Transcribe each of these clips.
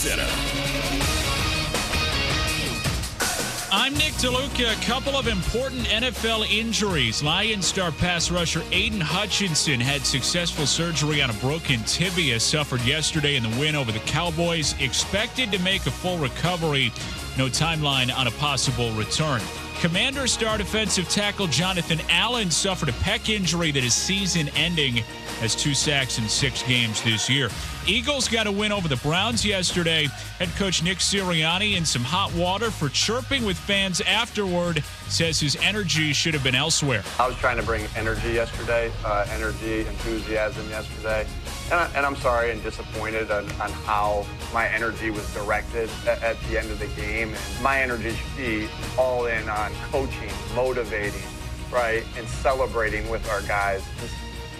Center. I'm Nick DeLuca. A couple of important NFL injuries. Lions star pass rusher Aiden Hutchinson had successful surgery on a broken tibia suffered yesterday in the win over the Cowboys. Expected to make a full recovery. No timeline on a possible return. Commander star defensive tackle Jonathan Allen suffered a pec injury that is season-ending, has 2 sacks in 6 games this year. Eagles got a win over the Browns yesterday. Head coach Nick Sirianni in some hot water for chirping with fans afterward. Says his energy should have been elsewhere. I was trying to bring energy yesterday, enthusiasm yesterday. And I'm sorry and disappointed on how my energy was directed at the end of the game. And my energy should be all in on coaching, motivating, right, and celebrating with our guys.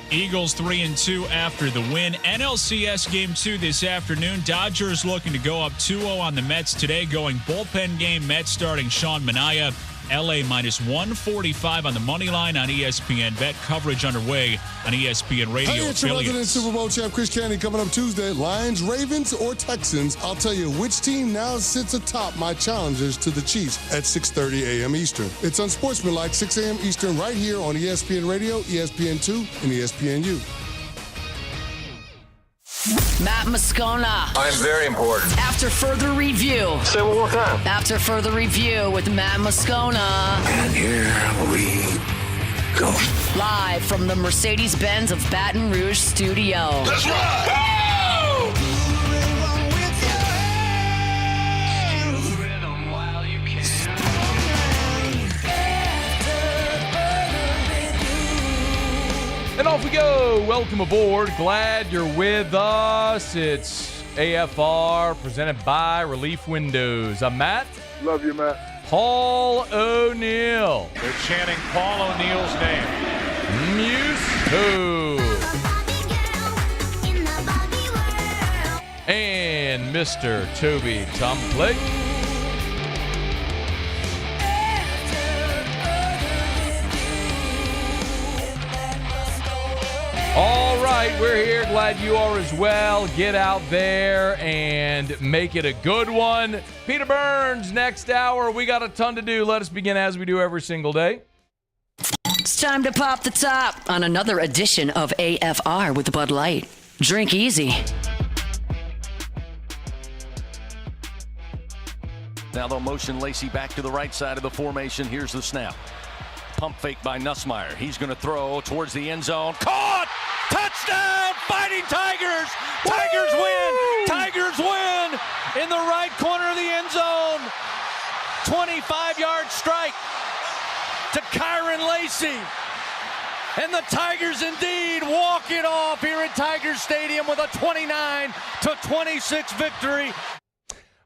Eagles 3-2 after the win. NLCS Game 2 this afternoon. Dodgers looking to go up 2-0 on the Mets today, going bullpen game. Mets starting Sean Manaea. LA minus 145 on the money line on ESPN. Bet coverage underway on ESPN Radio. Hey, it's your resident Super Bowl champ Chris Candy coming up Tuesday. Lions, Ravens, or Texans? I'll tell you which team now sits atop my challengers to the Chiefs at 6:30 a.m. Eastern. It's unsportsmanlike 6 a.m. Eastern right here on ESPN Radio, ESPN2, and ESPNU. Matt Moscona. I'm very important. After further review. Say it one more time. After further review with Matt Moscona. And here we go. Live from the Mercedes-Benz of Baton Rouge studio. Let's ride! Woo! And off we go. Welcome aboard. Glad you're with us. It's AFR presented by Relief Windows. I'm Matt. Love you, Matt. Paul O'Neill. They're chanting Paul O'Neill's name. Musto. And Mr. Toby Tomplake. All right, we're here. Glad you are as well. Get out there and make it a good one. Peter Burns, next hour. We got a ton to do. Let us begin as we do every single day. It's time to pop the top on another edition of AFR with Bud Light. Drink easy. Now they'll motion Lacey back to the right side of the formation. Here's the snap. Pump fake by Nussmeier. He's going to throw towards the end zone. Caught! Touchdown! Fighting Tigers! Tigers win! Tigers win! In the right corner of the end zone. 25-yard strike to Kyron Lacey. And the Tigers indeed walk it off here at Tigers Stadium with a 29-26 victory.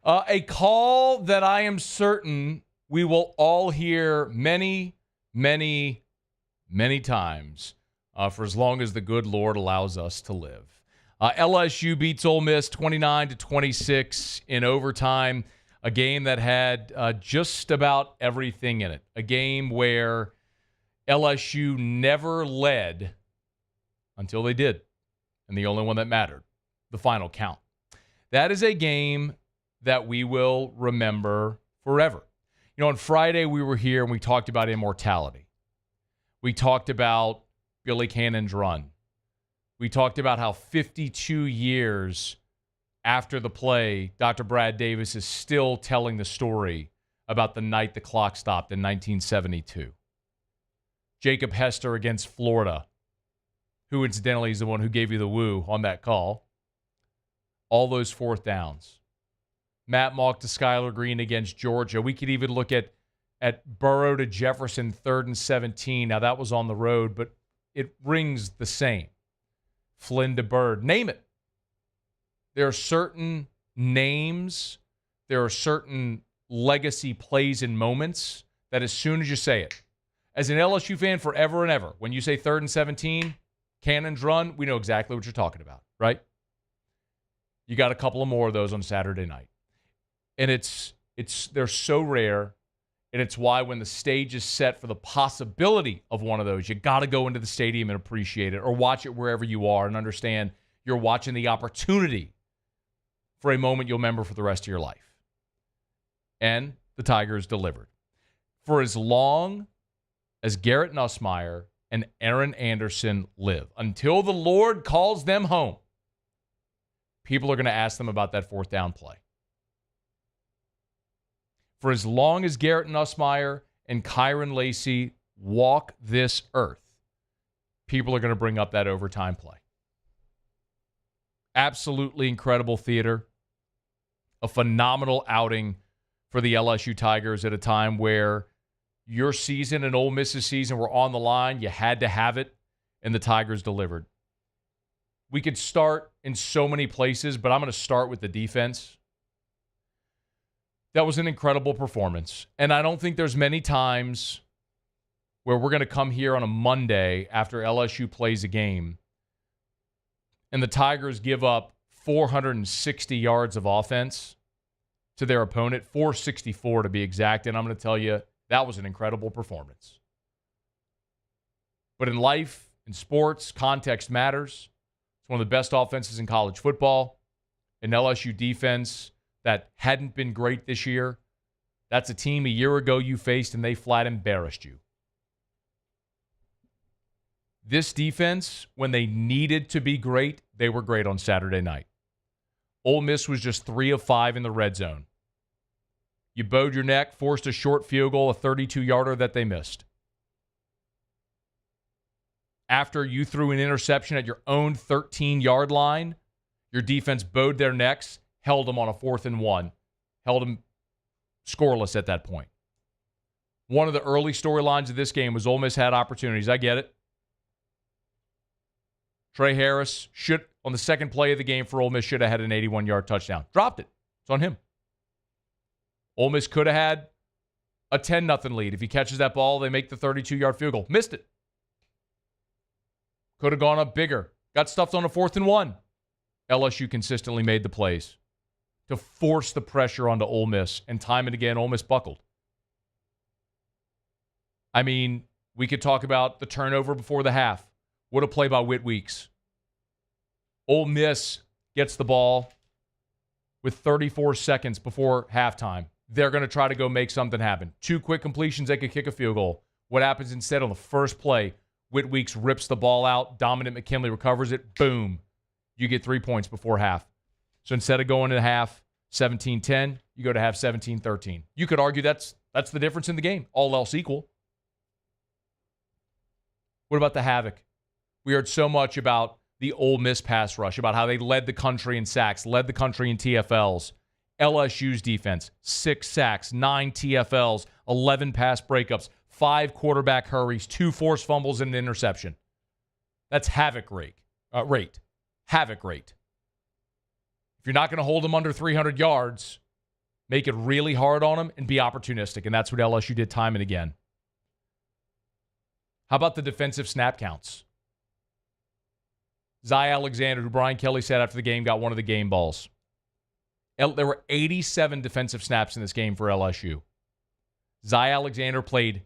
A call that I am certain we will all hear many times for as long as the good Lord allows us to live. LSU beats Ole Miss 29-26 in overtime, a game that had just about everything in it, a game where LSU never led until they did, and the only one that mattered, the final count. That is a game that we will remember forever. You know, on Friday we were here and we talked about immortality. We talked about Billy Cannon's run. We talked about how 52 years after the play, Dr. Brad Davis is still telling the story about the night the clock stopped in 1972. Jacob Hester against Florida, who incidentally is the one who gave you the woo on that call. All those fourth downs. Matt Mock to Skylar Green against Georgia. We could even look at Burrow to Jefferson, 3rd and 17. Now, that was on the road, but it rings the same. Flynn to Bird. Name it. There are certain names, there are certain legacy plays and moments that as soon as you say it, as an LSU fan forever and ever, when you say 3rd and 17, Cannon's run, we know exactly what you're talking about, right? You got a couple of more of those on Saturday night. And they're so rare, and it's why when the stage is set for the possibility of one of those, you got to go into the stadium and appreciate it, or watch it wherever you are and understand you're watching the opportunity for a moment you'll remember for the rest of your life. And the Tigers delivered. For as long as Garrett Nussmeier and Aaron Anderson live, until the Lord calls them home, people are going to ask them about that fourth down play. For as long as Garrett Nussmeier and Kyron Lacy walk this earth, people are going to bring up that overtime play. Absolutely incredible theater. A phenomenal outing for the LSU Tigers at a time where your season and Ole Miss's season were on the line. You had to have it, and the Tigers delivered. We could start in so many places, but I'm going to start with the defense. That was an incredible performance, and I don't think there's many times where we're going to come here on a Monday after LSU plays a game and the Tigers give up 460 yards of offense to their opponent, 464 to be exact, and I'm going to tell you, that was an incredible performance. But in life, in sports, context matters. It's one of the best offenses in college football. An LSU defense that hadn't been great this year. That's a team a year ago you faced, and they flat embarrassed you. This defense, when they needed to be great, they were great on Saturday night. Ole Miss was just 3 of 5 in the red zone. You bowed your neck, forced a short field goal, a 32-yarder that they missed. After you threw an interception at your own 13-yard line, your defense bowed their necks, held them on a 4th and 1, held them scoreless at that point. One of the early storylines of this game was Ole Miss had opportunities. I get it. Trey Harris should, on the second play of the game for Ole Miss, should have had an 81-yard touchdown. Dropped it. It's on him. Ole Miss could have had a 10-0 lead. If he catches that ball, they make the 32-yard field goal. Missed it. Could have gone up bigger. Got stuffed on a 4th and 1. LSU consistently made the plays to force the pressure onto Ole Miss, and time and again, Ole Miss buckled. I mean, we could talk about the turnover before the half. What a play by Whit Weeks. Ole Miss gets the ball with 34 seconds before halftime. They're going to try to go make something happen. 2 quick completions, they could kick a field goal. What happens instead on the first play? Whit Weeks rips the ball out. Dominant McKinley recovers it. Boom. You get 3 points before half. So instead of going to half 17-10, you go to half 17-13. You could argue that's the difference in the game, all else equal. What about the havoc? We heard so much about the Ole Miss pass rush, about how they led the country in sacks, led the country in TFLs. LSU's defense, 6 sacks, 9 TFLs, 11 pass breakups, 5 quarterback hurries, 2 forced fumbles, and an interception. That's havoc rate. Havoc rate. If you're not going to hold them under 300 yards, make it really hard on them and be opportunistic, and that's what LSU did time and again. How about the defensive snap counts? Zy Alexander, who Brian Kelly said after the game, got one of the game balls. There were 87 defensive snaps in this game for LSU. Zy Alexander played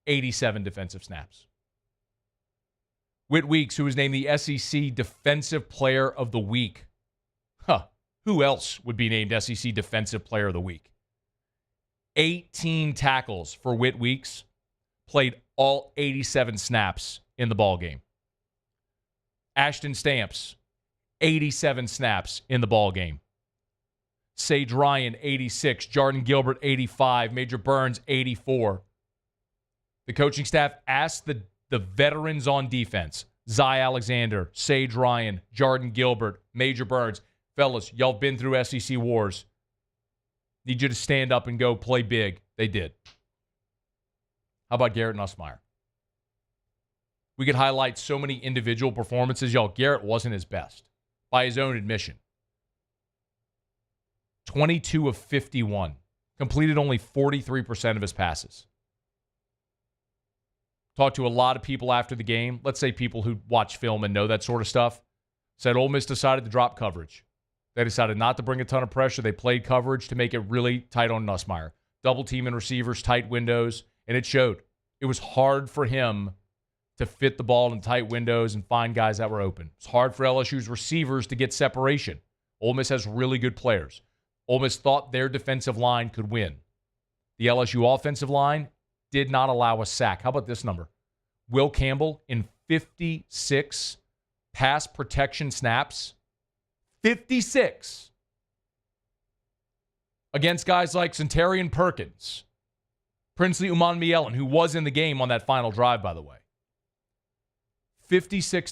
87 defensive snaps. Whit Weeks, who was named the SEC Defensive Player of the Week. Who else would be named SEC Defensive Player of the Week? 18 tackles for Whit Weeks. Played all 87 snaps in the ballgame. Ashton Stamps, 87 snaps in the ballgame. Sage Ryan, 86. Jordan Gilbert, 85. Major Burns, 84. The coaching staff asked the veterans on defense, Zy Alexander, Sage Ryan, Jordan Gilbert, Major Burns, fellas, y'all been through SEC wars. Need you to stand up and go play big. They did. How about Garrett Nussmeier? We could highlight so many individual performances. Y'all, Garrett wasn't his best, by his own admission. 22 of 51. Completed only 43% of his passes. Talked to a lot of people after the game. Let's say people who watch film and know that sort of stuff. Said Ole Miss decided to drop coverage. They decided not to bring a ton of pressure. They played coverage to make it really tight on Nussmeier. Double teaming receivers, tight windows, and it showed. It was hard for him to fit the ball in tight windows and find guys that were open. It's hard for LSU's receivers to get separation. Ole Miss has really good players. Ole Miss thought their defensive line could win. The LSU offensive line did not allow a sack. How about this number? Will Campbell in 56 pass protection snaps. 56. Against guys like Centarian Perkins, Princely Umanmielen, who was in the game on that final drive, by the way. 56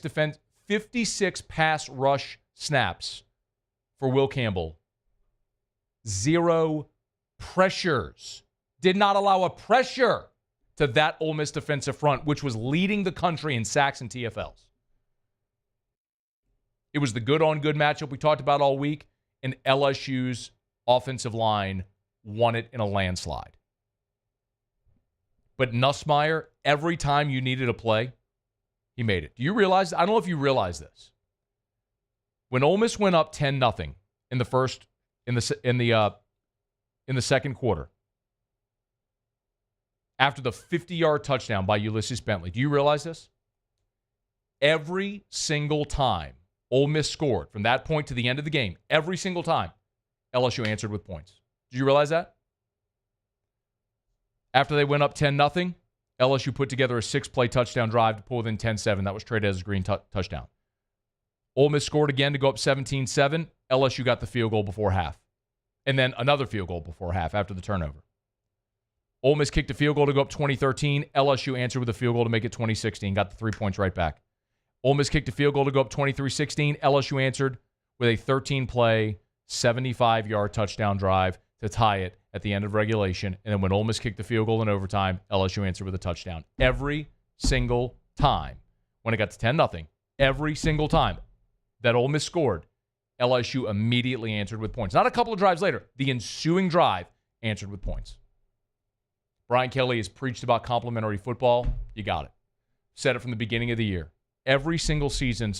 pass rush snaps for Will Campbell. 0 pressures. Did not allow a pressure to that Ole Miss defensive front, which was leading the country in sacks and TFLs. It was the good-on-good matchup we talked about all week, and LSU's offensive line won it in a landslide. But Nussmeier, every time you needed a play, he made it. Do you realize? I don't know if you realize this. When Ole Miss went up 10-0 in the second quarter, after the 50-yard touchdown by Ulysses Bentley, do you realize this? Every single time Ole Miss scored from that point to the end of the game, every single time, LSU answered with points. Did you realize that? After they went up 10-0, LSU put together a 6-play touchdown drive to pull within 10-7. That was Trey'Dez's green touchdown. Ole Miss scored again to go up 17-7. LSU got the field goal before half. And then another field goal before half after the turnover. Ole Miss kicked a field goal to go up 2013. LSU answered with a field goal to make it 2016. Got the 3 points right back. Ole Miss kicked a field goal to go up 23-16. LSU answered with a 13-play, 75-yard touchdown drive to tie it at the end of regulation. And then when Ole Miss kicked the field goal in overtime, LSU answered with a touchdown. Every single time when it got to 10-0, every single time that Ole Miss scored, LSU immediately answered with points. Not a couple of drives later. The ensuing drive answered with points. Brian Kelly has preached about complementary football. You got it. Said it from the beginning of the year. Every single season,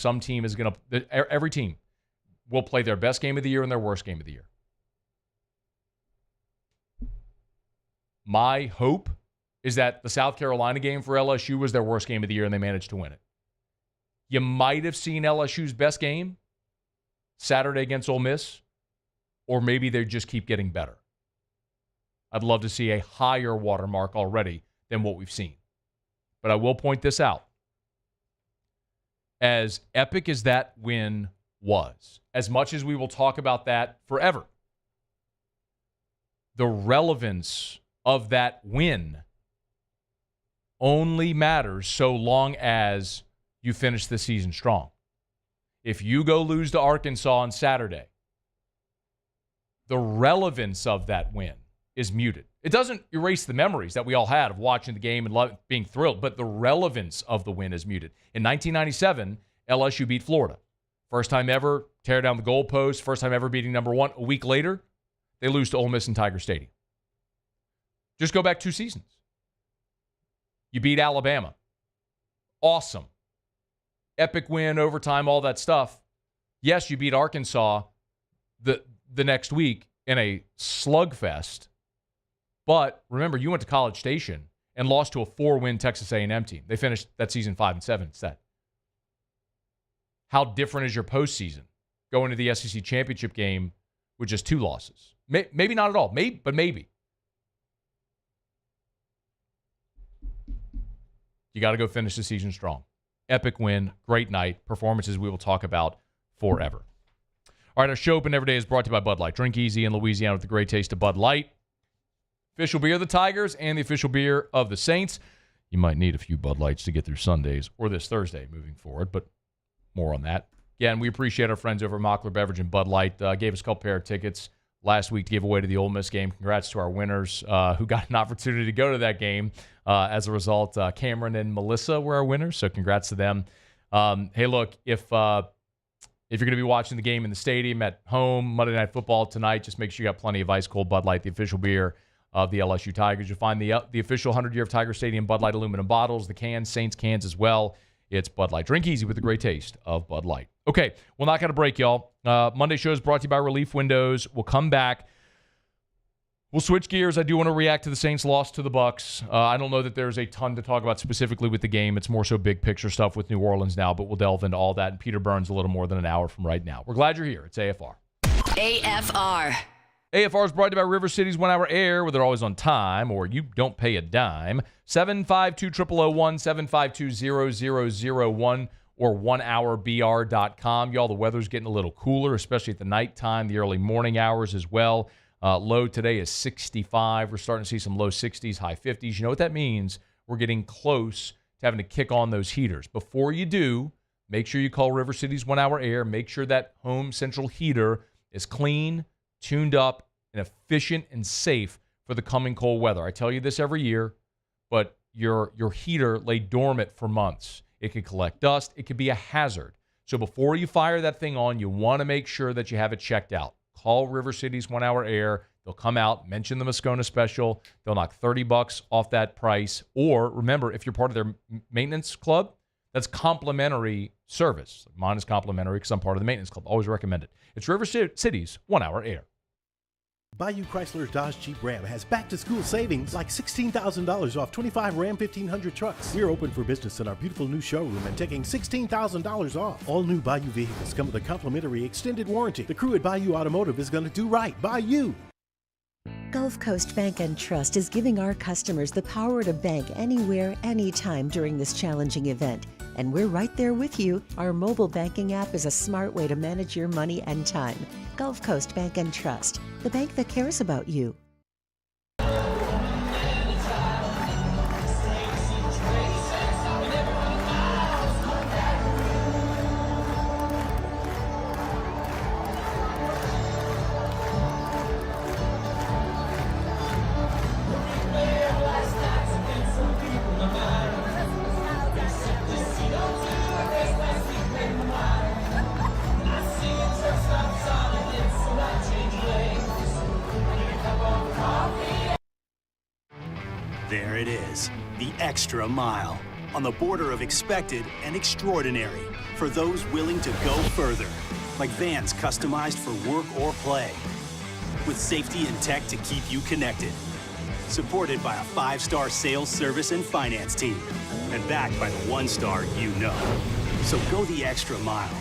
every team will play their best game of the year and their worst game of the year. My hope is that the South Carolina game for LSU was their worst game of the year and they managed to win it. You might have seen LSU's best game Saturday against Ole Miss, or maybe they just keep getting better. I'd love to see a higher watermark already than what we've seen. But I will point this out. As epic as that win was, as much as we will talk about that forever, the relevance of that win only matters so long as you finish the season strong. If you go lose to Arkansas on Saturday, the relevance of that win is muted. It doesn't erase the memories that we all had of watching the game and being thrilled, but the relevance of the win is muted. In 1997, LSU beat Florida. First time ever, tear down the goalpost. First time ever beating number one. A week later, they lose to Ole Miss in Tiger Stadium. Just go back 2 seasons. You beat Alabama. Awesome. Epic win, overtime, all that stuff. Yes, you beat Arkansas the next week in a slugfest. But remember, you went to College Station and lost to a 4-win Texas A&M team. They finished that season 5-7 instead. How different is your postseason going to the SEC championship game with just 2 losses? Maybe not at all. But maybe. You got to go finish the season strong. Epic win, great night, performances we will talk about forever. All right, our show open every day is brought to you by Bud Light. Drink easy in Louisiana with the great taste of Bud Light. Official beer of the Tigers and the official beer of the Saints. You might need a few Bud Lights to get through Sundays or this Thursday moving forward, but more on that. Again, we appreciate our friends over at Mockler Beverage and Bud Light. Gave us a couple pair of tickets last week to give away to the Ole Miss game. Congrats to our winners who got an opportunity to go to that game. As a result, Cameron and Melissa were our winners, so congrats to them. Hey, look, if you're going to be watching the game in the stadium, at home, Monday Night Football tonight, just make sure you got plenty of ice cold Bud Light, the official beer of the LSU Tigers. You'll find the official 100-year of Tiger Stadium Bud Light aluminum bottles, the cans, Saints cans as well. It's Bud Light. Drink easy with the great taste of Bud Light. Okay, we'll knock out a break, y'all. Monday show is brought to you by Relief Windows. We'll come back. We'll switch gears. I do want to react to the Saints' loss to the Bucs. I don't know that there's a ton to talk about specifically with the game. It's more so big picture stuff with New Orleans now, but we'll delve into all that. And Peter Burns a little more than an hour from right now. We're glad you're here. It's AFR. AFR. AFR is brought to you by River City's 1 Hour Air, where they're always on time or you don't pay a dime. 752-0001, 752-0001, or 1hourbr.com. Y'all, the weather's getting a little cooler, especially at the nighttime, the early morning hours as well. Low today is 65. We're starting to see some low 60s, high 50s. You know what that means? We're getting close to having to kick on those heaters. Before you do, make sure you call River City's 1 Hour Air. Make sure that home central heater is clean, tuned up, and efficient and safe for the coming cold weather. I tell you this every year, but your heater lay dormant for months. It could collect dust. It could be a hazard. So before you fire that thing on, you want to make sure that you have it checked out. Call River City's 1 Hour Air. They'll come out, mention the Moscona special. They'll knock $30 off that price. Or remember, if you're part of their maintenance club, that's complimentary service. Mine is complimentary because I'm part of the maintenance club. Always recommend it. It's River City's 1 Hour Air. Bayou Chrysler Dodge Jeep Ram has back-to-school savings like $16,000 off 25 Ram 1500 trucks. We're open for business in our beautiful new showroom and taking $16,000 off. All new Bayou vehicles come with a complimentary extended warranty. The crew at Bayou Automotive is going to do right by you. Gulf Coast Bank and Trust is giving our customers the power to bank anywhere, anytime during this challenging event. And we're right there with you. Our mobile banking app is a smart way to manage your money and time. Gulf Coast Bank and Trust, the bank that cares about you. There it is, the extra mile, on the border of expected and extraordinary for those willing to go further, like vans customized for work or play, with safety and tech to keep you connected, supported by a 5-star sales, service, and finance team, and backed by the 1-star you know. So go the extra mile.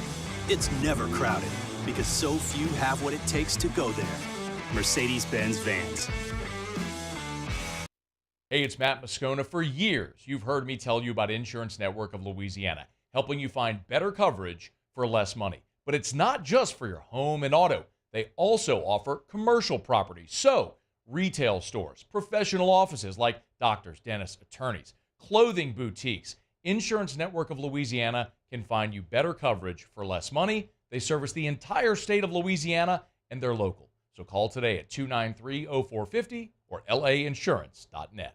It's never crowded, because so few have what it takes to go there. Mercedes-Benz Vans. Hey, it's Matt Moscona. For years, you've heard me tell you about Insurance Network of Louisiana, helping you find better coverage for less money. But it's not just for your home and auto. They also offer commercial property. So, retail stores, professional offices like doctors, dentists, attorneys, clothing boutiques. Insurance Network of Louisiana can find you better coverage for less money. They service the entire state of Louisiana, and they're local. So call today at 293-0450 or lainsurance.net.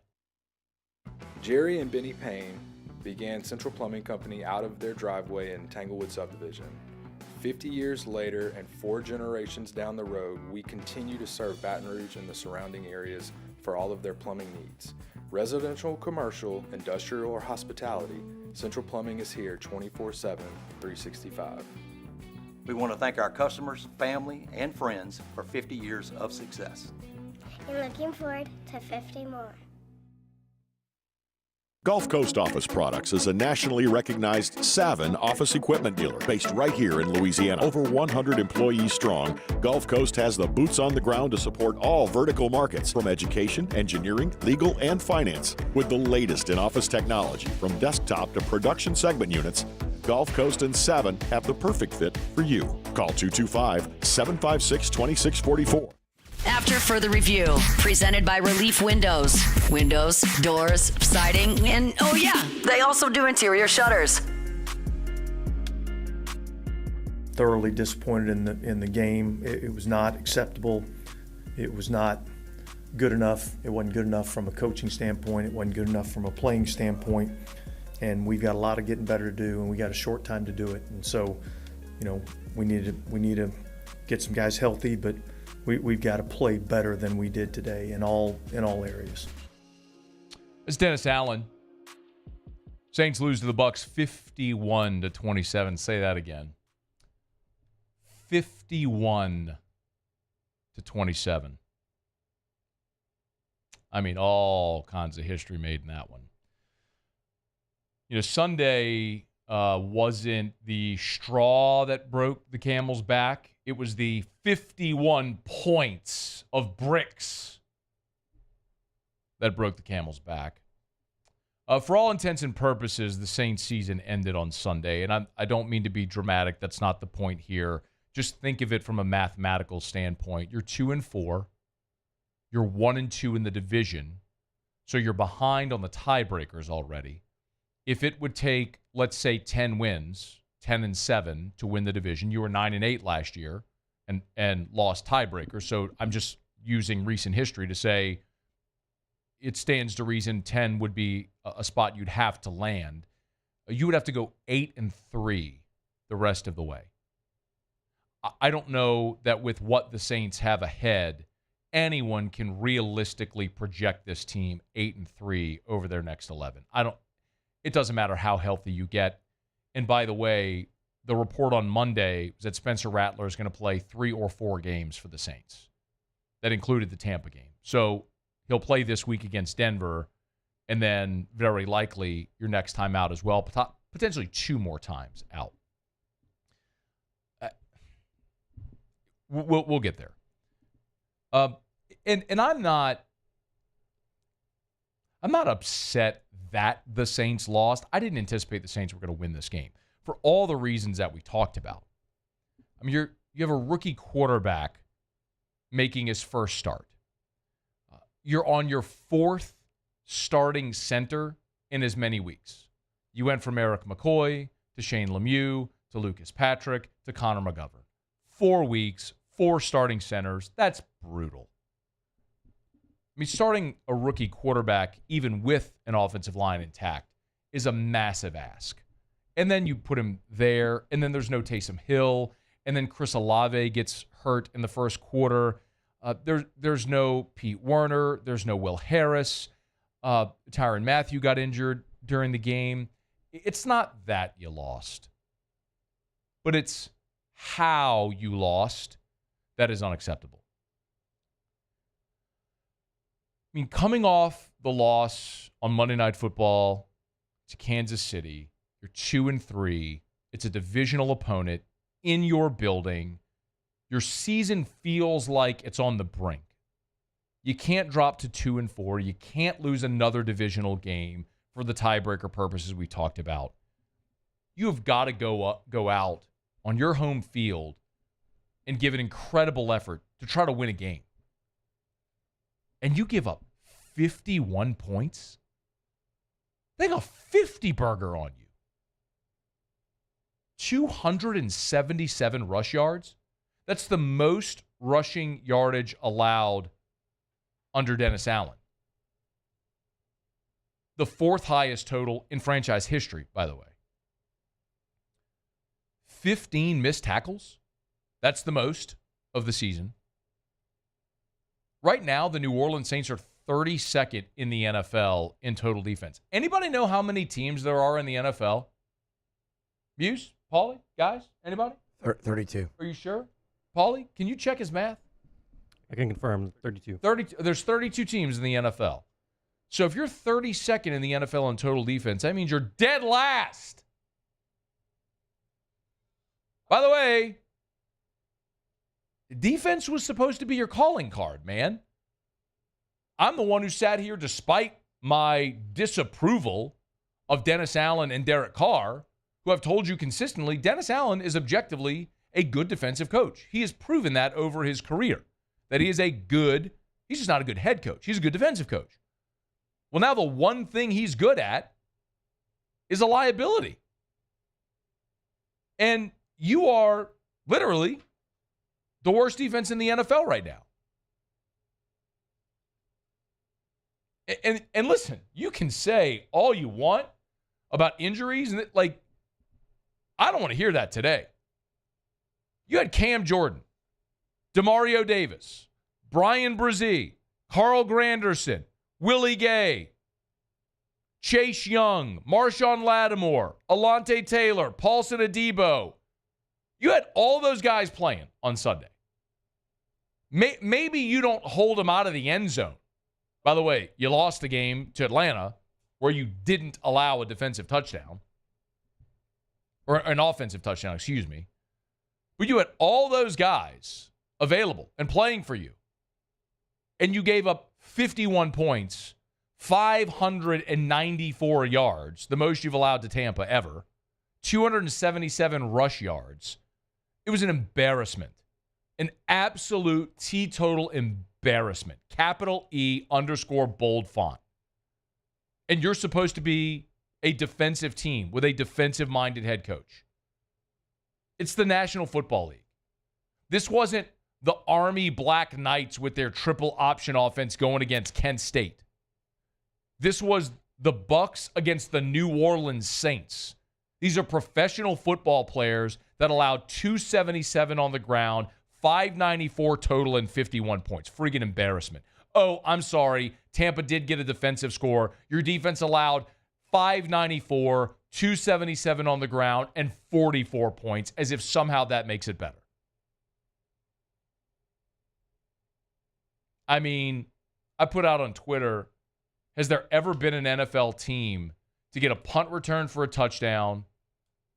Jerry and Benny Payne began Central Plumbing Company out of their driveway in Tanglewood subdivision. 50 years later and 4 generations down the road, we continue to serve Baton Rouge and the surrounding areas for all of their plumbing needs. Residential, commercial, industrial, or hospitality, Central Plumbing is here 24/7, 365. We want to thank our customers, family, and friends for 50 years of success. And looking forward to 50 more. Gulf Coast Office Products is a nationally recognized Savin office equipment dealer based right here in Louisiana. Over 100 employees strong, Gulf Coast has the boots on the ground to support all vertical markets, from education, engineering, legal, and finance. With the latest in office technology, from desktop to production segment units, Gulf Coast and Savin have the perfect fit for you. Call 225-756-2644. After further review, presented by Relief Windows. Windows, doors, siding, and oh yeah, they also do interior shutters. Thoroughly disappointed in the game. It was not acceptable. It was not good enough. It wasn't good enough from a coaching standpoint. It wasn't good enough from a playing standpoint. And we've got a lot of getting better to do, and we got a short time to do it. And so, we need to get some guys healthy, but we've got to play better than we did today in all areas. It's Dennis Allen. Saints lose to the Bucs 51-27. Say that again. 51-27. I mean, all kinds of history made in that one. Sunday wasn't the straw that broke the camel's back. It was the 51 points of bricks that broke the camel's back. For all intents and purposes, the Saints season ended on Sunday, and I don't mean to be dramatic. That's not the point here. Just think of it from a mathematical standpoint. You're 2-4. You're 1-2 in the division, so you're behind on the tiebreakers already. If it would take, let's say, 10 wins, 10-7 to win the division, you were 9-8 last year and lost tiebreakers. So I'm just using recent history to say it stands to reason 10 would be a spot you'd have to land. You would have to go 8-3 the rest of the way. I don't know that with what the Saints have ahead, anyone can realistically project this team 8-3 over their next 11. It doesn't matter how healthy you get. And by the way, the report on Monday was that Spencer Rattler is going to play 3 or 4 games for the Saints. That included the Tampa game. So he'll play this week against Denver, and then very likely your next time out as well, potentially 2 more times out. We'll get there. And I'm not upset that the Saints lost. I didn't anticipate the Saints were going to win this game for all the reasons that we talked about. I mean, you have a rookie quarterback making his first start. You're on your 4th starting center in as many weeks. You went from Eric McCoy to Shane Lemieux to Lucas Patrick to Connor McGovern. 4 weeks, 4 starting centers. That's brutal. I mean, starting a rookie quarterback, even with an offensive line intact, is a massive ask. And then you put him there, and then there's no Taysom Hill, and then Chris Olave gets hurt in the first quarter. There's no Pete Werner. There's no Will Harris. Tyrann Mathieu got injured during the game. It's not that you lost, but it's how you lost that is unacceptable. I mean, coming off the loss on Monday Night Football to Kansas City, you're 2-3. It's a divisional opponent in your building. Your season feels like it's on the brink. You can't drop to 2-4. You can't lose another divisional game for the tiebreaker purposes we talked about. You have got to go out on your home field and give an incredible effort to try to win a game. And you give up 51 points? They got a 50 burger on you. 277 rush yards? That's the most rushing yardage allowed under Dennis Allen. The 4th highest total in franchise history, by the way. 15 missed tackles? That's the most of the season. Right now, the New Orleans Saints are 32nd in the NFL in total defense. Anybody know how many teams there are in the NFL? Buse? Paulie? Guys? Anybody? 32. Are you sure? Paulie, can you check his math? I can confirm 32. There's 32 teams in the NFL. So if you're 32nd in the NFL in total defense, that means you're dead last. By the way, defense was supposed to be your calling card, man. I'm the one who sat here despite my disapproval of Dennis Allen and Derek Carr, who have told you consistently Dennis Allen is objectively a good defensive coach. He has proven that over his career, that he is he's just not a good head coach. He's a good defensive coach. Well, now the one thing he's good at is a liability. And you are literally the worst defense in the NFL right now. And listen, you can say all you want about injuries, and I don't want to hear that today. You had Cam Jordan, Demario Davis, Brian Brzee, Carl Granderson, Willie Gay, Chase Young, Marshawn Lattimore, Alante Taylor, Paulson Adebo. You had all those guys playing on Sunday. Maybe you don't hold them out of the end zone. By the way, you lost the game to Atlanta where you didn't allow a defensive touchdown. or an offensive touchdown, excuse me. But you had all those guys available and playing for you. And you gave up 51 points, 594 yards, the most you've allowed to Tampa ever, 277 rush yards. It was an embarrassment, an absolute teetotal embarrassment. Capital E _ bold font. And you're supposed to be a defensive team with a defensive-minded head coach. It's the National Football League. This wasn't the Army Black Knights with their triple option offense going against Kent State. This was the Bucs against the New Orleans Saints. These are professional football players that allowed 277 on the ground, 594 total, and 51 points. Friggin' embarrassment. Oh, I'm sorry. Tampa did get a defensive score. Your defense allowed 594, 277 on the ground, and 44 points, as if somehow that makes it better. I mean, I put out on Twitter, has there ever been an NFL team to get a punt return for a touchdown,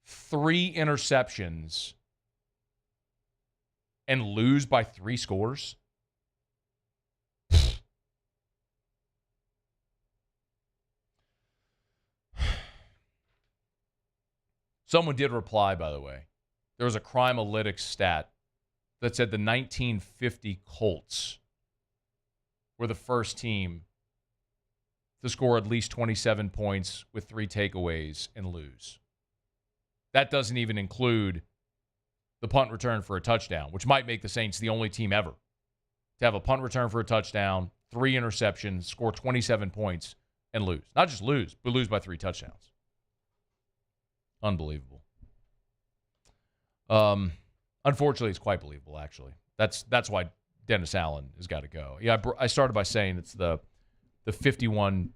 3 interceptions, and lose by 3 scores? Someone did reply, by the way. There was a Crimealytics stat that said the 1950 Colts were the first team to score at least 27 points with 3 takeaways and lose. That doesn't even include the punt return for a touchdown, which might make the Saints the only team ever to have a punt return for a touchdown, 3 interceptions, score 27 points, and lose. Not just lose, but lose by 3 touchdowns. Unbelievable. Unfortunately, it's quite believable, actually. That's why Dennis Allen has got to go. Yeah, I started by saying it's the 51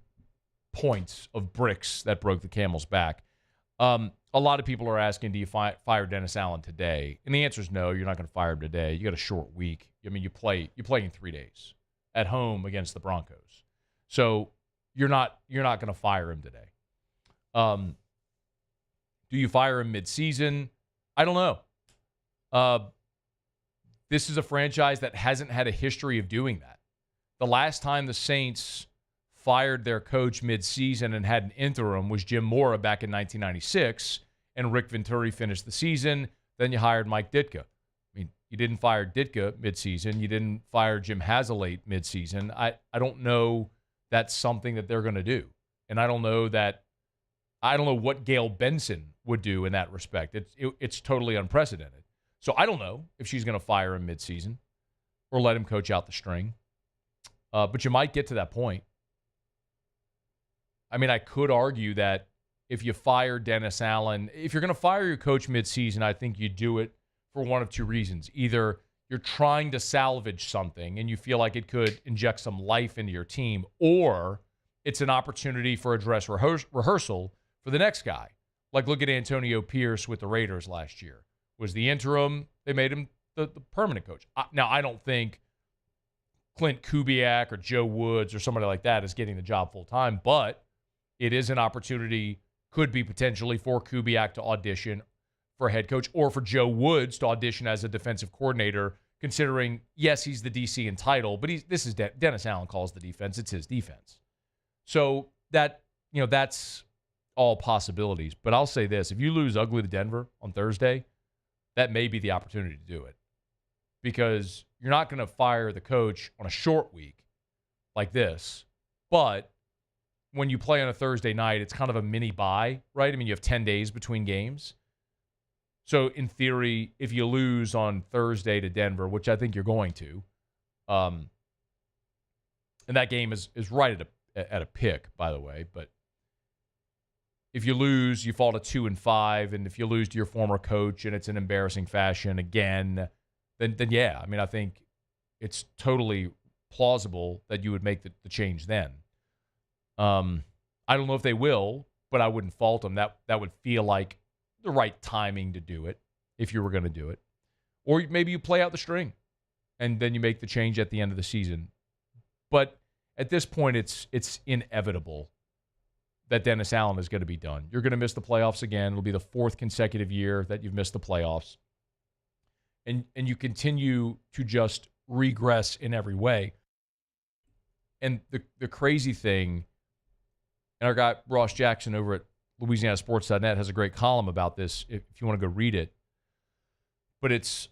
points of bricks that broke the camel's back. A lot of people are asking, do you fire Dennis Allen today? And the answer is no, you're not going to fire him today. You got a short week. I mean, you play in 3 days at home against the Broncos. So you're not going to fire him today. Do you fire him midseason? I don't know. This is a franchise that hasn't had a history of doing that. The last time the Saints fired their coach midseason and had an interim was Jim Mora back in 1996, and Rick Venturi finished the season. Then you hired Mike Ditka. I mean, you didn't fire Ditka midseason. You didn't fire Jim Haslett midseason. I don't know that's something that they're going to do. And I don't know what Gail Benson would do in that respect. It's totally unprecedented. So I don't know if she's going to fire him midseason or let him coach out the string. But you might get to that point. I mean, I could argue that if you fire Dennis Allen, if you're going to fire your coach midseason, I think you do it for one of 2 reasons. Either you're trying to salvage something and you feel like it could inject some life into your team, or it's an opportunity for a dress rehearsal for the next guy. Like, look at Antonio Pierce with the Raiders last year. Was the interim, they made him the permanent coach. Now, I don't think Clint Kubiak or Joe Woods or somebody like that is getting the job full-time, but it is an opportunity, could be potentially, for Kubiak to audition for a head coach, or for Joe Woods to audition as a defensive coordinator, considering, yes, he's the DC in title, but this is Dennis Allen calls the defense. It's his defense. So that's all possibilities. But I'll say this, if you lose ugly to Denver on Thursday, that may be the opportunity to do it, because you're not going to fire the coach on a short week like this. But when you play on a Thursday night, it's kind of a mini bye, right? I mean, you have 10 days between games. So in theory, if you lose on Thursday to Denver, which I think you're going to, and that game is right at a pick, by the way, but if you lose, you fall to 2-5, and if you lose to your former coach and it's an embarrassing fashion again, then yeah, I mean, I think it's totally plausible that you would make the change then. I don't know if they will, but I wouldn't fault them. That would feel like the right timing to do it if you were going to do it. Or maybe you play out the string and then you make the change at the end of the season. But at this point, it's inevitable that Dennis Allen is going to be done. You're going to miss the playoffs again. It'll be the 4th consecutive year that you've missed the playoffs. And you continue to just regress in every way. And the crazy thing, and our guy Ross Jackson over at LouisianaSports.net has a great column about this if you want to go read it. But it's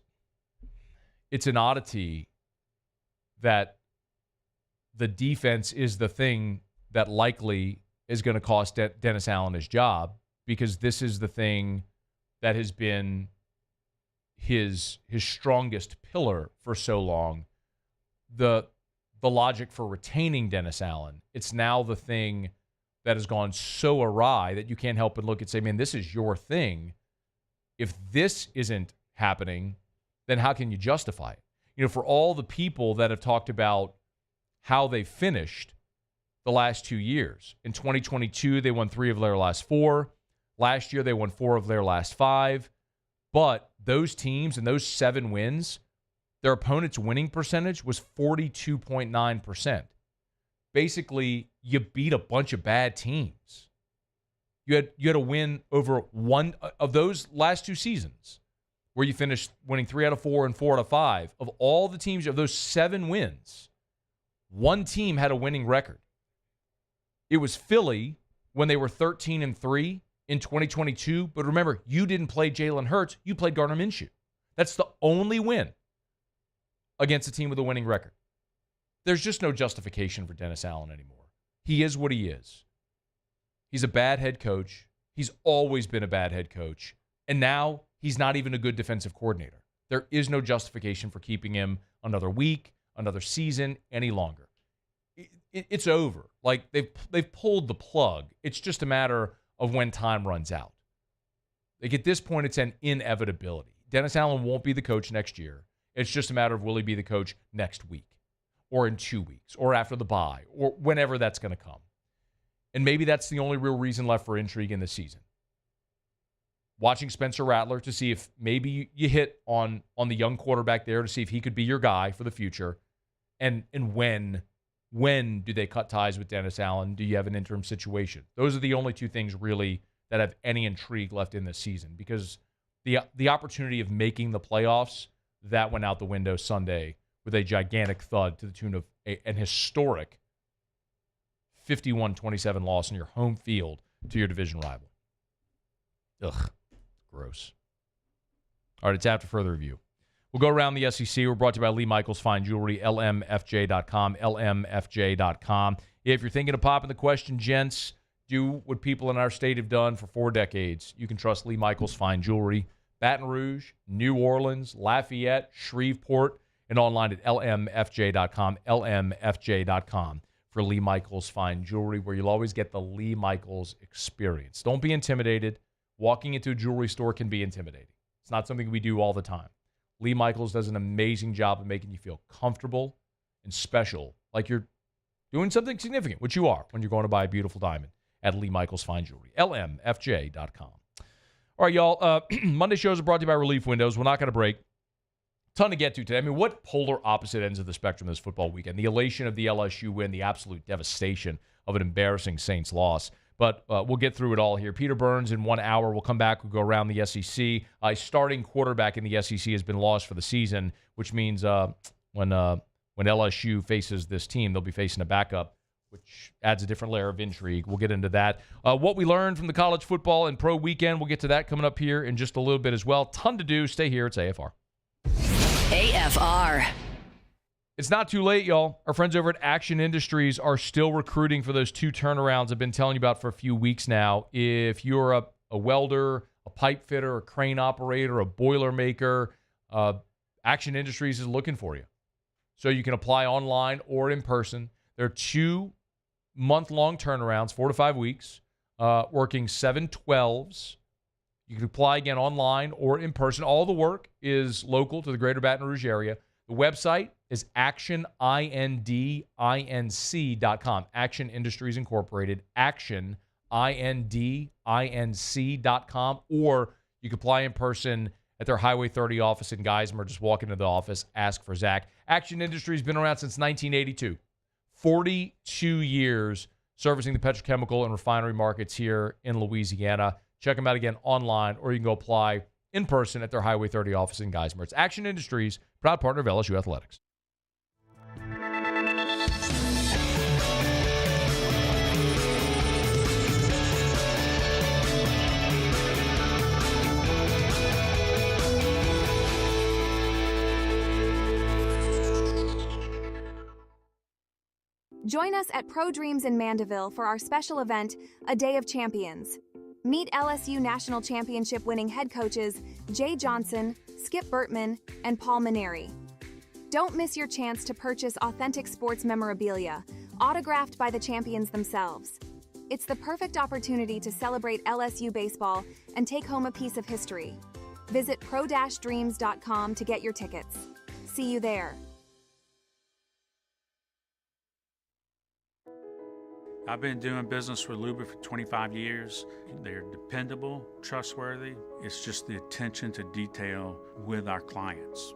an oddity that the defense is the thing that likely is going to cost Dennis Allen his job, because this is the thing that has been his strongest pillar for so long. The logic for retaining Dennis Allen, it's now the thing that has gone so awry that you can't help but look and say, man, this is your thing. If this isn't happening, then how can you justify it? You know, for all the people that have talked about how they finished the last 2 years. In 2022, they won 3 of their last 4. Last year, they won 4 of their last 5. But those teams and those 7 wins, their opponent's winning percentage was 42.9%. Basically, you beat a bunch of bad teams. You had a win over one of those last 2 seasons where you finished winning 3 out of 4 and 4 out of 5. Of all the teams, of those 7 wins, one team had a winning record. It was Philly when they were 13-3 in 2022. But remember, you didn't play Jalen Hurts. You played Gardner Minshew. That's the only win against a team with a winning record. There's just no justification for Dennis Allen anymore. He is what he is. He's a bad head coach. He's always been a bad head coach. And now he's not even a good defensive coordinator. There is no justification for keeping him another week, another season, any longer. It's over. Like, they've pulled the plug. It's just a matter of when time runs out. Like, at this point, it's an inevitability. Dennis Allen won't be the coach next year. It's just a matter of will he be the coach next week or in 2 weeks or after the bye or whenever that's going to come. And maybe that's the only real reason left for intrigue in this season. Watching Spencer Rattler to see if maybe you hit on the young quarterback there to see if he could be your guy for the future. And when do they cut ties with Dennis Allen? Do you have an interim situation? Those are the only 2 things really that have any intrigue left in this season, because the opportunity of making the playoffs, that went out the window Sunday with a gigantic thud to the tune of an historic 51-27 loss in your home field to your division rival. Ugh, gross. All right, it's after further review. We'll go around the SEC. We're brought to you by Lee Michaels Fine Jewelry, lmfj.com, lmfj.com. If you're thinking of popping the question, gents, do what people in our state have done for 4 decades. You can trust Lee Michaels Fine Jewelry. Baton Rouge, New Orleans, Lafayette, Shreveport, and online at lmfj.com, lmfj.com for Lee Michaels Fine Jewelry, where you'll always get the Lee Michaels experience. Don't be intimidated. Walking into a jewelry store can be intimidating. It's not something we do all the time. Lee Michaels does an amazing job of making you feel comfortable and special, like you're doing something significant, which you are when you're going to buy a beautiful diamond at Lee Michaels Fine Jewelry, lmfj.com. All right, y'all. Monday shows are brought to you by Relief Windows. We're not going to break. Ton to get to today. I mean, what polar opposite ends of the spectrum this football weekend? The elation of the LSU win, the absolute devastation of an embarrassing Saints loss. But we'll get through it all here. Peter Burns in 1 hour. We'll come back. We'll go around the SEC. A starting quarterback in the SEC has been lost for the season, which means when LSU faces this team, they'll be facing a backup, which adds a different layer of intrigue. We'll get into that. What we learned from the college football and pro weekend, we'll get to that coming up here in just a little bit as well. Ton to do. Stay here. It's AFR. AFR. It's not too late, y'all. Our friends over at Action Industries are still recruiting for those 2 turnarounds I've been telling you about for a few weeks now. If you're a welder, a pipe fitter, a crane operator, a boiler maker, Action Industries is looking for you. So you can apply online or in person. There are 2-month-long turnarounds, 4 to 5 weeks, working 7/12s. You can apply again online or in person. All the work is local to the greater Baton Rouge area. The website is actionindinc.com. Action Industries Incorporated, actionindinc.com. Or you can apply in person at their Highway 30 office in Geismar. Just walk into the office, ask for Zach. Action Industries has been around since 1982. 42 years servicing the petrochemical and refinery markets here in Louisiana. Check them out again online, or you can go apply in person at their Highway 30 office in Geismar. It's Action Industries, proud partner of LSU Athletics. Join us at Pro Dreams in Mandeville for our special event, A Day of Champions. Meet LSU National Championship winning head coaches Jay Johnson, Skip Bertman, and Paul Maneri. Don't miss your chance to purchase authentic sports memorabilia, autographed by the champions themselves. It's the perfect opportunity to celebrate LSU baseball and take home a piece of history. Visit pro-dreams.com to get your tickets. See you there. I've been doing business with Luba for 25 years. They're dependable, trustworthy. It's just the attention to detail with our clients.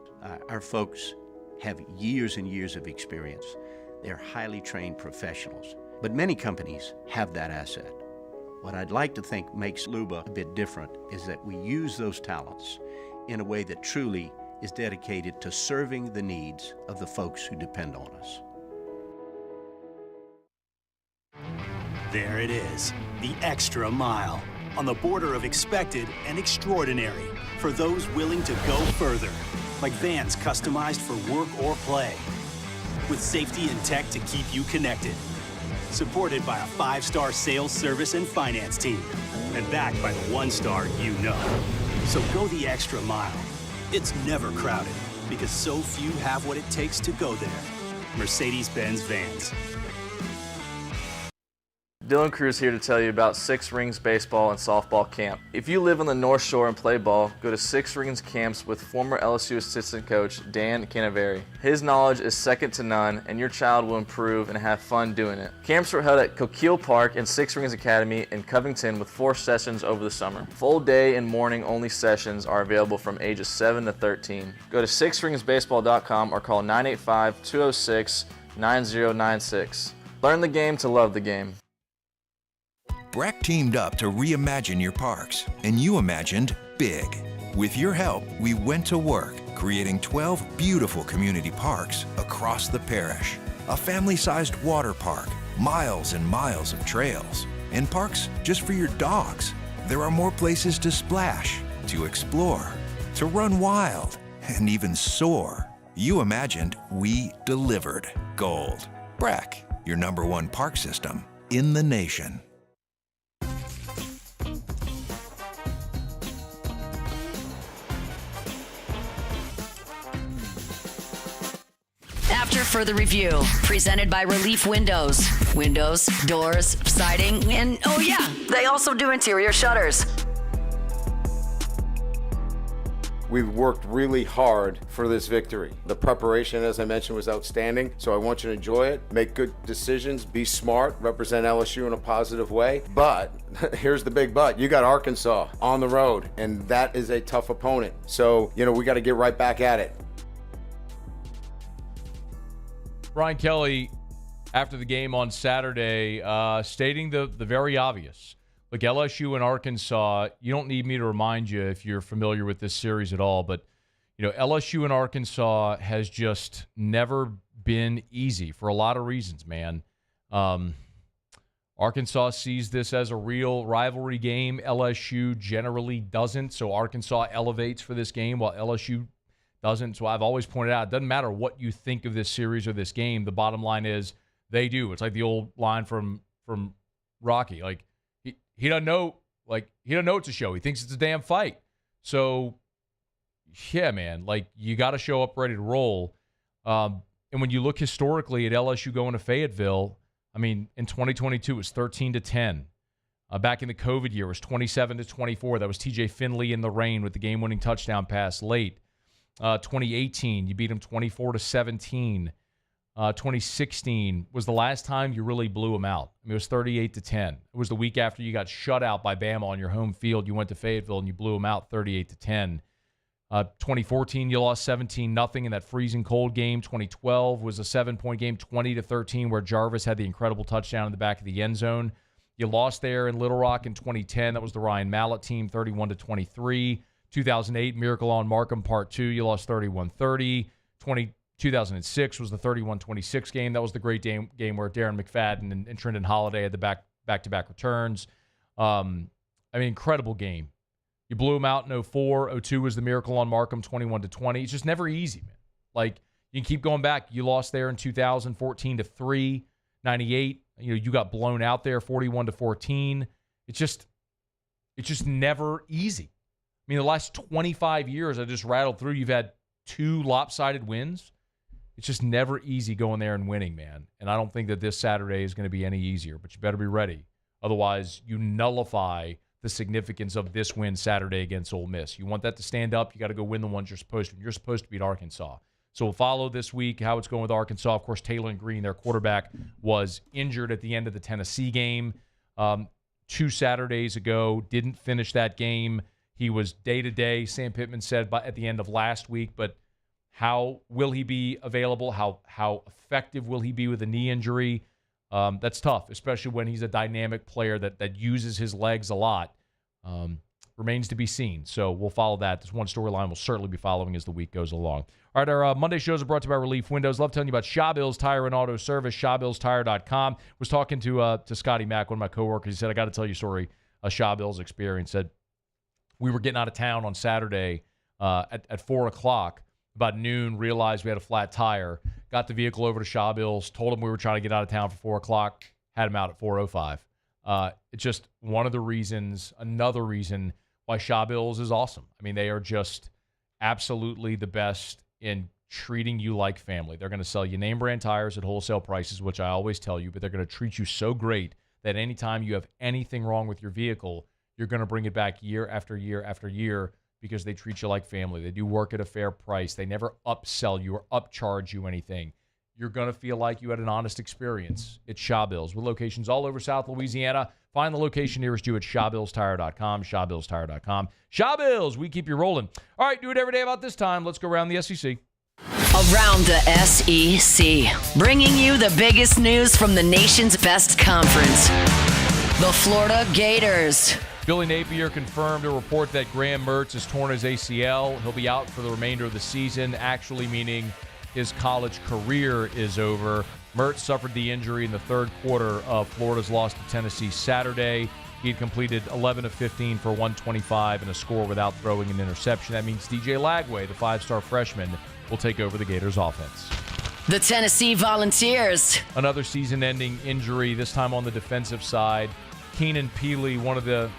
Our folks have years and years of experience. They're highly trained professionals. But many companies have that asset. What I'd like to think makes Luba a bit different is that we use those talents in a way that truly is dedicated to serving the needs of the folks who depend on us. There it is, the extra mile, on the border of expected and extraordinary for those willing to go further, like vans customized for work or play, with safety and tech to keep you connected, supported by a 5-star sales, service, and finance team, and backed by the 1-star you know. So go the extra mile. It's never crowded, because so few have what it takes to go there. Mercedes-Benz Vans. Dylan Cruz here to tell you about Six Rings Baseball and Softball Camp. If you live on the North Shore and play ball, go to Six Rings Camps with former LSU assistant coach Dan Canaveri. His knowledge is second to none, and your child will improve and have fun doing it. Camps were held at Coquille Park and Six Rings Academy in Covington with 4 sessions over the summer. Full day and morning only sessions are available from ages 7 to 13. Go to sixringsbaseball.com or call 985-206-9096. Learn the game to love the game. BRAC teamed up to reimagine your parks, and you imagined big. With your help, we went to work, creating 12 beautiful community parks across the parish. A family-sized water park, miles and miles of trails, and parks just for your dogs. There are more places to splash, to explore, to run wild, and even soar. You imagined, we delivered. Gold. BRAC, your #1 park system in the nation. After further review, presented by Relief Windows. Windows, doors, siding, and oh yeah, they also do interior shutters. We've worked really hard for this victory. The preparation, as I mentioned, was outstanding, so I want you to enjoy it, make good decisions, be smart, represent LSU in a positive way. But here's the big but. You got Arkansas on the road, and that is a tough opponent. So, we got to get right back at it. Brian Kelly, after the game on Saturday, stating the very obvious. Look, LSU and Arkansas, you don't need me to remind you if you're familiar with this series at all, but LSU and Arkansas has just never been easy for a lot of reasons, man. Arkansas sees this as a real rivalry game. LSU generally doesn't, so Arkansas elevates for this game while LSU doesn't. So I've always pointed out, it doesn't matter what you think of this series or this game. The bottom line is they do. It's like the old line from Rocky. Like he doesn't know. Like he doesn't know it's a show. He thinks it's a damn fight. So yeah, man. Like you got to show up ready to roll. And when you look historically at LSU going to Fayetteville, I mean, in 2022 it was 13-10. Back in the COVID year, it was 27-24. That was TJ Finley in the rain with the game-winning touchdown pass late. 2018, you beat them 24-17. 2016 was the last time you really blew them out. I mean, it was 38-10. It was the week after you got shut out by Bama on your home field. You went to Fayetteville and you blew them out 38-10. 2014, you lost 17-0 in that freezing cold game. 2012 was a 7-point game, 20-13, where Jarvis had the incredible touchdown in the back of the end zone. You lost there in Little Rock in 2010. That was the Ryan Mallett team, 31-23. 2008, Miracle on Markham Part 2. You lost 31-30. 2006 was the 31-26 game. That was the great game where Darren McFadden and Trenton Holiday had the back-to-back returns. Incredible game. You blew them out in 04. 02 was the Miracle on Markham, 21-20. It's just never easy, man. Like, you can keep going back. You lost there in 2014-3. 98, you got blown out there, 41-14. It's just never easy. I mean, the last 25 years I just rattled through, you've had 2 lopsided wins. It's just never easy going there and winning, man. And I don't think that this Saturday is going to be any easier, but you better be ready. Otherwise, you nullify the significance of this win Saturday against Ole Miss. You want that to stand up, you got to go win the ones you're supposed to. You're supposed to beat Arkansas. So we'll follow this week how it's going with Arkansas. Of course, Taylor Green, their quarterback, was injured at the end of the Tennessee game 2 Saturdays ago. Didn't finish that game. He was day-to-day, Sam Pittman said, at the end of last week. But how will he be available? How effective will he be with a knee injury? That's tough, especially when he's a dynamic player that uses his legs a lot. Remains to be seen. So we'll follow that. This one storyline we'll certainly be following as the week goes along. All right, our Monday shows are brought to you by Relief Windows. Love telling you about Shawbill's Tire and Auto Service, shawbillstire.com. Was talking to Scotty Mack, one of my coworkers. He said, I got to tell you a story, a Shawbill's experience. Said, we were getting out of town on Saturday at 4 o'clock. About noon, realized we had a flat tire. Got the vehicle over to Shawbill's, told them we were trying to get out of town for 4 o'clock, had them out at 4:05. It's just another reason why Shawbill's is awesome. I mean, they are just absolutely the best in treating you like family. They're going to sell you name brand tires at wholesale prices, which I always tell you, but they're going to treat you so great that anytime you have anything wrong with your vehicle, you're going to bring it back year after year after year because they treat you like family. They do work at a fair price. They never upsell you or upcharge you anything. You're going to feel like you had an honest experience. It's Shawbill's with locations all over South Louisiana. Find the location nearest you at shawbillstire.com, shawbillstire.com. Shawbill's, we keep you rolling. All right, do it every day about this time. Let's go around the SEC. Around the SEC, bringing you the biggest news from the nation's best conference, the Florida Gators. Billy Napier confirmed a report that Graham Mertz has torn his ACL. He'll be out for the remainder of the season, actually meaning his college career is over. Mertz suffered the injury in the third quarter of Florida's loss to Tennessee Saturday. He had completed 11 of 15 for 125 and a score without throwing an interception. That means DJ Lagway, the 5-star freshman, will take over the Gators offense. The Tennessee Volunteers. Another season-ending injury, this time on the defensive side. Keenan Peely, one of the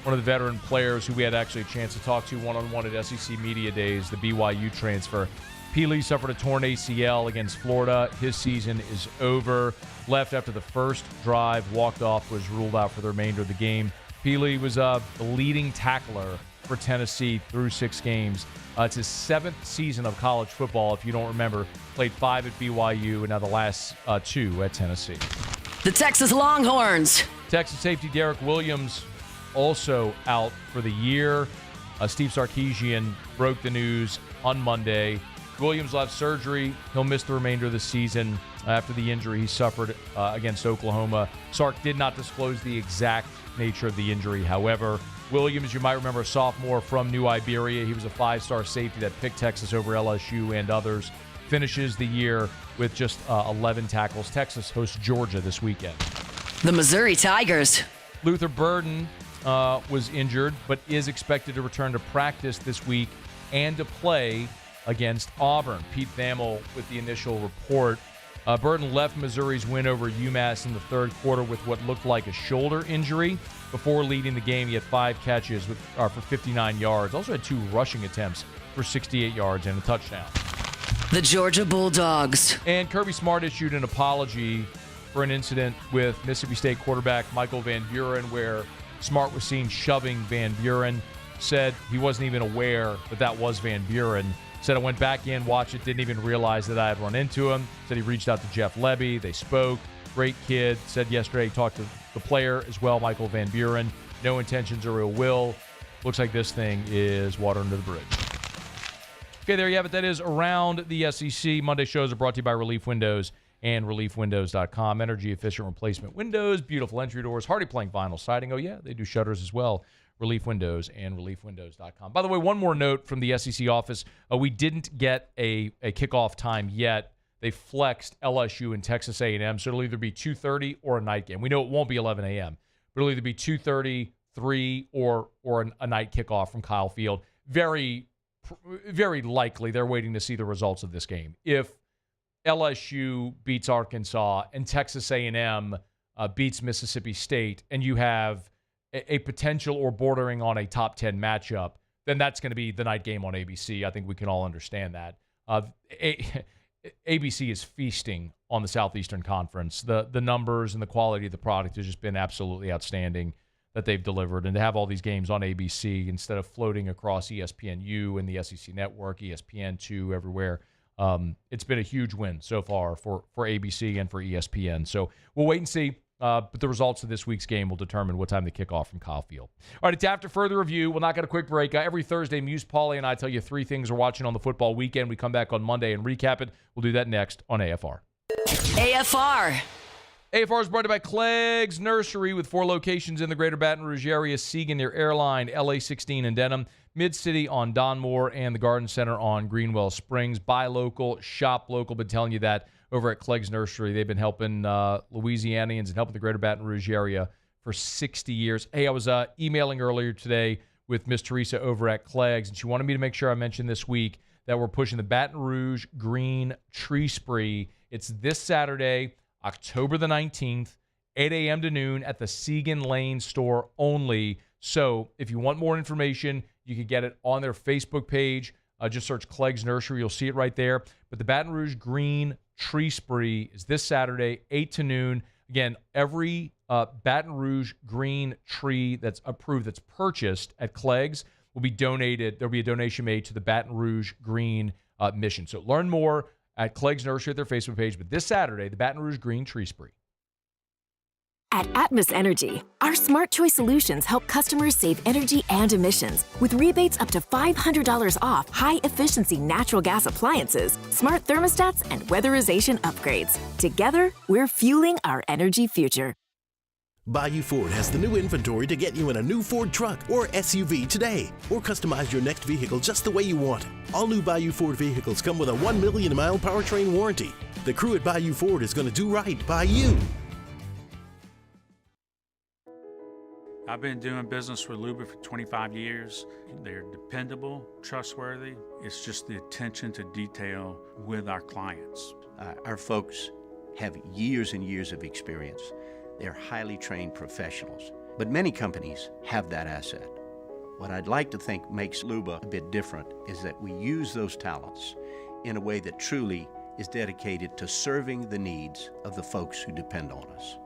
veteran players who we had actually a chance to talk to one-on-one at SEC Media Days, the BYU transfer. Peely suffered a torn ACL against Florida. His season is over. Left after the first drive, walked off, was ruled out for the remainder of the game. Peely was the leading tackler for Tennessee through 6 games. It's his 7th season of college football, if you don't remember. Played 5 at BYU and now the last 2 at Tennessee. The Texas Longhorns. Texas safety Derek Williams also out for the year. Steve Sarkisian broke the news on Monday. Williams will have surgery. He'll miss the remainder of the season after the injury he suffered against Oklahoma. Sark did not disclose the exact nature of the injury. However, Williams, you might remember, a sophomore from New Iberia. He was a 5-star safety that picked Texas over LSU and others. Finishes the year with just 11 tackles. Texas hosts Georgia this weekend. The Missouri Tigers. Luther Burden was injured, but is expected to return to practice this week and to play against Auburn. Pete Thamel with the initial report. Burden left Missouri's win over UMass in the third quarter with what looked like a shoulder injury. Before leading the game, he had 5 catches for 59 yards. Also had 2 rushing attempts for 68 yards and a touchdown. The Georgia Bulldogs. And Kirby Smart issued an apology for an incident with Mississippi State quarterback Michael Van Buren where Smart was seen shoving Van Buren. Said he wasn't even aware that was Van Buren. Said I went back in, watched it, didn't even realize that I had run into him. Said he reached out to Jeff Levy. They spoke. Great kid. Said yesterday he talked to the player as well, Michael Van Buren. No intentions or ill will. Looks like this thing is water under the bridge. Okay, there you have it. That is Around the SEC. Monday shows are brought to you by Relief Windows and ReliefWindows.com. Energy-efficient replacement windows, beautiful entry doors, hardy plank vinyl siding. Oh, yeah, they do shutters as well. Relief Windows and ReliefWindows.com. By the way, one more note from the SEC office. We didn't get a kickoff time yet. They flexed LSU and Texas A&M, so it'll either be 2:30 or a night game. We know it won't be 11 a.m., but it'll either be 2:30, 3, or a night kickoff from Kyle Field. Very, very likely they're waiting to see the results of this game. If LSU beats Arkansas and Texas A&M beats Mississippi State, and you have a potential or bordering on a top 10 matchup, then that's going to be the night game on ABC. I think we can all understand that. ABC is feasting on the Southeastern Conference. The numbers and the quality of the product has just been absolutely outstanding that they've delivered. And to have all these games on ABC instead of floating across ESPNU and the SEC Network, ESPN2, everywhere, it's been a huge win so far for ABC and for ESPN. So we'll wait and see. But the results of this week's game will determine what time they kick off from Kyle Field. All right, it's after further review. We'll knock out a quick break. Every Thursday, Muse, Paulie, and I tell you 3 things we're watching on the football weekend. We come back on Monday and recap it. We'll do that next on AFR. AFR. AFR is brought to you by Clegg's Nursery with 4 locations in the greater Baton Rouge area. Siegen near Airline, LA 16 in Denham, Mid-City on Donmore, and the Garden Center on Greenwell Springs. Buy local, shop local. Been telling you that over at Clegg's Nursery. They've been helping Louisianians and helping the greater Baton Rouge area for 60 years. Hey, I was emailing earlier today with Miss Teresa over at Clegg's, and she wanted me to make sure I mentioned this week that we're pushing the Baton Rouge Green Tree Spree. It's this Saturday, October the 19th, 8 a.m. to noon at the Siegen Lane store only. So if you want more information, you can get it on their Facebook page. Just search Clegg's Nursery. You'll see it right there. But the Baton Rouge Green Tree Spree is this Saturday, 8 to noon. Again, every Baton Rouge green tree that's approved, that's purchased at Clegg's, will be donated. There'll be a donation made to the Baton Rouge Green mission. So learn more at Clegg's Nursery at their Facebook page. But this Saturday, the Baton Rouge Green Tree Spree. At Atmos Energy, our Smart Choice solutions help customers save energy and emissions with rebates up to $500 off high-efficiency natural gas appliances, smart thermostats, and weatherization upgrades. Together, we're fueling our energy future. Bayou Ford has the new inventory to get you in a new Ford truck or SUV today, or customize your next vehicle just the way you want it. All new Bayou Ford vehicles come with a 1 million mile powertrain warranty. The crew at Bayou Ford is going to do right by you. I've been doing business with Luba for 25 years. They're dependable, trustworthy. It's just the attention to detail with our clients. Our folks have years and years of experience. They're highly trained professionals, but many companies have that asset. What I'd like to think makes Luba a bit different is that we use those talents in a way that truly is dedicated to serving the needs of the folks who depend on us.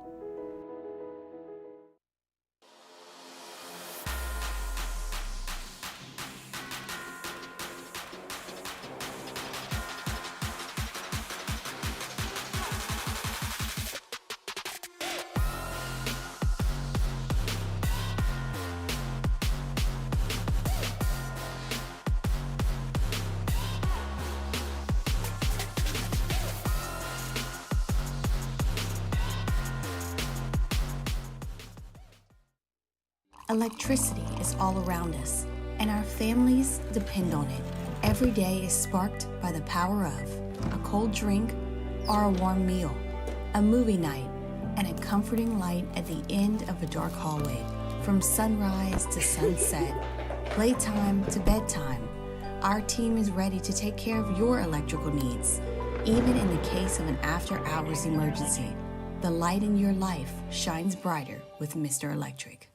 Electricity is all around us, and our families depend on it. Every day is sparked by the power of a cold drink or a warm meal, a movie night, and a comforting light at the end of a dark hallway. From sunrise to sunset, playtime to bedtime, our team is ready to take care of your electrical needs. Even in the case of an after-hours emergency, the light in your life shines brighter with Mr. Electric.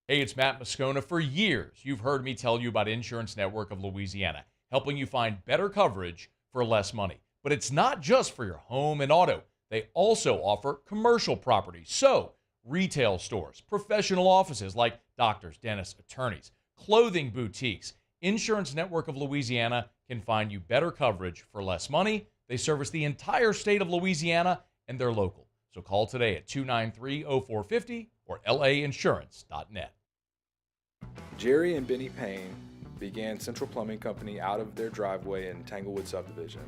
Hey, it's Matt Moscona. For years, you've heard me tell you about Insurance Network of Louisiana, helping you find better coverage for less money. But it's not just for your home and auto. They also offer commercial property. So, retail stores, professional offices like doctors, dentists, attorneys, clothing boutiques. Insurance Network of Louisiana can find you better coverage for less money. They service the entire state of Louisiana, and they're local. So call today at 293-0450 or lainsurance.net. Jerry and Benny Payne began Central Plumbing Company out of their driveway in Tanglewood Subdivision.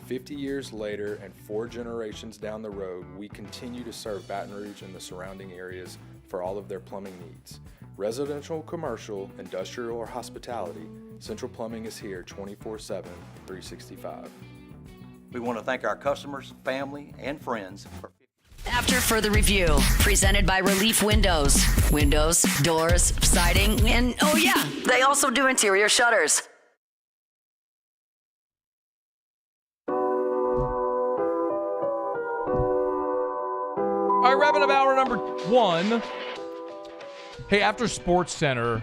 50 years later and 4 generations down the road, we continue to serve Baton Rouge and the surrounding areas for all of their plumbing needs. Residential, commercial, industrial, or hospitality, Central Plumbing is here 24/7, 365. We want to thank our customers, family, and friends for After further review, presented by Relief Windows. Windows, doors, siding, and oh yeah, they also do interior shutters. All right, wrapping up hour number 1. Hey, after Sports Center,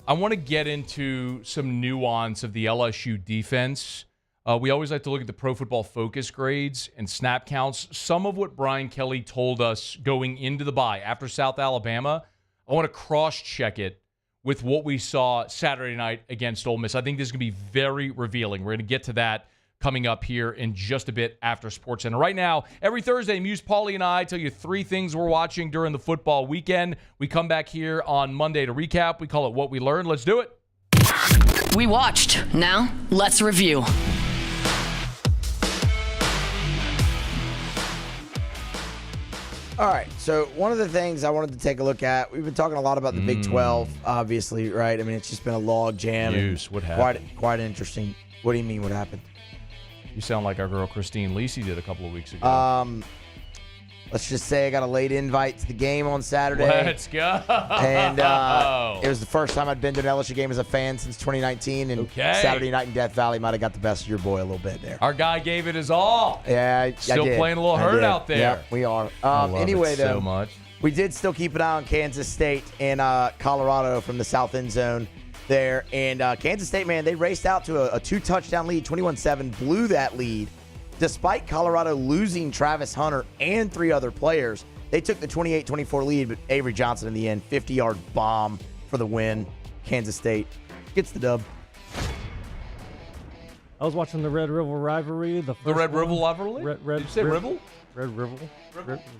I want to get into some nuance of the LSU defense. We always like to look at the Pro Football Focus grades and snap counts. Some of what Brian Kelly told us going into the bye after South Alabama, I want to cross-check it with what we saw Saturday night against Ole Miss. I think this is going to be very revealing. We're going to get to that coming up here in just a bit after Sports Center. Right now, every Thursday, Muse, Paulie, and I tell you 3 things we're watching during the football weekend. We come back here on Monday to recap. We call it What We Learned. Let's do it. We watched. Now, let's review. All right, so one of the things I wanted to take a look at, we've been talking a lot about the Big 12, obviously, right? I mean, it's just been a log jam. News, what happened? Quite interesting. What do you mean, what happened? You sound like our girl Christine Lisi did a couple of weeks ago. Let's just say I got a late invite to the game on Saturday. Let's go. And it was the first time I'd been to an LSU game as a fan since 2019. And Saturday night in Death Valley might have got the best of your boy a little bit there. Our guy gave it his all. Yeah, I Still did. playing a little hurt out there. Yeah, we are. Anyway, it though, so much. We did still keep an eye on Kansas State and Colorado from the south end zone there. And Kansas State, man, they raced out to a 2-touchdown lead, 21-7, blew that lead. Despite Colorado losing Travis Hunter and 3 other players, they took the 28-24 lead, but Avery Johnson in the end, 50-yard bomb for the win. Kansas State gets the dub. I was watching the Red River rivalry. The Red River rivalry? Did you say Rivel? Red River.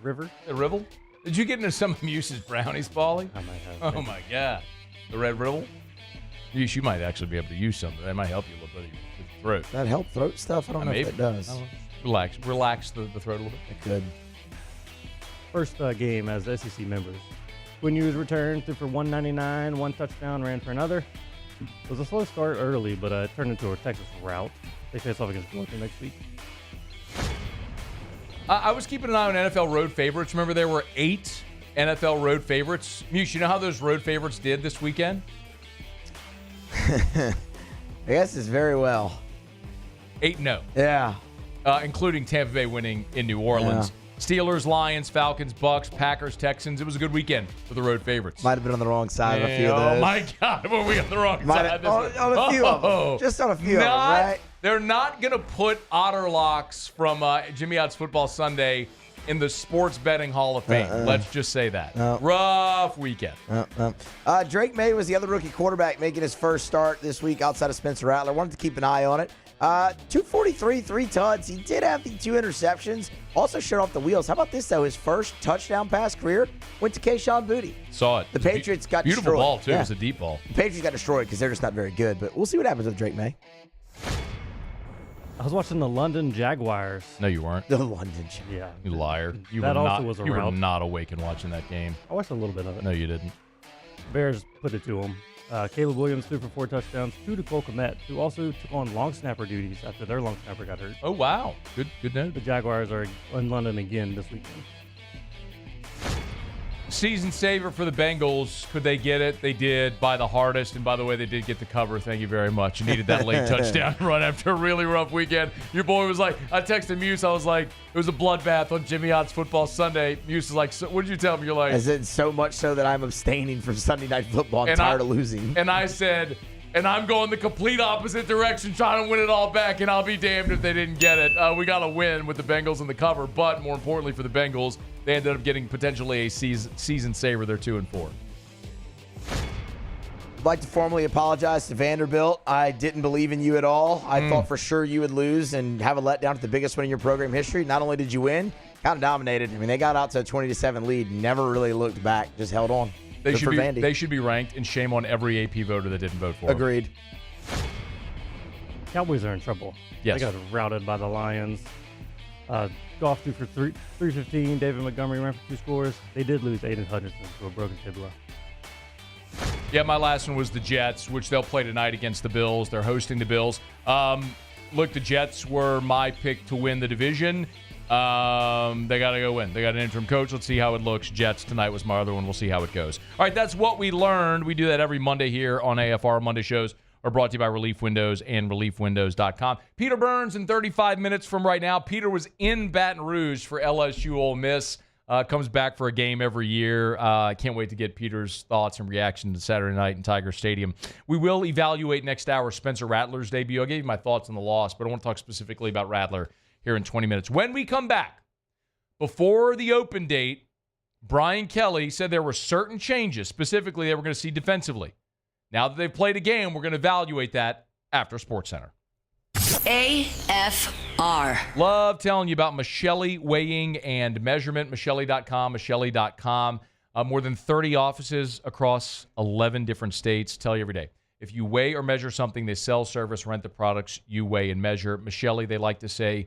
River. The Rivel? Did you get into some of Muse's brownies, Paulie? I might have. Oh, my God. The Red Rivel? You might actually be able to use something. That might help you a little bit with your throat. Does that help throat stuff? I don't know if it does. Relax the throat a little bit. It could. First game as SEC members. Quinn Ewers returned, threw for 199, 1 touchdown, ran for another. It was a slow start early, but it turned into a Texas rout. They face off against Georgia next week. I was keeping an eye on NFL road favorites. Remember, there were 8 NFL road favorites. Muse, you know how those road favorites did this weekend? I guess it's very well. 8-0. Yeah. Including Tampa Bay winning in New Orleans. Yeah. Steelers, Lions, Falcons, Bucks, Packers, Texans. It was a good weekend for the road favorites. Might have been on the wrong side of a few of those. Oh, my God. Were we on the wrong side? On a few of them. Just on a few of them, right? They're not going to put Otterlocks from Jimmy Ott's Football Sunday in the Sports Betting Hall of Fame. Let's just say that. Rough weekend. Drake May was the other rookie quarterback making his first start this week outside of Spencer Rattler. Wanted to keep an eye on it. 243, 3 tuds. He did have the 2 interceptions. Also showed off the wheels. How about this, though? His first touchdown pass career went to Kayshon Boutte. Saw it. The Patriots got beautiful destroyed. Ball, too. Yeah. It was a deep ball. The Patriots got destroyed because they're just not very good. But we'll see what happens with Drake May. I was watching the London Jaguars. No, you weren't. The London Jaguars. Yeah. You liar. You that were also not, was a You rout. were not awake and watching that game. I watched a little bit of it. No, you didn't. Bears put it to him. Caleb Williams threw for 4 touchdowns, 2 to Cole Kmet, who also took on long snapper duties after their long snapper got hurt. Oh, wow. Good note. The Jaguars are in London again this weekend. Season saver for the Bengals. Could they get it? They did by the hardest. And by the way, they did get the cover. Thank you very much. You needed that late touchdown run after a really rough weekend. Your boy was like, I texted Muse. I was like, it was a bloodbath on Jimmy Ott's Football Sunday. Muse was like, so, what did you tell me? You're like, I said so much so that I'm abstaining from Sunday Night Football. I'm tired of losing. And I said, and I'm going the complete opposite direction, trying to win it all back, and I'll be damned if they didn't get it. We got a win with the Bengals in the cover, but more importantly for the Bengals, they ended up getting potentially a season saver. They're 2-4. I'd like to formally apologize to Vanderbilt. I didn't believe in you at all. I thought for sure you would lose and have a letdown at the biggest win in your program history. Not only did you win, kind of dominated. I mean, they got out to a 20-7 lead, never really looked back, just held on. They Good should for be Vandy. They should be ranked, and shame on every AP voter that didn't vote for them. Agreed. Cowboys are in trouble. Yes. They got routed by the Lions. Goff threw for 315. David Montgomery ran for 2 scores. They did lose Aiden Hutchinson to a broken tibia. Yeah, my last one was the Jets, which they'll play tonight against the Bills. They're hosting the Bills. Look, the Jets were my pick to win the division. They got to go win. They got an interim coach. Let's see how it looks. Jets tonight was my other one. We'll see how it goes. All right, that's what we learned. We do that every Monday here on AFR. Monday shows are brought to you by Relief Windows and ReliefWindows.com. Peter Burns in 35 minutes from right now. Peter was in Baton Rouge for LSU Ole Miss. Comes back for a game every year. I can't wait to get Peter's thoughts and reaction to Saturday night in Tiger Stadium. We will evaluate next hour Spencer Rattler's debut. I gave you my thoughts on the loss, but I want to talk specifically about Rattler here in 20 minutes. When we come back, before the open date, Brian Kelly said there were certain changes, specifically that we're going to see defensively. Now that they've played a game, we're going to evaluate that after SportsCenter. AFR. Love telling you about Michelli Weighing and Measurement, Michelli.com. More than 30 offices across 11 different states. Tell you every day. If you weigh or measure something, they sell, service, rent the products you weigh and measure. Michelli, they like to say,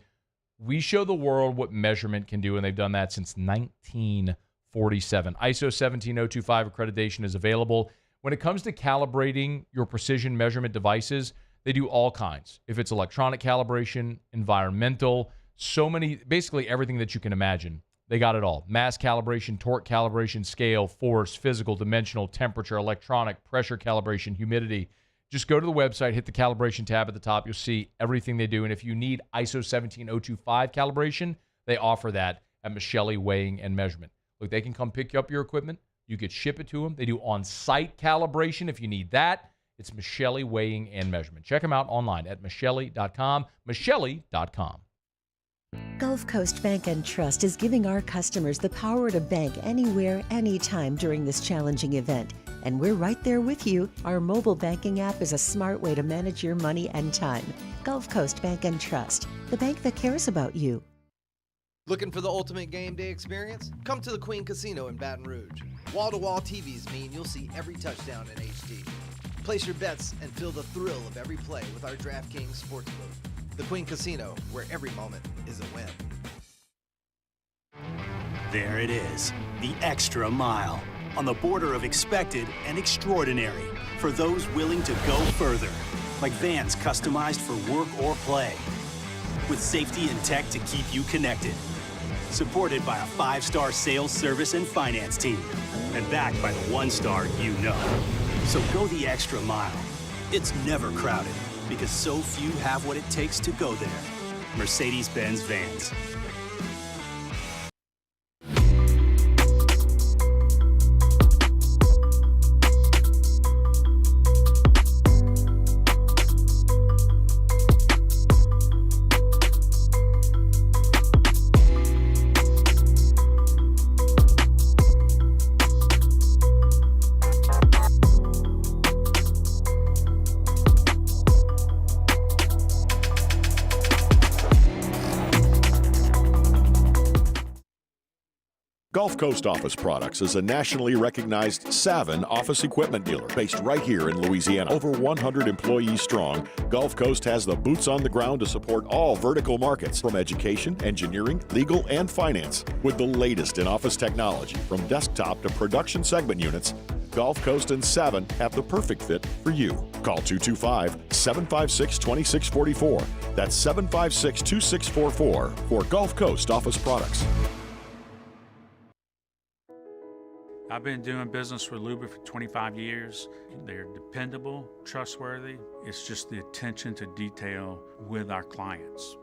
we show the world what measurement can do, and they've done that since 1947. ISO 17025 accreditation is available. When it comes to calibrating your precision measurement devices, they do all kinds. If it's electronic calibration, environmental, so many, basically everything that you can imagine. They got it all. Mass calibration, torque calibration, scale, force, physical, dimensional, temperature, electronic, pressure calibration, humidity. Just go to the website, hit the calibration tab at the top. You'll see everything they do. And if you need ISO 17025 calibration, they offer that at Michelli Weighing and Measurement. Look, they can come pick up your equipment. You could ship it to them. They do on-site calibration if you need that. It's Michelli Weighing and Measurement. Check them out online at Michelli.com. Michelli.com. Gulf Coast Bank and Trust is giving our customers the power to bank anywhere, anytime during this challenging event. And we're right there with you. Our mobile banking app is a smart way to manage your money and time. Gulf Coast Bank and Trust, the bank that cares about you. Looking for the ultimate game day experience? Come to the Queen Casino in Baton Rouge. Wall-to-wall TVs mean you'll see every touchdown in HD. Place your bets and feel the thrill of every play with our DraftKings Sportsbook. The Queen Casino, where every moment is a win. There it is, the extra mile, on the border of expected and extraordinary, for those willing to go further, like vans customized for work or play, with safety and tech to keep you connected, supported by a 5-star sales, service, and finance team, and backed by the 1-star you know. So go the extra mile. It's never crowded, because so few have what it takes to go there. Mercedes-Benz Vans. Gulf Coast Office Products is a nationally recognized Savin office equipment dealer based right here in Louisiana. Over 100 employees strong, Gulf Coast has the boots on the ground to support all vertical markets, from education, engineering, legal, and finance. With the latest in office technology, from desktop to production segment units, Gulf Coast and Savin have the perfect fit for you. Call 225-756-2644. That's 756-2644 for Gulf Coast Office Products. I've been doing business with Luba for 25 years. They're dependable, trustworthy. It's just the attention to detail with our clients.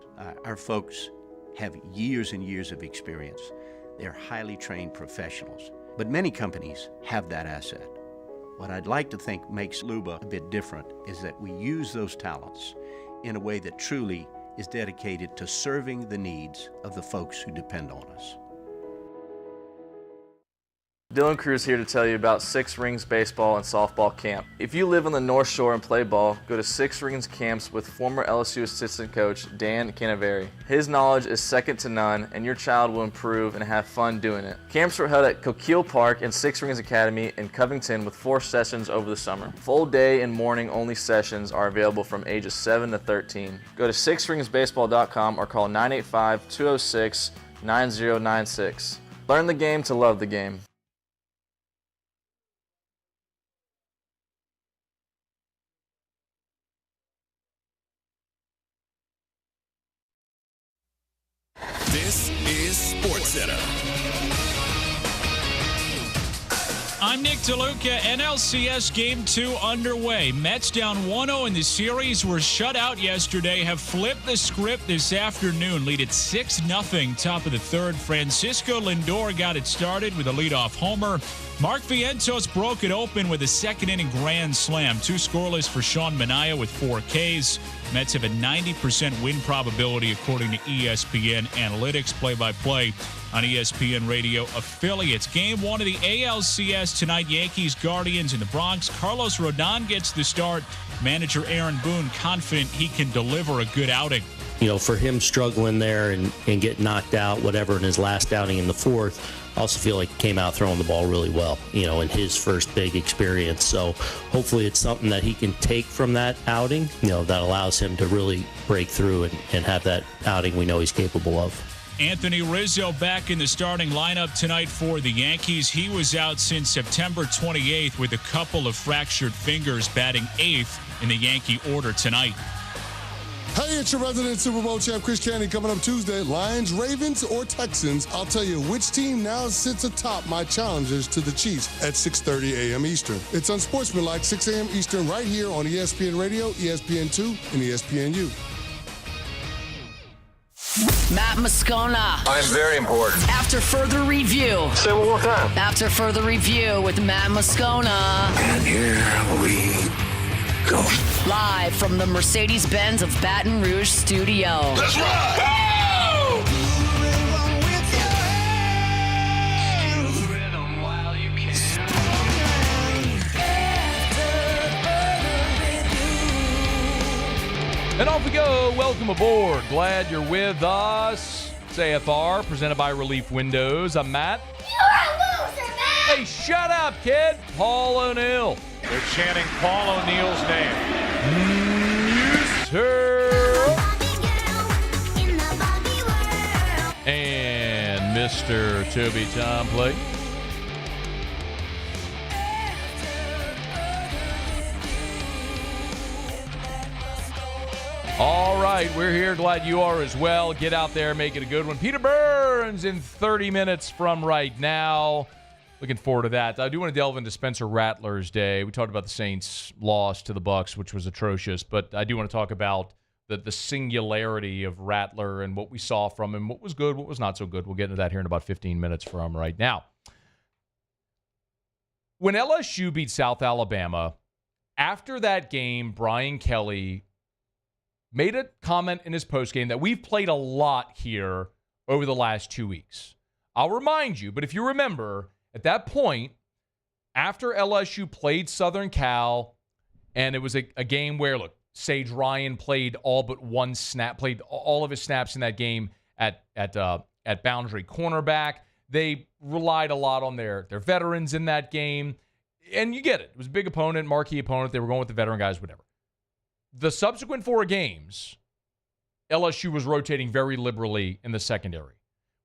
Our folks have years and years of experience. They're highly trained professionals, but many companies have that asset. What I'd like to think makes Luba a bit different is that we use those talents in a way that truly is dedicated to serving the needs of the folks who depend on us. Dylan Cruz here to tell you about Six Rings Baseball and Softball Camp. If you live on the North Shore and play ball, go to Six Rings Camps with former LSU assistant coach Dan Canaveri. His knowledge is second to none, and your child will improve and have fun doing it. Camps were held at Coquille Park and Six Rings Academy in Covington with 4 sessions over the summer. Full day and morning only sessions are available from ages 7 to 13. Go to sixringsbaseball.com or call 985-206-9096. Learn the game to love the game. This is SportsCenter. I'm Nick DeLuca. NLCS Game 2 underway. Mets down 1-0 in the series, were shut out yesterday, have flipped the script this afternoon. Lead at 6-0, top of the third. Francisco Lindor got it started with a leadoff homer. Mark Vientos broke it open with a second-inning grand slam. 2 scoreless for Sean Manaea with 4 Ks. Mets have a 90% win probability according to ESPN Analytics. Play-by-play on ESPN Radio affiliates. Game 1 of the ALCS tonight, Yankees, Guardians in the Bronx. Carlos Rodon gets the start. Manager Aaron Boone confident he can deliver a good outing. You know, for him struggling there and get knocked out, whatever, in his last outing in the fourth, I also feel like he came out throwing the ball really well, you know, in his first big experience. So hopefully it's something that he can take from that outing, you know, that allows him to really break through and have that outing we know he's capable of. Anthony Rizzo back in the starting lineup tonight for the Yankees. He was out since September 28th with a couple of fractured fingers, batting 8th in the Yankee order tonight. Hey, it's your resident Super Bowl champ, Chris Candy, coming up Tuesday. Lions, Ravens, or Texans? I'll tell you which team now sits atop my challengers to the Chiefs at 6:30 a.m. Eastern. It's unsportsmanlike, 6 a.m. Eastern, right here on ESPN Radio, ESPN2, and ESPNU. Matt Moscona. I'm very important. After further review. Say it one more time. After further review with Matt Moscona. And here we go. Live from the Mercedes-Benz of Baton Rouge studio. Let's ride! Woo! And off we go. Welcome aboard. Glad you're with us. It's AFR, presented by Relief Windows. I'm Matt. You're a loser, Matt! Hey, shut up, kid. Paul O'Neill. They're chanting Paul O'Neill's name. Yes, sir. And Mr. Toby Tomplay. All right, we're here. Glad you are as well. Get out there, make it a good one. Peter Burns in 30 minutes from right now. Looking forward to that. I do want to delve into Spencer Rattler's day. We talked about the Saints' loss to the Bucs, which was atrocious, but I do want to talk about the singularity of Rattler and what we saw from him, what was good, what was not so good. We'll get into that here in about 15 minutes from right now. When LSU beat South Alabama, after that game, Brian Kelly made a comment in his postgame that we've played a lot here over the last 2 weeks. I'll remind you, but if you remember, at that point, after LSU played Southern Cal, and it was a game where, look, Sage Ryan played all but one snap, played all of his snaps in that game at boundary cornerback. They relied a lot on their veterans in that game. And you get it. It was a big opponent, marquee opponent. They were going with the veteran guys, whatever. The subsequent 4 games, LSU was rotating very liberally in the secondary.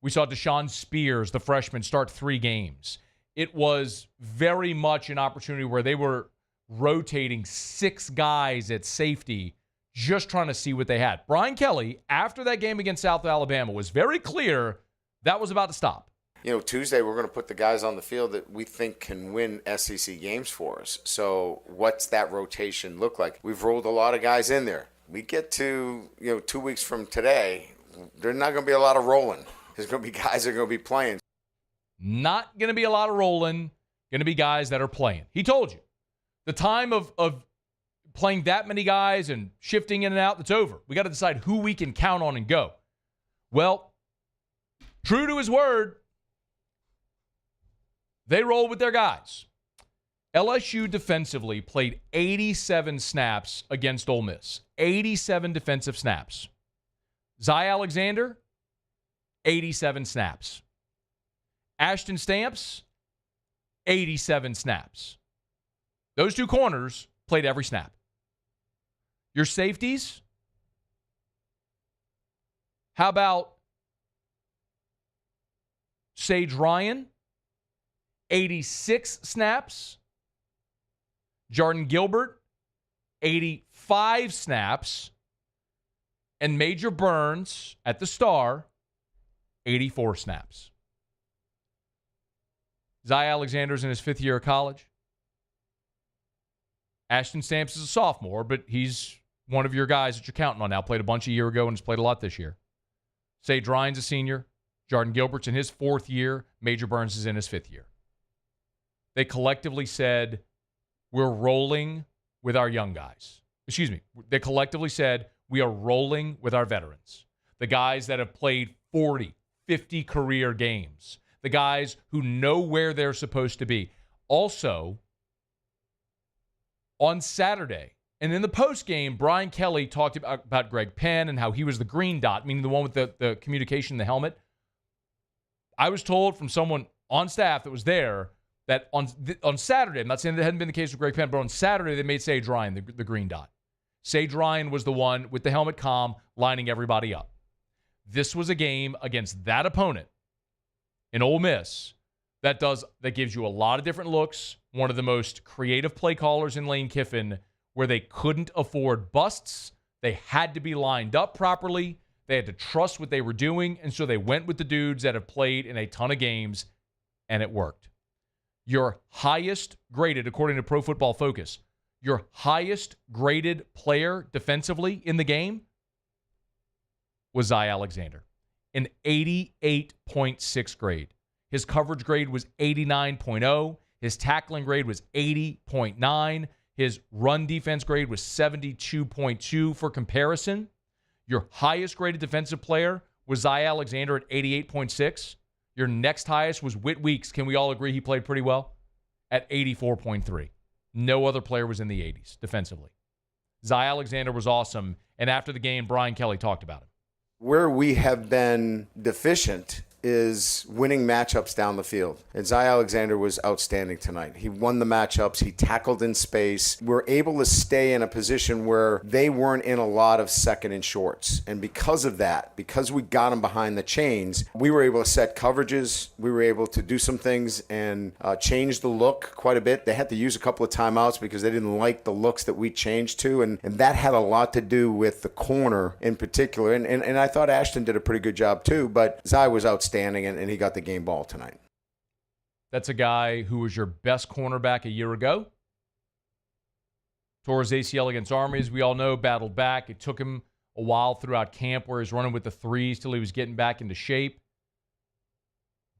We saw Deshaun Spears, the freshman, start 3 games. It was very much an opportunity where they were rotating 6 guys at safety, just trying to see what they had. Brian Kelly, after that game against South Alabama, was very clear that was about to stop. You know, Tuesday we're going to put the guys on the field that we think can win SEC games for us. So what's that rotation look like? We've rolled a lot of guys in there. We get to, 2 weeks from today, there's not going to be a lot of rolling. There's going to be guys that are going to be playing. Not going to be a lot of rolling. Going to be guys that are playing. He told you. The time of playing that many guys and shifting in and out, that's over. We got to decide who we can count on and go. Well, true to his word, They rolled with their guys. LSU defensively played 87 snaps against Ole Miss. 87 defensive snaps. Zy Alexander, 87 snaps. Ashton Stamps, 87 snaps. Those two corners played every snap. Your safeties, how about Sage Ryan, 86 snaps. Jordan Gilbert, 85 snaps. And Major Burns at the Star, 84 snaps. Zy Alexander's in his 5th year of college. Ashton Stamps is a sophomore, but he's one of your guys that you're counting on now. Played a bunch a year ago and has played a lot this year. Sage Ryan's a senior. Jordan Gilbert's in his 4th year. Major Burns is in his 5th year. They collectively said, we're rolling with our young guys. Excuse me. They collectively said, we are rolling with our veterans. The guys that have played 40, 50 career games. The guys who know where they're supposed to be. Also, on Saturday, and in the postgame, Brian Kelly talked about Greg Penn and how he was the green dot, meaning the one with the communication in the helmet. I was told from someone on staff that was there that on Saturday, I'm not saying that hadn't been the case with Greg Penn, but on Saturday they made Sage Ryan the green dot. Sage Ryan was the one with the helmet comm lining everybody up. This was a game against that opponent in Ole Miss that gives you a lot of different looks. One of the most creative play callers in Lane Kiffin, where they couldn't afford busts. They had to be lined up properly. They had to trust what they were doing, and so they went with the dudes that have played in a ton of games, and it worked. Your highest graded, according to Pro Football Focus, your highest graded player defensively in the game was Zy Alexander, an 88.6 grade. His coverage grade was 89.0. His tackling grade was 80.9. His run defense grade was 72.2 for comparison. Your highest graded defensive player was Zy Alexander at 88.6. Your next highest was Whit Weeks. Can we all agree he played pretty well? At 84.3. No other player was in the 80s defensively. Zy Alexander was awesome. And after the game, Brian Kelly talked about him. Where we have been deficient is winning matchups down the field. And Zy Alexander was outstanding tonight. He won the matchups. He tackled in space. We're able to stay in a position where they weren't in a lot of second and shorts. And because of that, because we got them behind the chains, we were able to set coverages. We were able to do some things and change the look quite a bit. They had to use a couple of timeouts because they didn't like the looks that we changed to. And that had a lot to do with the corner in particular. And I thought Ashton did a pretty good job too, but Zy was outstanding. And he got the game ball tonight. That's a guy who was your best cornerback a year ago. Tore his ACL against Army, as we all know, battled back. It took him a while throughout camp where he's running with the threes till he was getting back into shape.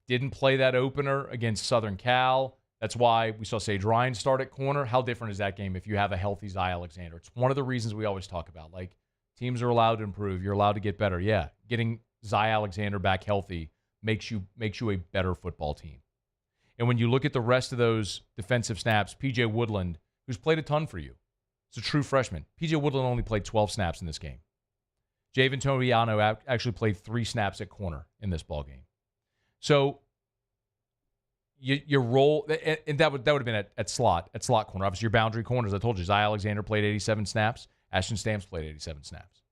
Didn't play that opener against Southern Cal. That's why we saw Sage Ryan start at corner. How different is that game if you have a healthy Zy Alexander? It's one of the reasons we always talk about. Like, teams are allowed to improve. You're allowed to get better. Yeah, getting Zy Alexander back healthy makes you a better football team. And when you look at the rest of those defensive snaps, P.J. Woodland, who's played a ton for you, is a true freshman. P.J. Woodland only played 12 snaps in this game. Javen Toviano actually played 3 snaps at corner in this ball game. So your role, and that would have been at slot corner. Obviously, your boundary corners, I told you, Zy Alexander played 87 snaps. Ashton Stamps played 87 snaps.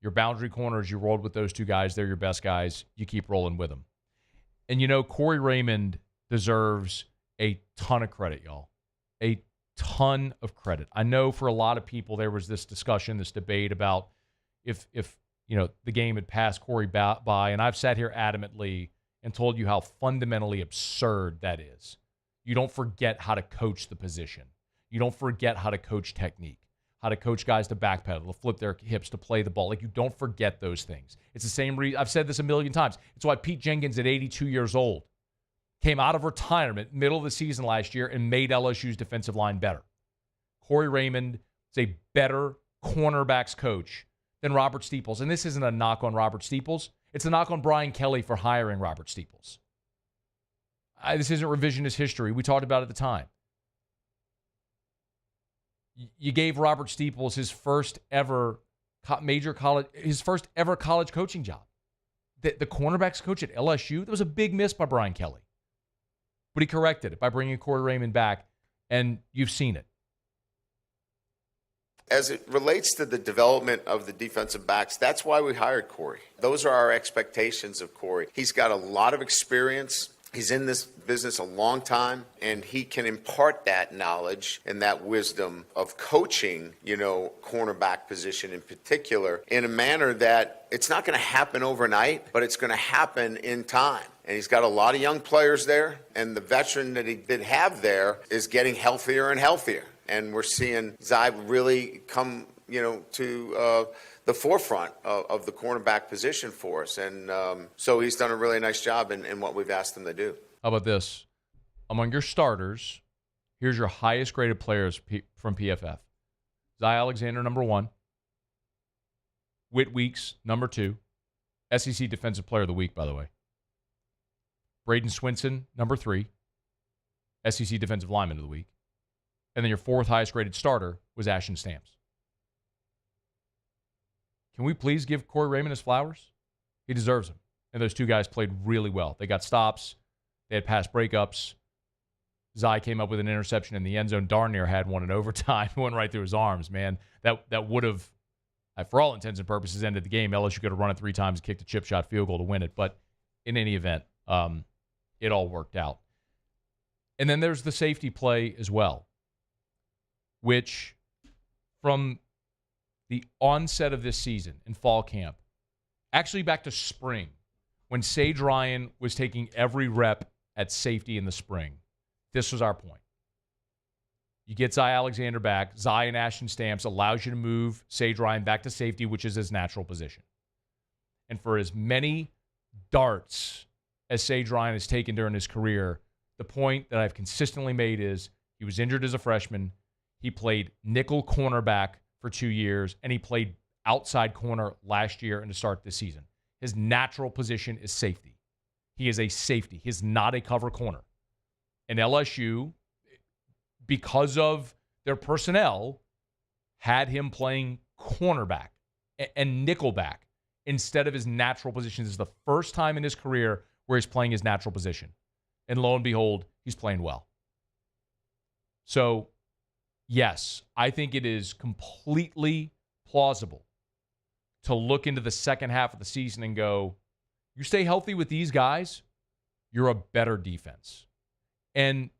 Your boundary corners, you rolled with those two guys. They're your best guys. You keep rolling with them. And, Corey Raymond deserves a ton of credit, y'all. A ton of credit. I know for a lot of people there was this discussion, this debate about if the game had passed Corey by, and I've sat here adamantly and told you how fundamentally absurd that is. You don't forget how to coach the position. You don't forget how to coach technique. How to coach guys to backpedal, to flip their hips, to play the ball. Like, you don't forget those things. It's the same reason. I've said this a million times. It's why Pete Jenkins, at 82 years old, came out of retirement middle of the season last year and made LSU's defensive line better. Corey Raymond is a better cornerbacks coach than Robert Steeples. And this isn't a knock on Robert Steeples. It's a knock on Brian Kelly for hiring Robert Steeples. this isn't revisionist history. We talked about it at the time. You gave Robert Steeples his first ever college coaching job. The cornerbacks coach at LSU, that was a big miss by Brian Kelly. But he corrected it by bringing Corey Raymond back, and you've seen it. As it relates to the development of the defensive backs, that's why we hired Corey. Those are our expectations of Corey. He's got a lot of experience. He's in this business a long time, and he can impart that knowledge and that wisdom of coaching, cornerback position in particular, in a manner that it's not going to happen overnight, but it's going to happen in time. And he's got a lot of young players there, and the veteran that he did have there is getting healthier and healthier. And we're seeing Zy really come, to the forefront of the cornerback position for us. And so he's done a really nice job in what we've asked him to do. How about this? Among your starters, here's your highest graded players from PFF. Zy Alexander, number 1. Whit Weeks, number 2. SEC Defensive Player of the Week, by the way. Braden Swinson, number 3. SEC Defensive Lineman of the Week. And then your 4th highest graded starter was Ashton Stamps. Can we please give Corey Raymond his flowers? He deserves them. And those two guys played really well. They got stops. They had pass breakups. Zy came up with an interception in the end zone. Darn near had one in overtime. Went right through his arms, man. That would have, for all intents and purposes, ended the game. LSU could have run it 3 times, kicked a chip shot field goal to win it. But in any event, it all worked out. And then there's the safety play as well, which from the onset of this season in fall camp, actually back to spring, when Sage Ryan was taking every rep at safety in the spring, this was our point. You get Zy Alexander back. Zy and Ashton Stamps allows you to move Sage Ryan back to safety, which is his natural position. And for as many darts as Sage Ryan has taken during his career, the point that I've consistently made is he was injured as a freshman. He played nickel cornerback for 2 years, and he played outside corner last year and to start this season. His natural position is safety. He is a safety. He's not a cover corner. And LSU, because of their personnel, had him playing cornerback and nickelback instead of his natural position. This is the first time in his career where he's playing his natural position. And lo and behold, he's playing well. So, yes, I think it is completely plausible to look into the second half of the season and go, you stay healthy with these guys, you're a better defense. And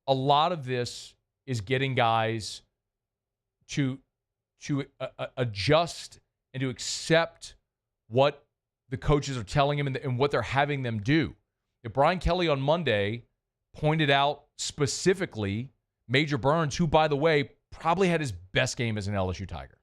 a lot of this is getting guys to adjust and to accept what the coaches are telling them and what they're having them do. If Brian Kelly on Monday pointed out specifically Major Burns, who, by the way, probably had his best game as an LSU Tiger.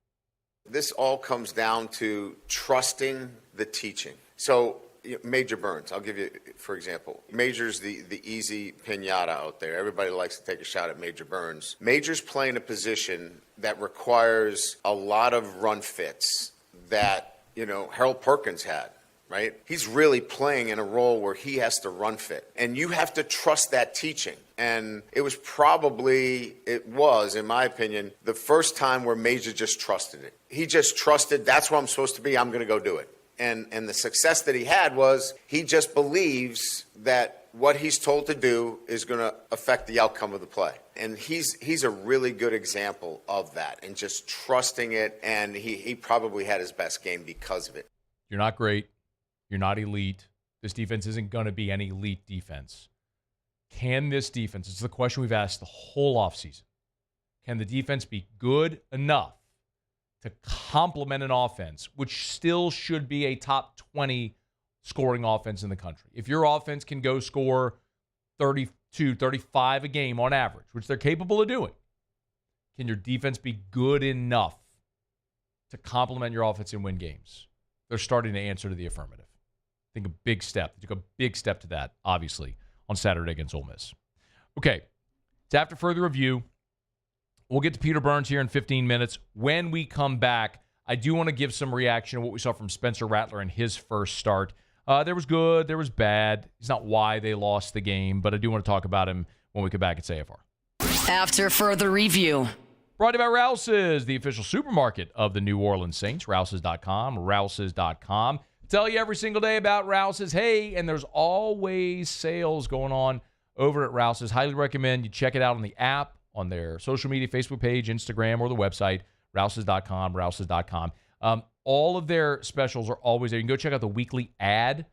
This all comes down to trusting the teaching. So Major Burns, I'll give you, for example, Major's the easy pinata out there. Everybody likes to take a shot at Major Burns. Major's playing a position that requires a lot of run fits that, Harold Perkins had, right? He's really playing in a role where he has to run fit. And you have to trust that teaching. And it was, in my opinion, the first time where Major just trusted it. He just trusted, that's where I'm supposed to be, I'm going to go do it. And the success that he had was he just believes that what he's told to do is going to affect the outcome of the play. And he's a really good example of that and just trusting it. And he probably had his best game because of it. You're not great. You're not elite. This defense isn't going to be an elite defense. Can this defense, it's the question we've asked the whole offseason, can the defense be good enough to complement an offense, which still should be a top 20 scoring offense in the country? If your offense can go score 32, 35 a game on average, which they're capable of doing, can your defense be good enough to complement your offense and win games? They're starting to answer to the affirmative. I think a big step. They took a big step to that, obviously, on Saturday against Ole Miss. Okay, it's after further review. We'll get to Peter Burns here in 15 minutes. When we come back, I do want to give some reaction to what we saw from Spencer Rattler in his first start There was good, there was bad. It's not why they lost the game, but I do want to talk about him when we come back at AFR. After further review. Brought to you by Rouse's, the official supermarket of the New Orleans Saints. Rouse's.com, Rouse's.com. Tell you every single day about Rouse's. Hey, and there's always sales going on over at Rouse's. Highly recommend you check it out on the app, on their social media, Facebook page, Instagram, or the website, Rouse's.com, Rouse's.com. All of their specials are always there. You can go check out the weekly ad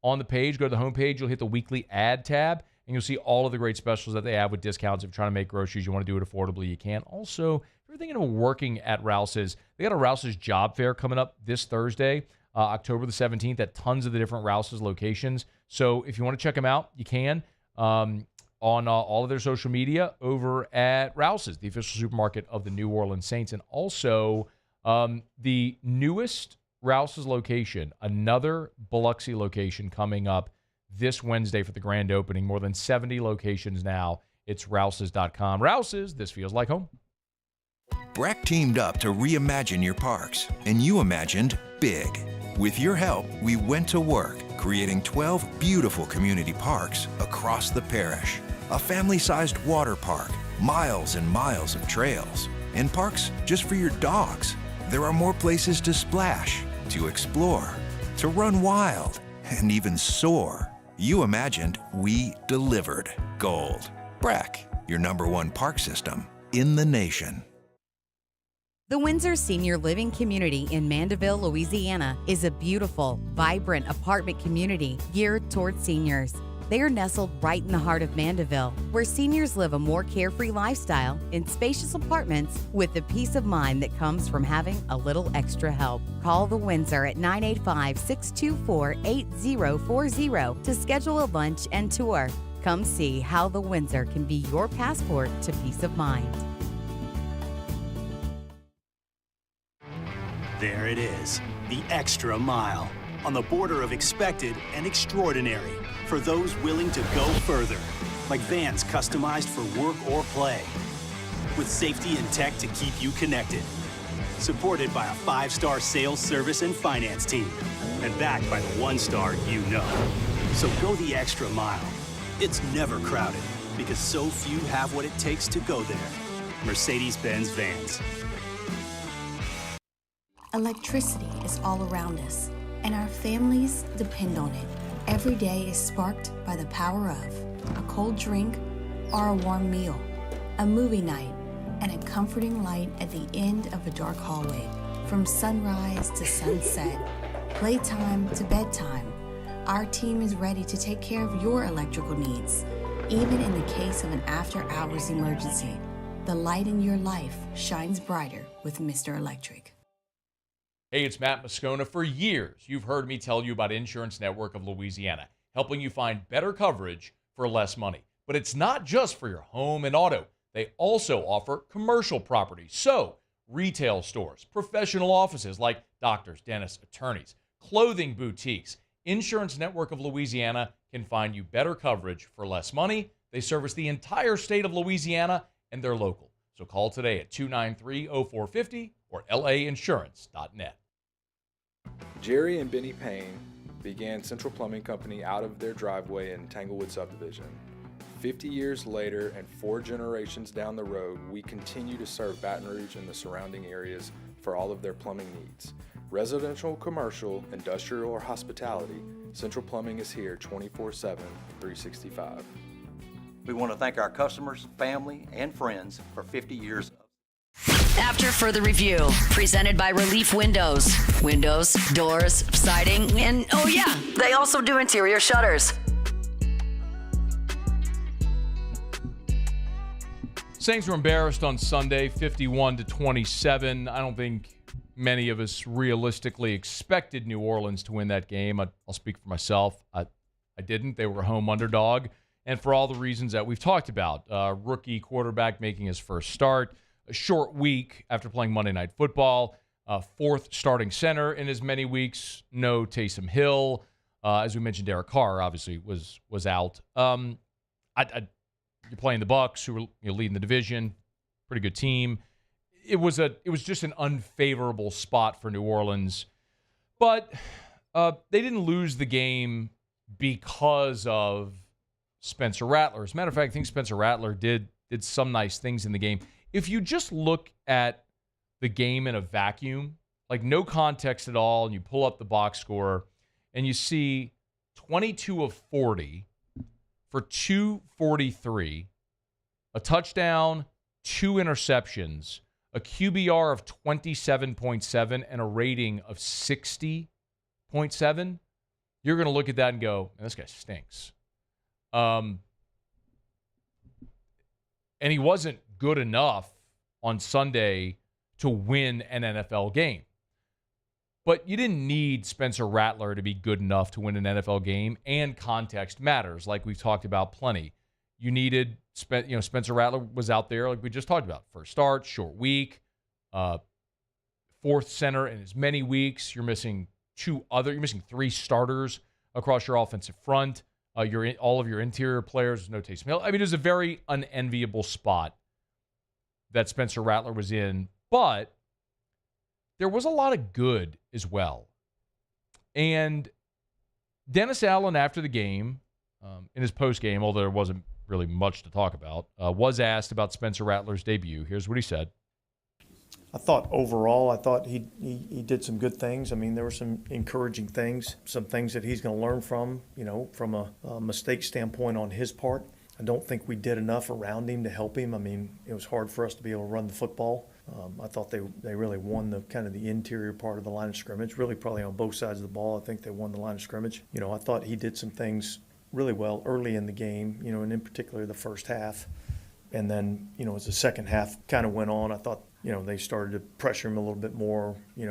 on the page. Go to the homepage. You'll hit the weekly ad tab, and you'll see all of the great specials that they have with discounts. If you're trying to make groceries, you want to do it affordably, you can. Also, if you're thinking of working at Rouse's, they got a Rouse's job fair coming up this Thursday, October the 17th, at tons of the different Rouse's locations. So if you want to check them out, you can on all of their social media over at Rouse's, the official supermarket of the New Orleans Saints. And also the newest Rouse's location, another Biloxi location coming up this Wednesday for the grand opening. More than 70 locations now. It's Rouse's.com. Rouse's, this feels like home. Breck teamed up to reimagine your parks, and you imagined big. With your help, we went to work, creating 12 beautiful community parks across the parish. A family-sized water park, miles and miles of trails, and parks just for your dogs. There are more places to splash, to explore, to run wild, and even soar. You imagined, we delivered. Gold. Breck, your #1 park system in the nation. The Windsor Senior Living Community in Mandeville, Louisiana is a beautiful, vibrant apartment community geared toward seniors. They are nestled right in the heart of Mandeville, where seniors live a more carefree lifestyle in spacious apartments with the peace of mind that comes from having a little extra help. Call the Windsor at 985-624-8040 to schedule a lunch and tour. Come see how the Windsor can be your passport to peace of mind. There it is, the extra mile, on the border of expected and extraordinary, for those willing to go further, like vans customized for work or play, with safety and tech to keep you connected, supported by a 5-star sales, service, and finance team, and backed by the 1-star you know. So go the extra mile. It's never crowded, because so few have what it takes to go there. Mercedes-Benz Vans. Electricity is all around us, and our families depend on it. Every day is sparked by the power of a cold drink or a warm meal, a movie night, and a comforting light at the end of a dark hallway. From sunrise to sunset, playtime to bedtime, our team is ready to take care of your electrical needs. Even in the case of an after-hours emergency, the light in your life shines brighter with Mr. Electric. Hey, it's Matt Moscona. For years, you've heard me tell you about Insurance Network of Louisiana, helping you find better coverage for less money. But it's not just for your home and auto. They also offer commercial property. So, retail stores, professional offices like doctors, dentists, attorneys, clothing boutiques. Insurance Network of Louisiana can find you better coverage for less money. They service the entire state of Louisiana, and they're local. So call today at 293-0450 or lainsurance.net. Jerry and Benny Payne began Central Plumbing Company out of their driveway in Tanglewood subdivision. 50 years later and 4 generations down the road, we continue to serve Baton Rouge and the surrounding areas for all of their plumbing needs. Residential, commercial, industrial, or hospitality, Central Plumbing is here 24/7, 365. We want to thank our customers, family, and friends for 50 years. After further review, presented by Relief Windows. Windows, doors, siding, and oh yeah, they also do interior shutters. Saints were embarrassed on Sunday, 51-27. I don't think many of us realistically expected New Orleans to win that game. I'll speak for myself. I didn't. They were a home underdog. And for all the reasons that we've talked about, rookie quarterback making his first start, a short week after playing Monday Night Football, fourth starting center in as many weeks, no Taysom Hill. As we mentioned, Derek Carr obviously was out. You're playing the Bucs, who were leading the division, pretty good team. It was just an unfavorable spot for New Orleans. But they didn't lose the game because of Spencer Rattler. As a matter of fact, I think Spencer Rattler did some nice things in the game. If you just look at the game in a vacuum, like no context at all, and you pull up the box score and you see 22 of 40 for 243, a touchdown, 2 interceptions, a QBR of 27.7, and a rating of 60.7, you're going to look at that and go, man, this guy stinks. And he wasn't good enough on Sunday to win an NFL game. But you didn't need Spencer Rattler to be good enough to win an NFL game, and context matters, like we've talked about plenty. You needed, Spencer Rattler was out there, like we just talked about. First start, short week, fourth center in as many weeks. You're missing 3 starters across your offensive front. All of your interior players, no Taysom Hill. I mean, it was a very unenviable spot that Spencer Rattler was in, but there was a lot of good as well. And Dennis Allen, after the game, in his post-game, although there wasn't really much to talk about, was asked about Spencer Rattler's debut. Here's what he said. I thought overall, he did some good things. I mean, there were some encouraging things, some things that he's going to learn from, from a mistake standpoint on his part. I don't think we did enough around him to help him. I mean, it was hard for us to be able to run the football. I thought they really won the kind of the interior part of the line of scrimmage, really probably on both sides of the ball. I think they won the line of scrimmage. I thought he did some things really well early in the game, and in particular the first half. And then, as the second half kind of went on, I thought, they started to pressure him a little bit more, we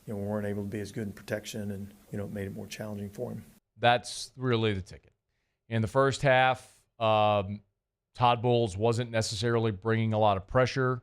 weren't able to be as good in protection, and, it made it more challenging for him. That's really the ticket. In the first half, Todd Bowles wasn't necessarily bringing a lot of pressure.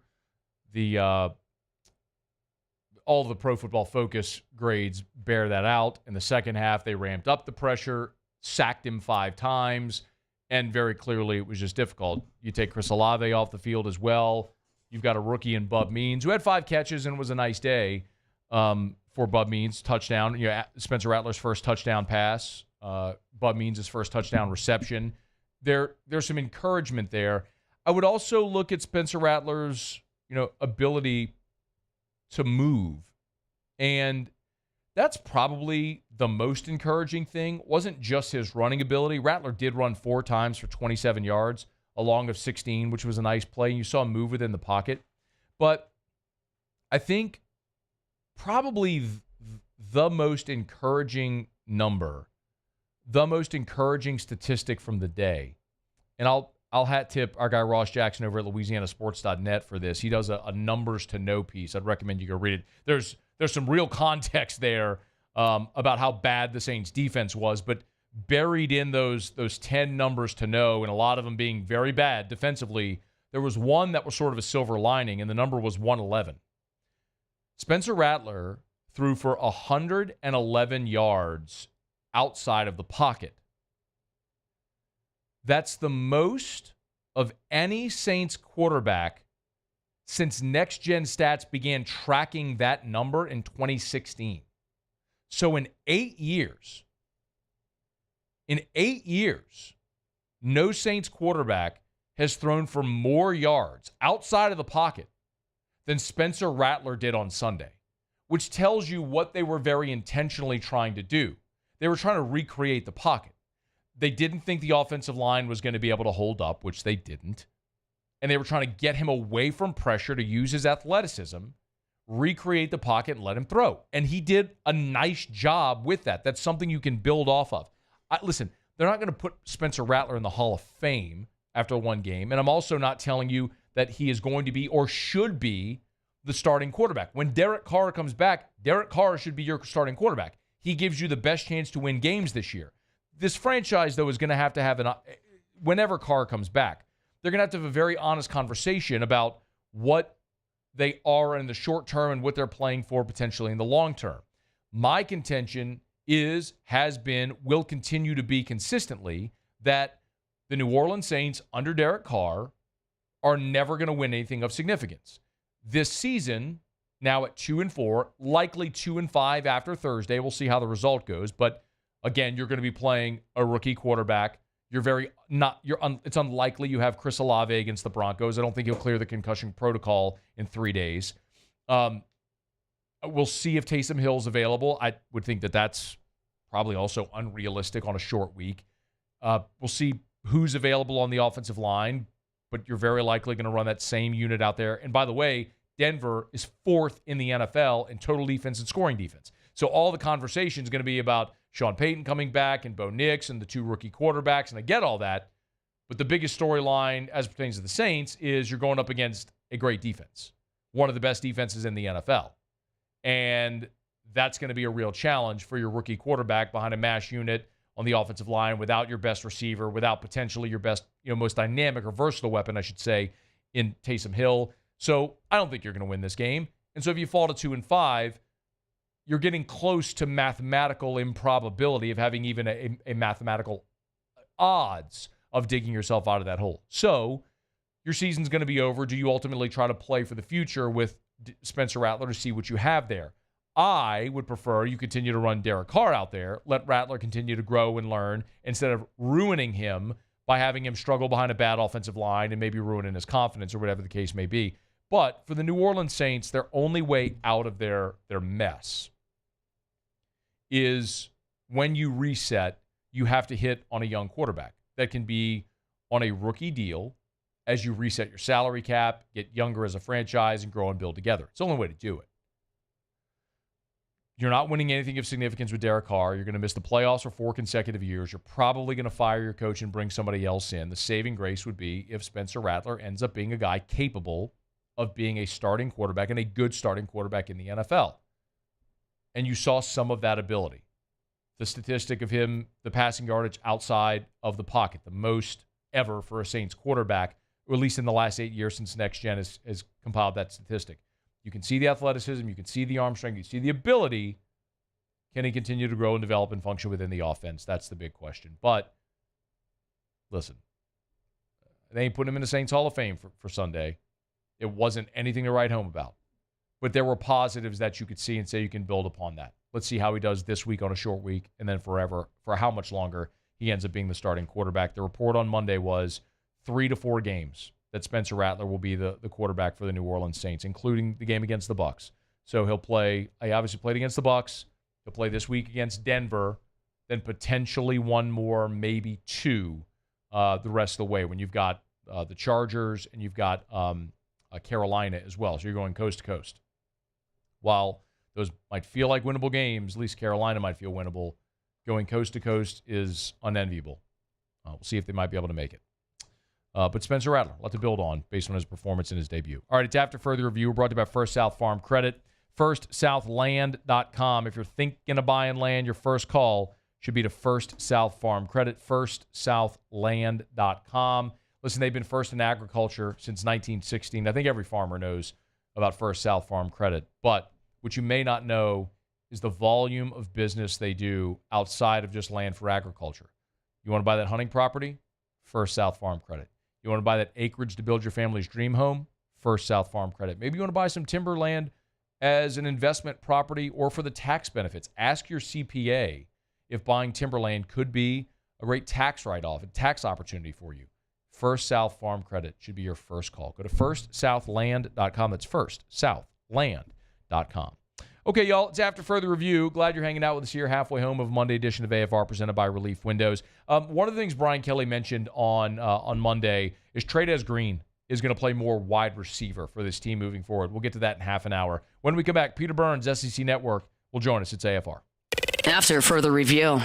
All the Pro Football Focus grades bear that out. In the second half, they ramped up the pressure, sacked him 5 times, and very clearly it was just difficult. You take Chris Olave off the field as well. You've got a rookie in Bub Means, who had 5 catches and was a nice day for Bub Means. Touchdown. Spencer Rattler's first touchdown pass. Bub Means' first touchdown reception. There's some encouragement there. I would also look at Spencer Rattler's ability to move. And that's probably the most encouraging thing. Wasn't just his running ability. Rattler did run 4 times for 27 yards, a long of 16, which was a nice play. You saw him move within the pocket. But I think probably the most encouraging number, the most encouraging statistic from the day, and I'll hat tip our guy Ross Jackson over at LouisianaSports.net for this. He does a numbers to know piece. I'd recommend you go read it. There's some real context there about how bad the Saints defense was, but buried in those 10 numbers to know, and a lot of them being very bad defensively, there was one that was sort of a silver lining, and the number was 111. Spencer Rattler threw for 111 yards outside of the pocket. That's the most of any Saints quarterback since Next Gen Stats began tracking that number in 2016. So in 8 years, no Saints quarterback has thrown for more yards outside of the pocket than Spencer Rattler did on Sunday, which tells you what they were very intentionally trying to do. They were trying to recreate the pocket. They didn't think the offensive line was going to be able to hold up, which they didn't. And they were trying to get him away from pressure to use his athleticism, recreate the pocket, and let him throw. And he did a nice job with that. That's something you can build off of. Listen, they're not going to put Spencer Rattler in the Hall of Fame after one game. And I'm also not telling you that he is going to be or should be the starting quarterback. When Derek Carr comes back, Derek Carr should be your starting quarterback. He gives you the best chance to win games this year. This franchise, though, is going to have whenever Carr comes back, they're going to have a very honest conversation about what they are in the short term and what they're playing for potentially in the long term. My contention has been, will continue to be consistently that the New Orleans Saints under Derek Carr are never going to win anything of significance. This season, now at 2-4, likely 2-5 after Thursday. We'll see how the result goes. But again, you're going to be playing a rookie quarterback. It's unlikely you have Chris Olave against the Broncos. I don't think he'll clear the concussion protocol in 3 days. We'll see if Taysom Hill's available. I would think that that's probably also unrealistic on a short week. We'll see who's available on the offensive line, but you're very likely going to run that same unit out there. And by the way, Denver is 4th in the NFL in total defense and scoring defense. So all the conversation is going to be about Sean Payton coming back and Bo Nix and the 2 rookie quarterbacks, and I get all that. But the biggest storyline as it pertains to the Saints is you're going up against a great defense, one of the best defenses in the NFL. And that's going to be a real challenge for your rookie quarterback behind a mash unit on the offensive line without your best receiver, without potentially your best, most dynamic or versatile weapon, I should say, in Taysom Hill. So I don't think you're going to win this game. And so if you fall to 2-5, you're getting close to mathematical improbability of having even a mathematical odds of digging yourself out of that hole. So your season's going to be over. Do you ultimately try to play for the future with Spencer Rattler to see what you have there? I would prefer you continue to run Derek Carr out there, let Rattler continue to grow and learn instead of ruining him by having him struggle behind a bad offensive line and maybe ruining his confidence or whatever the case may be. But for the New Orleans Saints, their only way out of their mess is when you reset, you have to hit on a young quarterback. That can be on a rookie deal as you reset your salary cap, get younger as a franchise, and grow and build together. It's the only way to do it. You're not winning anything of significance with Derek Carr. You're going to miss the playoffs for 4 consecutive years. You're probably going to fire your coach and bring somebody else in. The saving grace would be if Spencer Rattler ends up being a guy capable of being a starting quarterback and a good starting quarterback in the NFL. And you saw some of that ability. The statistic of him, the passing yardage outside of the pocket, the most ever for a Saints quarterback, or at least in the last 8 years since Next Gen has compiled that statistic. You can see the athleticism, you can see the arm strength, you see the ability. Can he continue to grow and develop and function within the offense? That's the big question. But listen, they ain't putting him in the Saints Hall of Fame for Sunday. It wasn't anything to write home about. But there were positives that you could see and say you can build upon that. Let's see how he does this week on a short week and then forever, for how much longer he ends up being the starting quarterback. The report on Monday was 3 to 4 games that Spencer Rattler will be the quarterback for the New Orleans Saints, including the game against the Bucs. So he'll play, he obviously played against the Bucs. He'll play this week against Denver, then potentially 1 more, maybe 2 the rest of the way when you've got the Chargers and you've got Carolina as well. So you're going coast to coast. While those might feel like winnable games, at least Carolina might feel winnable, going coast to coast is unenviable. We'll see if they might be able to make it. But Spencer Rattler, a lot to build on based on his performance in his debut. All right, it's After Further Review. We're brought to you by First South Farm Credit. FirstSouthLand.com. If you're thinking of buying land, your first call should be to First South Farm Credit. FirstSouthLand.com. Listen, they've been first in agriculture since 1916. I think every farmer knows about First South Farm Credit. But what you may not know is the volume of business they do outside of just land for agriculture. You want to buy that hunting property? First South Farm Credit. You want to buy that acreage to build your family's dream home? First South Farm Credit. Maybe you want to buy some timberland as an investment property or for the tax benefits. Ask your CPA if buying timberland could be a great tax write-off, a tax opportunity for you. First South Farm Credit should be your first call. Go to FirstSouthLand.com. That's FirstSouthLand.com. Okay, y'all, it's After Further Review. Glad you're hanging out with us here, halfway home of Monday edition of AFR presented by Relief Windows. One of the things Brian Kelly mentioned on Monday is Trey'Dez Green is going to play more wide receiver for this team moving forward. We'll get to that in half an hour. When we come back, Peter Burns, SEC Network, will join us. It's AFR. After Further Review.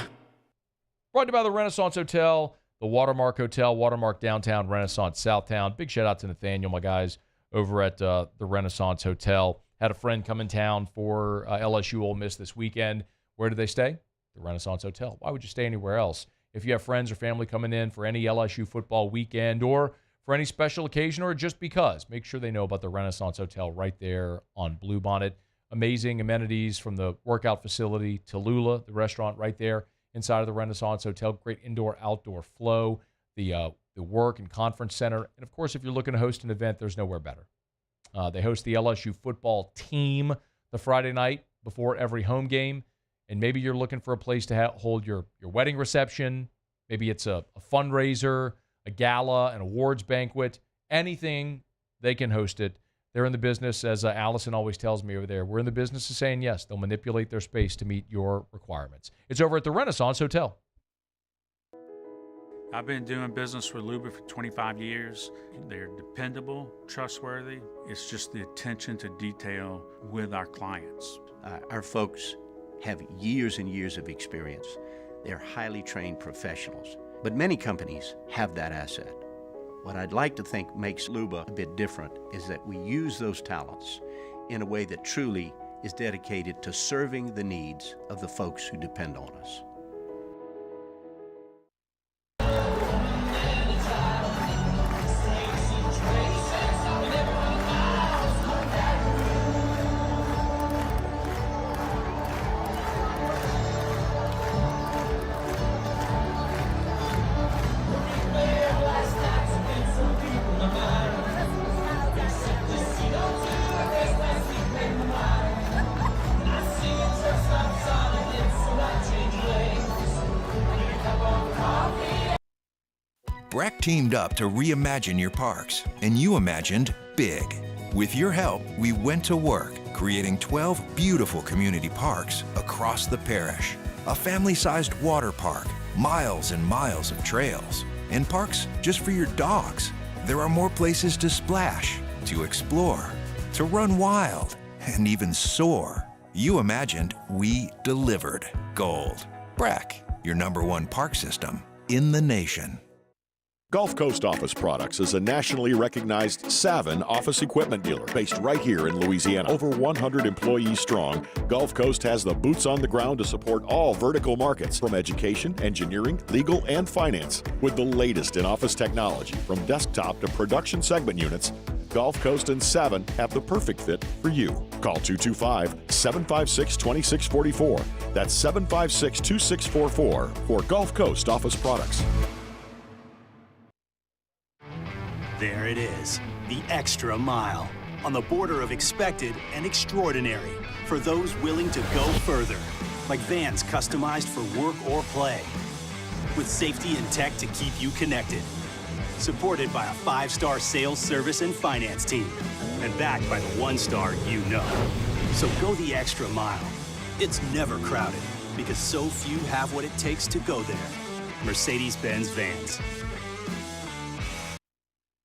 Brought to you by the Renaissance Hotel, the Watermark Hotel, Watermark Downtown, Renaissance Southtown. Big shout out to Nathaniel, my guys over at the Renaissance Hotel. Had a friend come in town for LSU Ole Miss this weekend. Where did they stay? The Renaissance Hotel. Why would you stay anywhere else? If you have friends or family coming in for any LSU football weekend or for any special occasion or just because, make sure they know about the Renaissance Hotel right there on Bluebonnet. Amazing amenities from the workout facility to Lula, the restaurant right there inside of the Renaissance Hotel. Great indoor-outdoor flow, the work and conference center. And, of course, if you're looking to host an event, there's nowhere better. They host the LSU football team the Friday night before every home game. And maybe you're looking for a place to hold your wedding reception. Maybe it's a fundraiser, a gala, an awards banquet, anything, they can host it. They're in the business, as Allison always tells me over there, we're in the business of saying yes. They'll manipulate their space to meet your requirements. It's over at the Renaissance Hotel. I've been doing business with Luba for 25 years. They're dependable, trustworthy. It's just the attention to detail with our clients. Our folks have years and years of experience. They're highly trained professionals. But many companies have that asset. What I'd like to think makes Luba a bit different is that we use those talents in a way that truly is dedicated to serving the needs of the folks who depend on us. Breck teamed up to reimagine your parks, and you imagined big. With your help, we went to work, creating 12 beautiful community parks across the parish. A family-sized water park, miles and miles of trails, and parks just for your dogs. There are more places to splash, to explore, to run wild, and even soar. You imagined, we delivered gold. Breck, your #1 park system in the nation. Gulf Coast Office Products is a nationally recognized Savin office equipment dealer based right here in Louisiana. Over 100 employees strong, Gulf Coast has the boots on the ground to support all vertical markets, from education, engineering, legal, and finance. With the latest in office technology, from desktop to production segment units, Gulf Coast and Savin have the perfect fit for you. Call 225-756-2644. That's 756-2644 for Gulf Coast Office Products. There it is, the extra mile, on the border of expected and extraordinary, for those willing to go further, like vans customized for work or play, with safety and tech to keep you connected, supported by a 5-star sales, service, and finance team, and backed by the 1-star you know. So go the extra mile. It's never crowded, because so few have what it takes to go there. Mercedes-Benz Vans.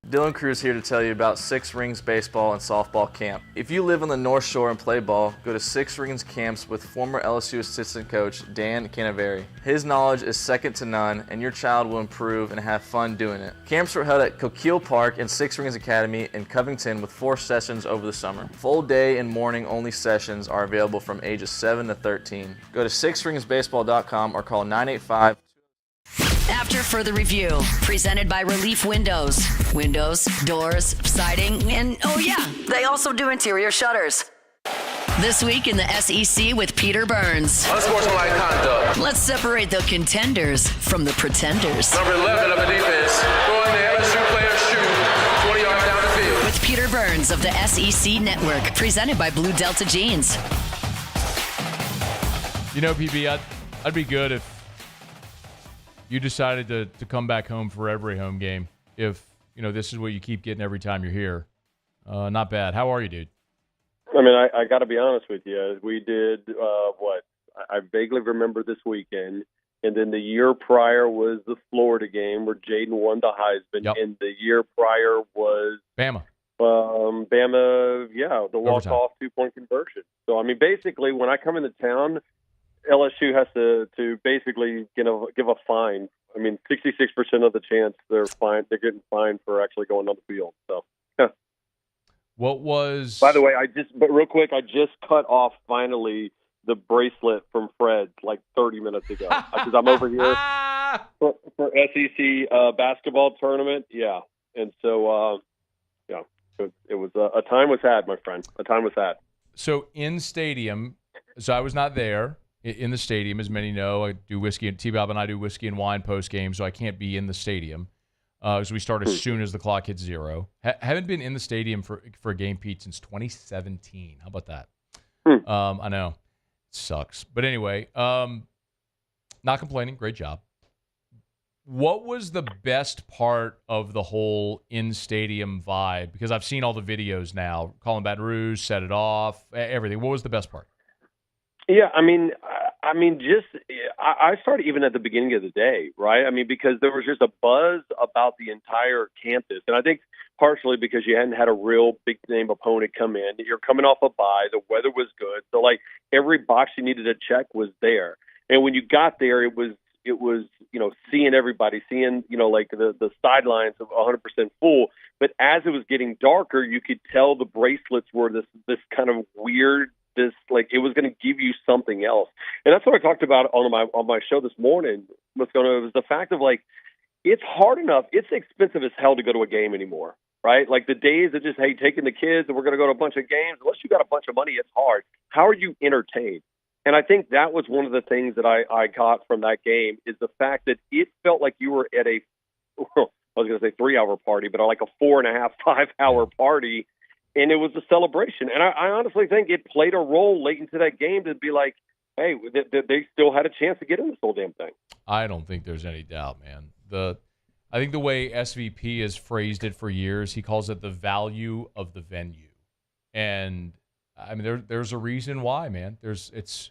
Dylan Cruz here to tell you about Six Rings Baseball and Softball Camp. If you live on the North Shore and play ball, go to Six Rings Camps with former LSU assistant coach Dan Canaveri. His knowledge is second to none, and your child will improve and have fun doing it. Camps were held at Coquille Park and Six Rings Academy in Covington with 4 sessions over the summer. Full day and morning only sessions are available from ages 7 to 13. Go to sixringsbaseball.com or call 985. After further review, presented by Relief Windows. Windows, doors, siding, and oh yeah, they also do interior shutters. This week in the SEC with Peter Burns. Unsportsmanlike conduct. Let's separate the contenders from the pretenders. Number 11 of the defense, throwing the LSU player's shoe 20 yards down the field. With Peter Burns of the SEC Network, presented by Blue Delta Jeans. You know, PB, I'd be good if you decided to come back home for every home game. If, you know, this is what you keep getting every time you're here. Not bad. How are you, dude? I mean, I got to be honest with you. We did I vaguely remember this weekend, and then the year prior was the Florida game where Jaden won the Heisman, and the year prior was Bama. Bama, the walk-off 2-point conversion. So, I mean, basically, when I come into town, LSU has to basically give a fine. I mean, 66% of the chance they're getting fined for actually going on the field. So, What was? By the way, but real quick, I just cut off finally the bracelet from Fred like 30 minutes ago because I'm over here for SEC basketball tournament. Yeah, and so it was a time was had, my friend. A time was had. So in stadium, so I was not there. In the stadium, as many know, I do whiskey and T-Bob and I do whiskey and wine post game, so I can't be in the stadium. Because we start as soon as the clock hits 0. Haven't been in the stadium for a game, Pete, since 2017. How about that? I know. It sucks. But anyway, not complaining. Great job. What was the best part of the whole in-stadium vibe? Because I've seen all the videos now. Calling Baton Rouge, set it off, everything. What was the best part? Yeah, I mean, I started even at the beginning of the day, right? I mean, because there was just a buzz about the entire campus. And I think partially because you hadn't had a real big-name opponent come in. You're coming off a bye. The weather was good. So, like, every box you needed to check was there. And when you got there, it was seeing everybody, seeing, like the sidelines of 100% full. But as it was getting darker, you could tell the bracelets were this kind of weird, it was going to give you something else. And that's what I talked about on my show this morning. It was the fact of, like, it's hard enough. It's expensive as hell to go to a game anymore, right? Like the days of just, hey, taking the kids and we're going to go to a bunch of games, unless you got a bunch of money, it's hard. How are you entertained? And I think that was one of the things that I got from that game is the fact that it felt like you were at I was going to say 3-hour party, but like a 4.5, 5-hour party. And it was a celebration. And I honestly think it played a role late into that game to be like, hey, they still had a chance to get in this whole damn thing. I don't think there's any doubt, man. I think the way SVP has phrased it for years, he calls it the value of the venue. And I mean, there's a reason why, man. It's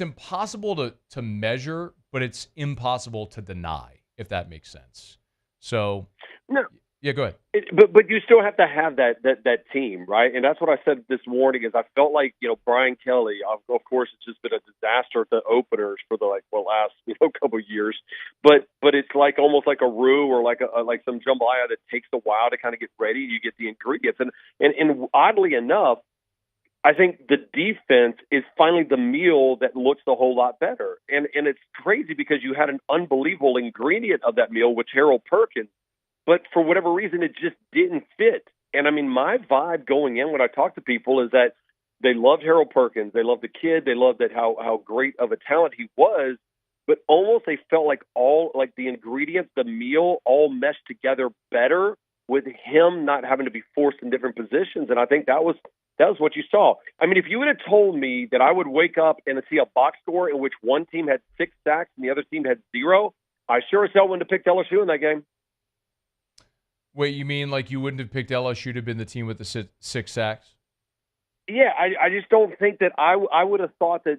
impossible to measure, but it's impossible to deny, if that makes sense. So, no. Yeah, go ahead. But you still have to have that team, right? And that's what I said this morning is I felt like, Brian Kelly, of course, it's just been a disaster at the openers for the last couple of years. But it's like almost like a roux or like some jambalaya that takes a while to kind of get ready. You get the ingredients. And oddly enough, I think the defense is finally the meal that looks a whole lot better. And it's crazy because you had an unbelievable ingredient of that meal, which Harold Perkins. But for whatever reason, it just didn't fit. And, I mean, my vibe going in when I talk to people is that they loved Harold Perkins. They loved the kid. They loved how great of a talent he was. But almost they felt like the ingredients, the meal, all meshed together better with him not having to be forced in different positions. And I think that was what you saw. I mean, if you would have told me that I would wake up and see a box score in which one team had 6 sacks and the other team had 0, I sure as hell wouldn't have picked LSU in that game. Wait, you mean like you wouldn't have picked LSU to have been the team with the 6 sacks? Yeah, I just don't think that I would have thought that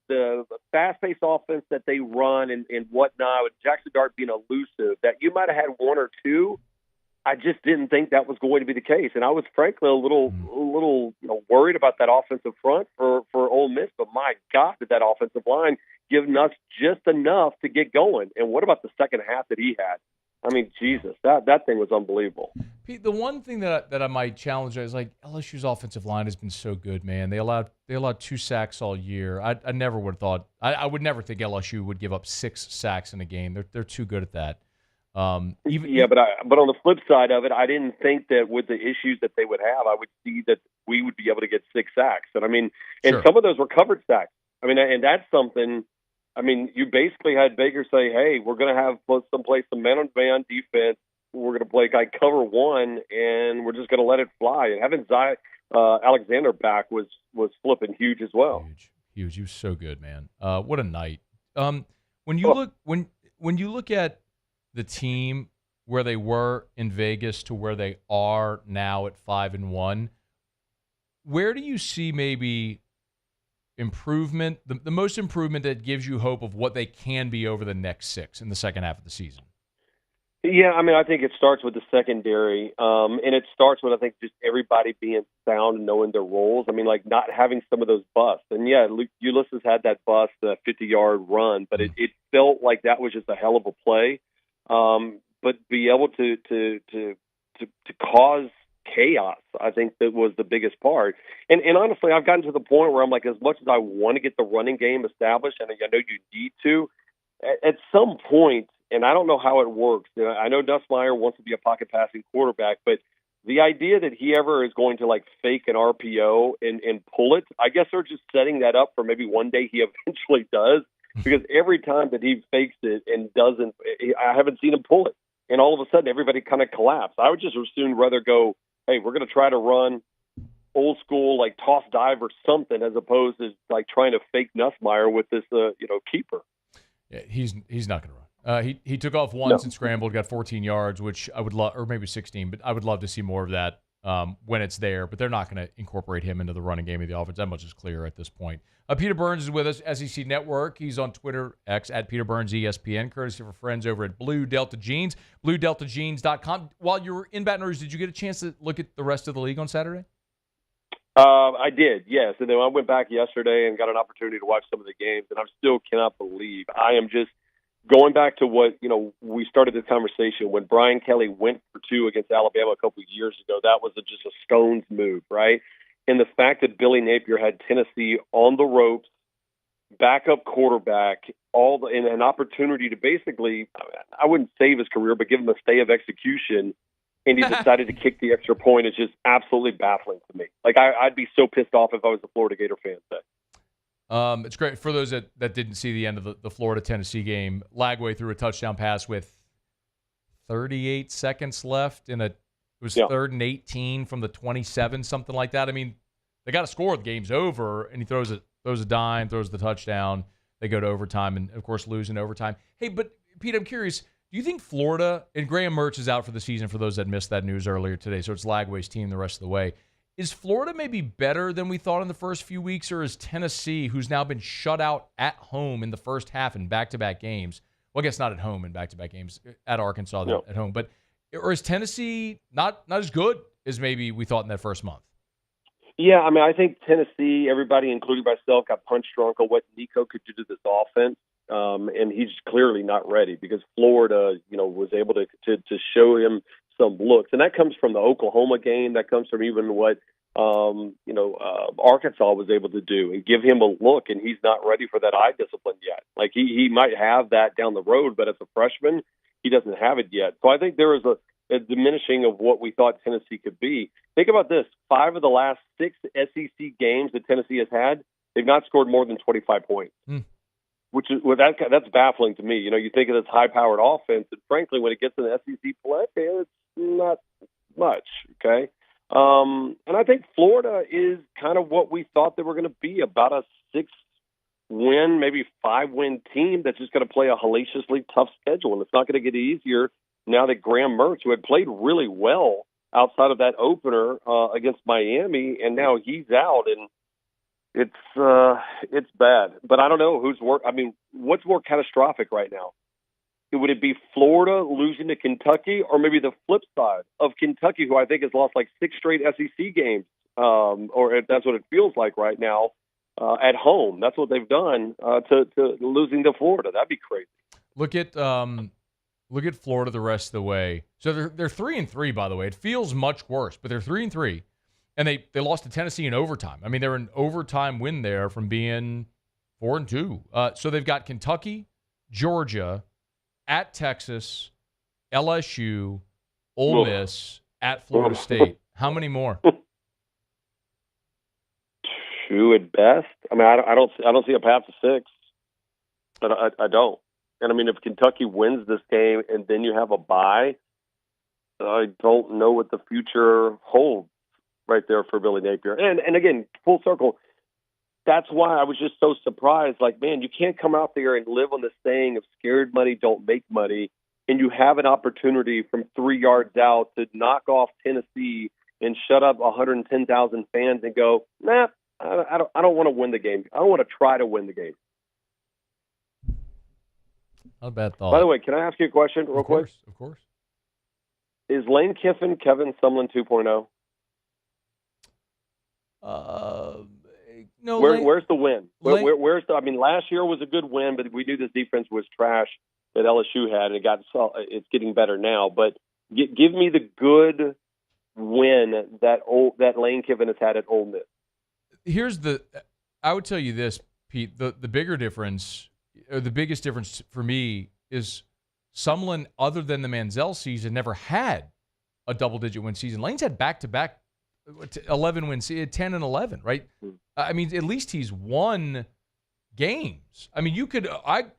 the fast-paced offense that they run and whatnot, with Jackson Dart being elusive, that you might have had 1 or 2. I just didn't think that was going to be the case. And I was frankly a little worried about that offensive front for Ole Miss. But my God, did that offensive line give us just enough to get going. And what about the second half that he had? I mean, Jesus, that thing was unbelievable. Pete, the one thing that I might challenge is like LSU's offensive line has been so good, man. They allowed 2 sacks all year. I never would have thought I would never think LSU would give up 6 sacks in a game. They're too good at that. But on the flip side of it, I didn't think that with the issues that they would have, I would see that we would be able to get 6 sacks. And I mean, and some of those were covered sacks. I mean, and that's something. I mean, you basically had Baker say, hey, we're going to have some man-on-man defense. We're going to play cover 1, and we're just going to let it fly. And having Alexander back was flipping huge as well. Huge. He was so good, man. What a night. When you look at the team where they were in Vegas to where they are now at 5-1, where do you see maybe improvement, the most improvement that gives you hope of what they can be over the next 6 in the second half of the season? Yeah, I mean, I think it starts with the secondary, and it starts with, I think, just everybody being sound and knowing their roles. I mean, like not having some of those busts. And, yeah, Ulysses had that bust, the 50-yard run, but it felt like that was just a hell of a play. But be able to cause chaos, I think that was the biggest part. And honestly, I've gotten to the point where I'm like, as much as I want to get the running game established, and I know you need to, at some point, and I don't know how it works. I know Nussmeier wants to be a pocket passing quarterback, but the idea that he ever is going to fake an RPO and pull it, I guess they're just setting that up for maybe one day he eventually does, because every time that he fakes it and doesn't, I haven't seen him pull it. and all of a sudden everybody kind of collapsed. I would just as soon rather go, hey, we're going to try to run old school, like toss dive or something, as opposed to like trying to fake Nussmeier with this, keeper. Yeah, he's not going to run. He took off once and scrambled, got 14 yards, which I would love, or maybe 16, but I would love to see more of that when it's there. But they're not going to incorporate him into the running game of the offense. That much is clear at this point. Peter Burns is with us, SEC Network. He's on Twitter, X, at Peter Burns ESPN, courtesy of our friends over at Blue Delta Jeans, BlueDeltaJeans.com. While you were in Baton Rouge, did you get a chance to look at the rest of the league on Saturday? I did, yes. And then I went back yesterday and got an opportunity to watch some of the games, and I still cannot believe. I am just going back to what, we started this conversation when Brian Kelly went for 2 against Alabama a couple of years ago. That was just a stone's move, right? And the fact that Billy Napier had Tennessee on the ropes, backup quarterback, and an opportunity to basically, I wouldn't save his career, but give him a stay of execution, and he decided to kick the extra point is just absolutely baffling to me. Like, I'd be so pissed off if I was a Florida Gator fan today. It's great. For those that didn't see the end of the Florida-Tennessee game, Lagway threw a touchdown pass with 38 seconds left it was 3rd and 18 from the 27, something like that. I mean, they got to score. The game's over, and he throws a dime, throws the touchdown. They go to overtime, and, of course, lose in overtime. Hey, but, Pete, I'm curious, do you think Florida, and Graham Mertz is out for the season for those that missed that news earlier today, so it's Lagway's team the rest of the way. Is Florida maybe better than we thought in the first few weeks, or is Tennessee, who's now been shut out at home in the first half in back-to-back games, well, I guess not at home in back-to-back games, at Arkansas at home, but or is Tennessee not as good as maybe we thought in that first month? Yeah, I mean, I think Tennessee, everybody, including myself, got punch drunk on what Nico could do to this offense, and he's clearly not ready because Florida, was able to show him some looks, and that comes from the Oklahoma game. That comes from even what Arkansas was able to do and give him a look, and he's not ready for that eye discipline yet. Like he might have that down the road, but as a freshman, he doesn't have it yet. So I think there is a diminishing of what we thought Tennessee could be. Think about this: 5 of the last 6 SEC games that Tennessee has had, they've not scored more than 25 points. Which is that's baffling to me. You think of this high-powered offense, and frankly, when it gets in the SEC play, it's not much. Okay, and I think Florida is kind of what we thought they were going to be, about a 6-win, maybe 5-win team that's just going to play a hellaciously tough schedule, and it's not going to get easier now that Graham Mertz, who had played really well outside of that opener against Miami, and now he's out, and it's bad. But I don't know what's more catastrophic right now? Would it be Florida losing to Kentucky, or maybe the flip side of Kentucky, who I think has lost like 6 straight SEC games, or that's what it feels like right now at home? That's what they've done to losing to Florida. That'd be crazy. Look at Florida the rest of the way. So they're 3-3, by the way. It feels much worse, but they're 3-3. And they lost to Tennessee in overtime. I mean, they're an overtime win there from being 4-2. So they've got Kentucky, Georgia, at Texas, LSU, Ole Miss, at Florida State. How many more? 2 at best. I mean, I don't see a path to 6, but I don't. And I mean, if Kentucky wins this game and then you have a bye, I don't know what the future holds right there for Billy Napier. And again, full circle, that's why I was just so surprised. Like, man, you can't come out there and live on the saying of scared money don't make money, and you have an opportunity from 3 yards out to knock off Tennessee and shut up 110,000 fans and go, nah, I don't want to win the game. I don't want to try to win the game. Not a bad thought. By the way, can I ask you a question real quick? Of course. Is Lane Kiffin Kevin Sumlin 2.0? No. Where's the win? Where's the? I mean, last year was a good win, but we knew this defense was trash that LSU had, and it's getting better now. But give me the good win that Lane Kiffin has had at Ole Miss. I would tell you this, Pete. The bigger difference, or the biggest difference for me, is Sumlin, other than the Manziel season, never had a double-digit win season. Lane's had back-to-back 11 wins, 10 and 11, right? I mean, at least he's won games. I mean,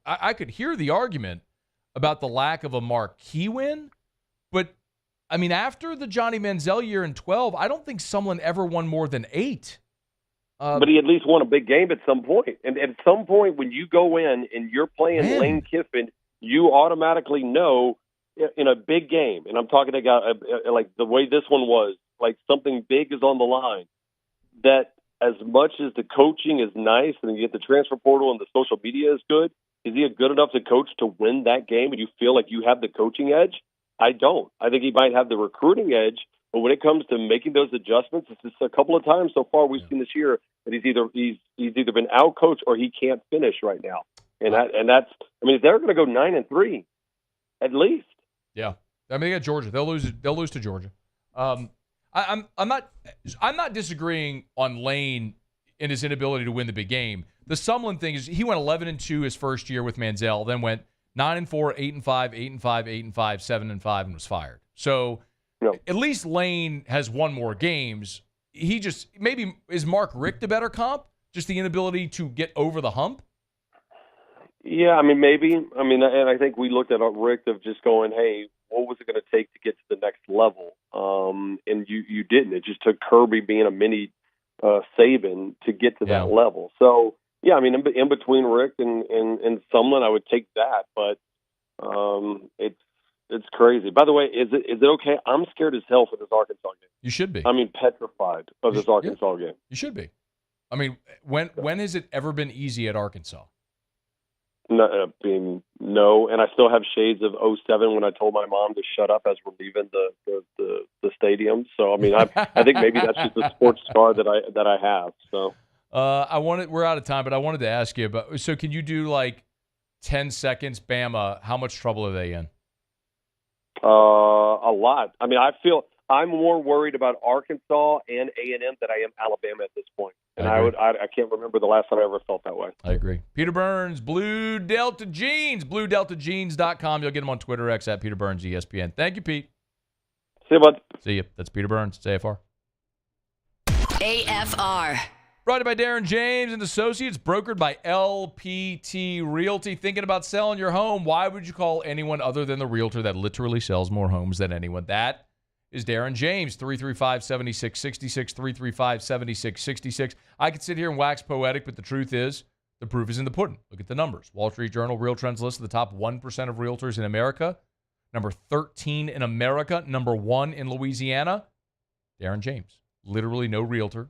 I could hear the argument about the lack of a marquee win, But, I mean, after the Johnny Manziel year in 12, I don't think Sumlin ever won more than 8. But he at least won a big game at some point. And at some point when you go in and you're playing Lane Kiffin, you automatically know in a big game, and I'm talking about like the way this one was, like something big is on the line, that as much as the coaching is nice and you get the transfer portal and the social media is good, is he good enough to coach to win that game and you feel like you have the coaching edge? I don't. I think he might have the recruiting edge, but when it comes to making those adjustments, it's just a couple of times so far we've seen this year that he's either been out-coached or he can't finish right now. And that's I mean, they're going to go 9-3 at least. Yeah, I mean, they got Georgia. They'll lose to Georgia. I'm not disagreeing on Lane and his inability to win the big game. The Sumlin thing is he went 11-2 his first year with Manziel, then went 9-4, 8-5, 8-5, 8-5, 7-5, and was fired. So at least Lane has won more games. He just maybe is Mark Richt a better comp? Just the inability to get over the hump. Yeah, I mean, maybe. I mean, and I think we looked at Rick of just going, hey, what was it going to take to get to the next level? And you didn't. It just took Kirby being a mini Saban to get to that level. So, yeah, I mean, in between Rick and Sumlin, I would take that. But it's crazy. By the way, is it okay? I'm scared as hell for this Arkansas game. You should be. I mean, petrified of this Arkansas game. You should be. I mean, when has it ever been easy at Arkansas? No, and I still have shades of 07 when I told my mom to shut up as we're leaving the stadium. So I mean, I think maybe that's just a sports scar that I have. So we're out of time, but I wanted to ask you about. So can you do like 10 seconds, Bama? How much trouble are they in? A lot. I mean, I feel I'm more worried about Arkansas and A&M than I am Alabama at this point. And I can't remember the last time I ever felt that way. I agree. Peter Burns, Blue Delta Jeans, BlueDeltaJeans.com. You'll get him on Twitter, X at Peter Burns, ESPN. Thank you, Pete. See you, bud. See you. That's Peter Burns, AFR. AFR. Brought to you by Darren James and Associates, brokered by LPT Realty. Thinking about selling your home? Why would you call anyone other than the realtor that literally sells more homes than anyone? That is Darren James, 335-7666, 335-7666. I could sit here and wax poetic, but the truth is, the proof is in the pudding. Look at the numbers. Wall Street Journal Real Trends list of the top 1% of realtors in America. Number 13 in America. Number 1 in Louisiana. Darren James. Literally no realtor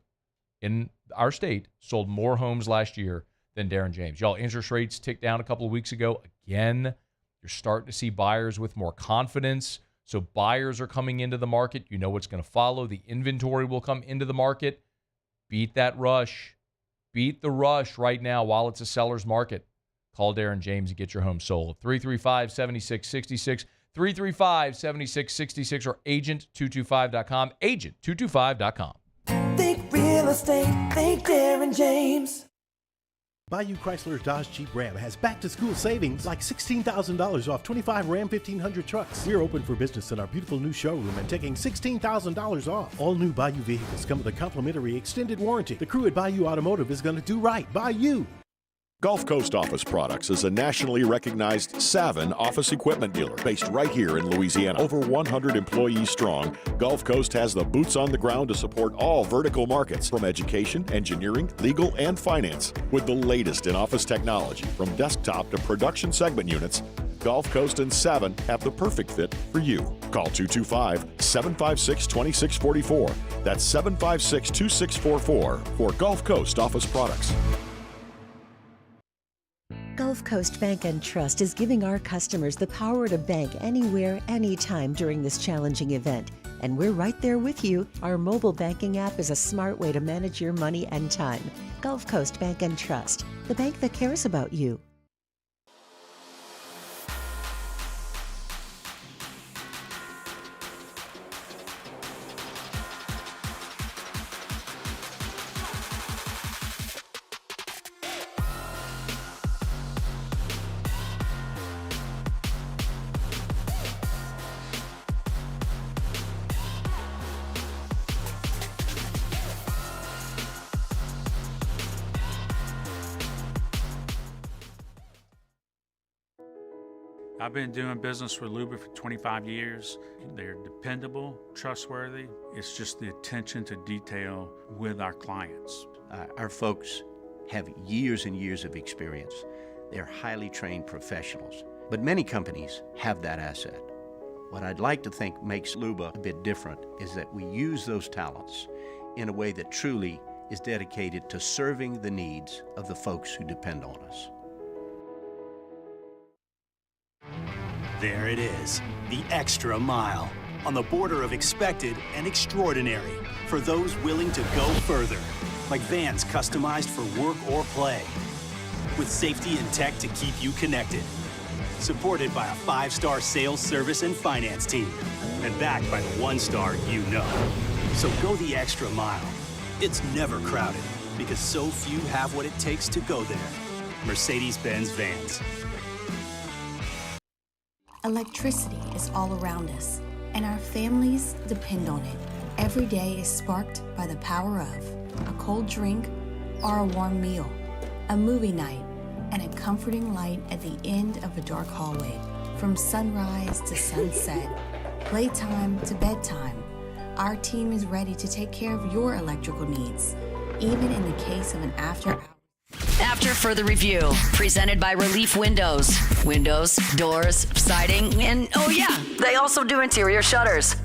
in our state sold more homes last year than Darren James. Y'all, interest rates ticked down a couple of weeks ago. Again, you're starting to see buyers with more confidence. So buyers are coming into the market. You know what's going to follow. The inventory will come into the market. Beat that rush. Beat the rush right now while it's a seller's market. Call Darren James and get your home sold. 335-7666, 335-7666, or agent225.com. Agent225.com. Think real estate. Think Darren James. Bayou Chrysler Dodge Jeep Ram has back-to-school savings like $16,000 off 25 Ram 1500 trucks. We're open for business in our beautiful new showroom and taking $16,000 off. All new Bayou vehicles come with a complimentary extended warranty. The crew at Bayou Automotive is going to do right by you. Gulf Coast Office Products is a nationally recognized Savin office equipment dealer based right here in Louisiana. Over 100 employees strong, Gulf Coast has the boots on the ground to support all vertical markets, from education, engineering, legal, and finance. With the latest in office technology, from desktop to production segment units, Gulf Coast and Savin have the perfect fit for you. Call 225-756-2644. That's 756-2644 for Gulf Coast Office Products. Gulf Coast Bank and Trust is giving our customers the power to bank anywhere, anytime during this challenging event. And we're right there with you. Our mobile banking app is a smart way to manage your money and time. Gulf Coast Bank and Trust, the bank that cares about you. I've been doing business with Luba for 25 years. They're dependable, trustworthy. It's just the attention to detail with our clients. Our folks have years and years of experience. They're highly trained professionals. But many companies have that asset. What I'd like to think makes Luba a bit different is that we use those talents in a way that truly is dedicated to serving the needs of the folks who depend on us. There it is, the extra mile, on the border of expected and extraordinary, for those willing to go further, like vans customized for work or play, with safety and tech to keep you connected, supported by a 5-star sales, service, and finance team, and backed by the 1-star you know. So go the extra mile. It's never crowded, because so few have what it takes to go there. Mercedes-Benz Vans. Electricity is all around us, and our families depend on it. Every day is sparked by the power of a cold drink or a warm meal, a movie night, and a comforting light at the end of a dark hallway. From sunrise to sunset, playtime to bedtime, our team is ready to take care of your electrical needs, even in the case of an after-hours. After further review, presented by Relief Windows. Windows, doors, siding, and oh yeah, they also do interior shutters.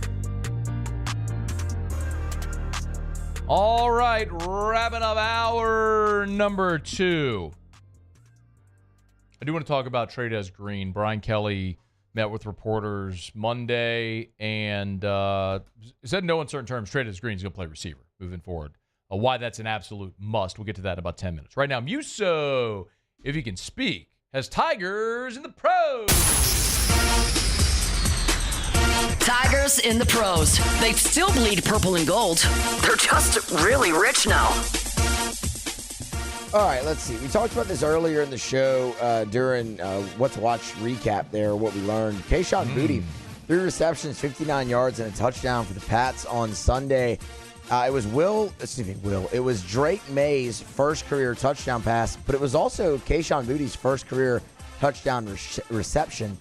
All right, wrapping up hour number 2. I do want to talk about Trey'Dez Green. Brian Kelly met with reporters Monday and said in no uncertain terms Trey'Dez Green is going to play receiver moving forward. Why that's an absolute must. We'll get to that in about 10 minutes. Right now, Muso, if he can speak, has Tigers in the pros. Tigers in the pros. They still bleed purple and gold. They're just really rich now. All right, let's see. We talked about this earlier in the show during What to Watch recap there, what we learned. Kayshon Boutte, 3 receptions, 59 yards, and a touchdown for the Pats on Sunday. It was Drake May's first career touchdown pass, but it was also Kayshon Boutte's first career touchdown reception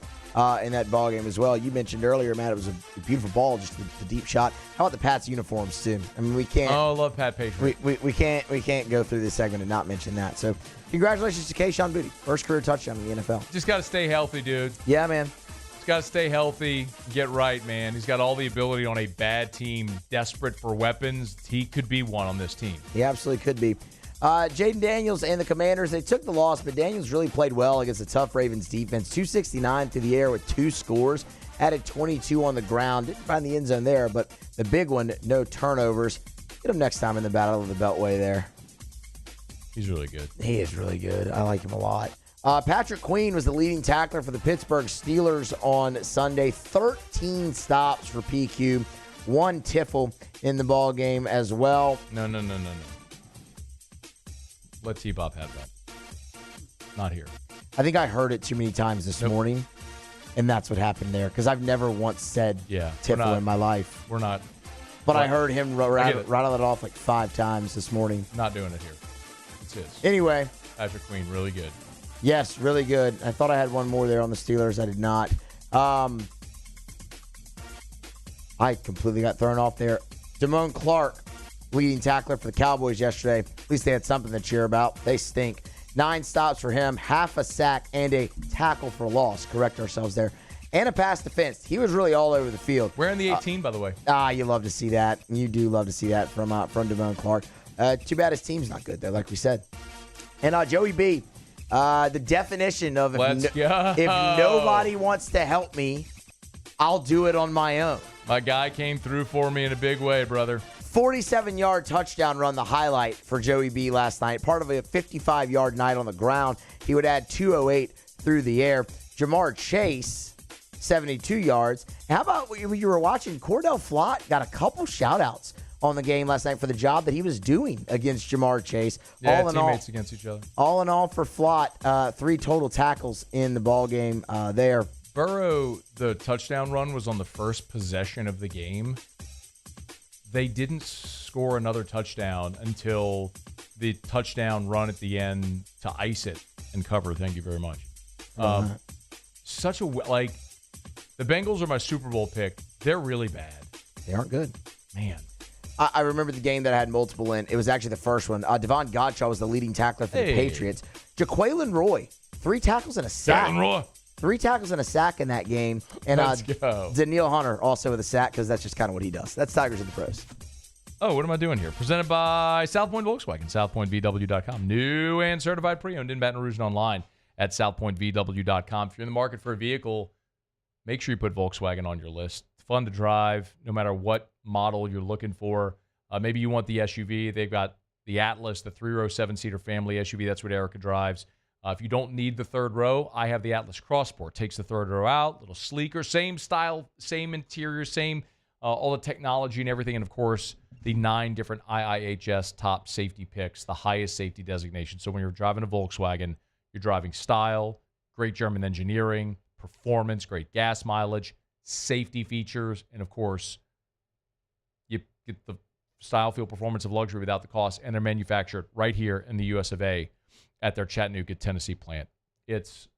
in that ball game as well. You mentioned earlier, Matt, it was a beautiful ball, just the deep shot. How about the Pats uniforms too? I mean, we can't. Oh, I love Pat Patriot. We can't go through this segment and not mention that. So, congratulations to Kayshon Boutte, first career touchdown in the NFL. Just got to stay healthy, dude. Yeah, man. He's got to stay healthy, get right, man. He's got all the ability on a bad team, desperate for weapons. He could be one on this team. He absolutely could be. Jaden Daniels and the Commanders, they took the loss, but Daniels really played well against a tough Ravens defense. 269 through the air with 2 scores, added 22 on the ground. Didn't find the end zone there, but the big one, no turnovers. Get him next time in the Battle of the Beltway there. He's really good. He is really good. I like him a lot. Patrick Queen was the leading tackler for the Pittsburgh Steelers on Sunday. 13 stops for PQ. 1 tiffle in the ball game as well. No. Let T-Bob have that. Not here. I think I heard it too many times this morning, and that's what happened there, because I've never once said tiffle in my life. We're not. But I heard him rattle it off like 5 times this morning. Not doing it here. It's his. Anyway. Patrick Queen, really good. Yes, really good. I thought I had one more there on the Steelers. I did not. I completely got thrown off there. Damone Clark, leading tackler for the Cowboys yesterday. At least they had something to cheer about. They stink. 9 stops for him, half a sack, and a tackle for loss. Correct ourselves there. And a pass defense. He was really all over the field. Wearing the 18, by the way. You love to see that. You do love to see that from Damone Clark. Too bad his team's not good, though, like we said. And Joey B., the definition of if nobody wants to help me, I'll do it on my own. My guy came through for me in a big way, brother. 47-yard touchdown run, the highlight for Joey B last night. Part of a 55-yard night on the ground. He would add 208 through the air. Jamar Chase, 72 yards. And how about when you were watching, Cordell Flott got a couple shout-outs on the game last night for the job that he was doing against Jamar Chase. Yeah, teammates against each other. All in all for Flott, 3 total tackles in the ball game there. Burrow, the touchdown run was on the first possession of the game. They didn't score another touchdown until the touchdown run at the end to ice it and cover. Thank you very much. such a like. The Bengals are my Super Bowl pick. They're really bad. They aren't good. Man. I remember the game that I had multiple in. It was actually the first one. Devon Godchaux was the leading tackler for the Patriots. Jaquelin Roy, 3 tackles and a sack. Roy. 3 tackles and a sack in that game. And Let's go. Danielle Hunter also with a sack because that's just kind of what he does. That's Tigers in the pros. Oh, what am I doing here? Presented by South Point Volkswagen, southpointvw.com. New and certified pre-owned in Baton Rouge and online at southpointvw.com. If you're in the market for a vehicle, make sure you put Volkswagen on your list. It's fun to drive no matter what model you're looking for. Maybe you want the SUV. They've got the Atlas, the 3-row, 7-seater family SUV. That's what Erica drives. If you don't need the third row, I have the Atlas Crossport. Takes the third row out, a little sleeker, same style, same interior, same all the technology and everything. And, of course, the 9 different IIHS top safety picks, the highest safety designation. So when you're driving a Volkswagen, you're driving style, great German engineering, performance, great gas mileage, safety features, and, of course, you get the style, feel, performance of luxury without the cost, and they're manufactured right here in the US of A at their Chattanooga, Tennessee plant. It's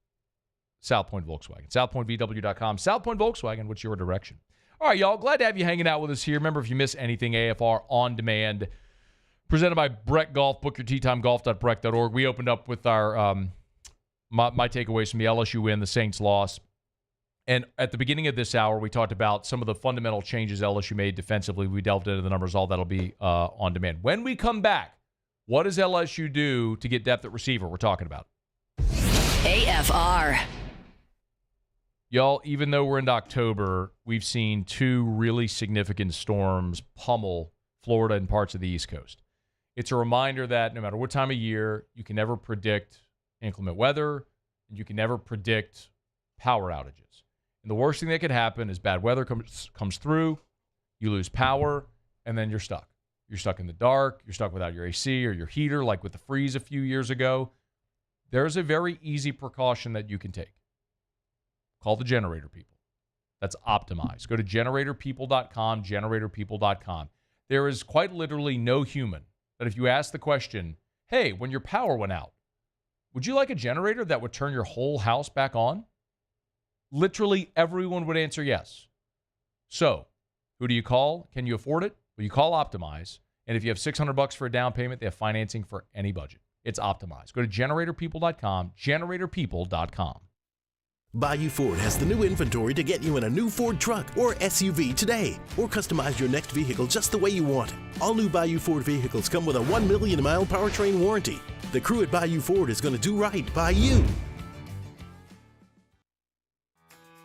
South Point Volkswagen. SouthPointVW.com. South Point Volkswagen, what's your direction? All right, y'all, glad to have you hanging out with us here. Remember, if you miss anything, AFR On Demand, presented by Breck Golf. Book your tee time, golf.breck.org. We opened up with our my takeaways from the LSU win, the Saints loss. And at the beginning of this hour, we talked about some of the fundamental changes LSU made defensively. We delved into the numbers. All that'll be on demand. When we come back, what does LSU do to get depth at receiver? We're talking about AFR. Y'all, even though we're into October, we've seen 2 really significant storms pummel Florida and parts of the East Coast. It's a reminder that no matter what time of year, you can never predict inclement weather, and you can never predict power outages. And the worst thing that could happen is bad weather comes through, you lose power, and then you're stuck. You're stuck in the dark. You're stuck without your AC or your heater, like with the freeze a few years ago. There's a very easy precaution that you can take. Call the generator people. That's Optimize. Go to generatorpeople.com, generatorpeople.com. There is quite literally no human that if you ask the question, hey, when your power went out, would you like a generator that would turn your whole house back on? Literally everyone would answer yes. So, who do you call? Can you afford it? Well, you call Optimize. And if you have $600 for a down payment, they have financing for any budget. It's Optimize. Go to generatorpeople.com, generatorpeople.com. Bayou Ford has the new inventory to get you in a new Ford truck or SUV today, or customize your next vehicle just the way you want it. All new Bayou Ford vehicles come with a 1 million mile powertrain warranty. The crew at Bayou Ford is going to do right by you.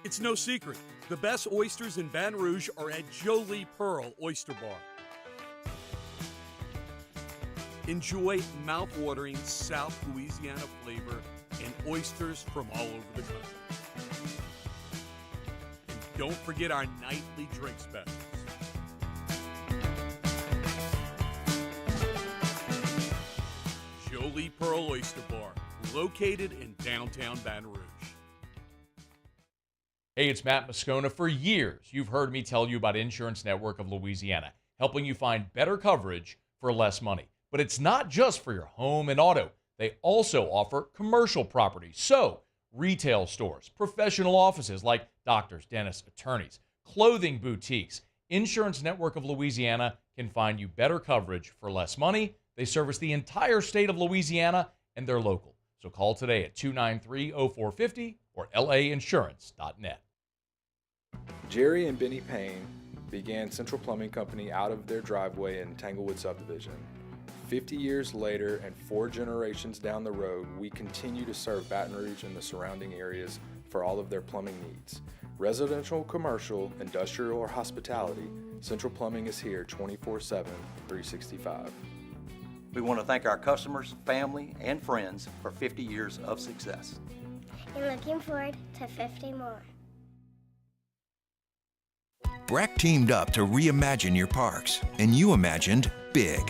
It's no secret. The best oysters in Baton Rouge are at Jolie Pearl Oyster Bar. Enjoy mouth-watering South Louisiana flavor and oysters from all over the country. And don't forget our nightly drink specials. Jolie Pearl Oyster Bar, located in downtown Baton Rouge. Hey, it's Matt Moscona. For years, you've heard me tell you about Insurance Network of Louisiana, helping you find better coverage for less money. But it's not just for your home and auto. They also offer commercial property. So, retail stores, professional offices like doctors, dentists, attorneys, clothing boutiques. Insurance Network of Louisiana can find you better coverage for less money. They service the entire state of Louisiana, and they're local. So call today at 293-0450 or lainsurance.net. Jerry and Benny Payne began Central Plumbing Company out of their driveway in Tanglewood subdivision. 50 years later and 4 generations down the road, we continue to serve Baton Rouge and the surrounding areas for all of their plumbing needs. Residential, commercial, industrial, or hospitality, Central Plumbing is here 24/7, 365. We want to thank our customers, family, and friends for 50 years of success. And looking forward to 50 more. Breck teamed up to reimagine your parks, and you imagined big.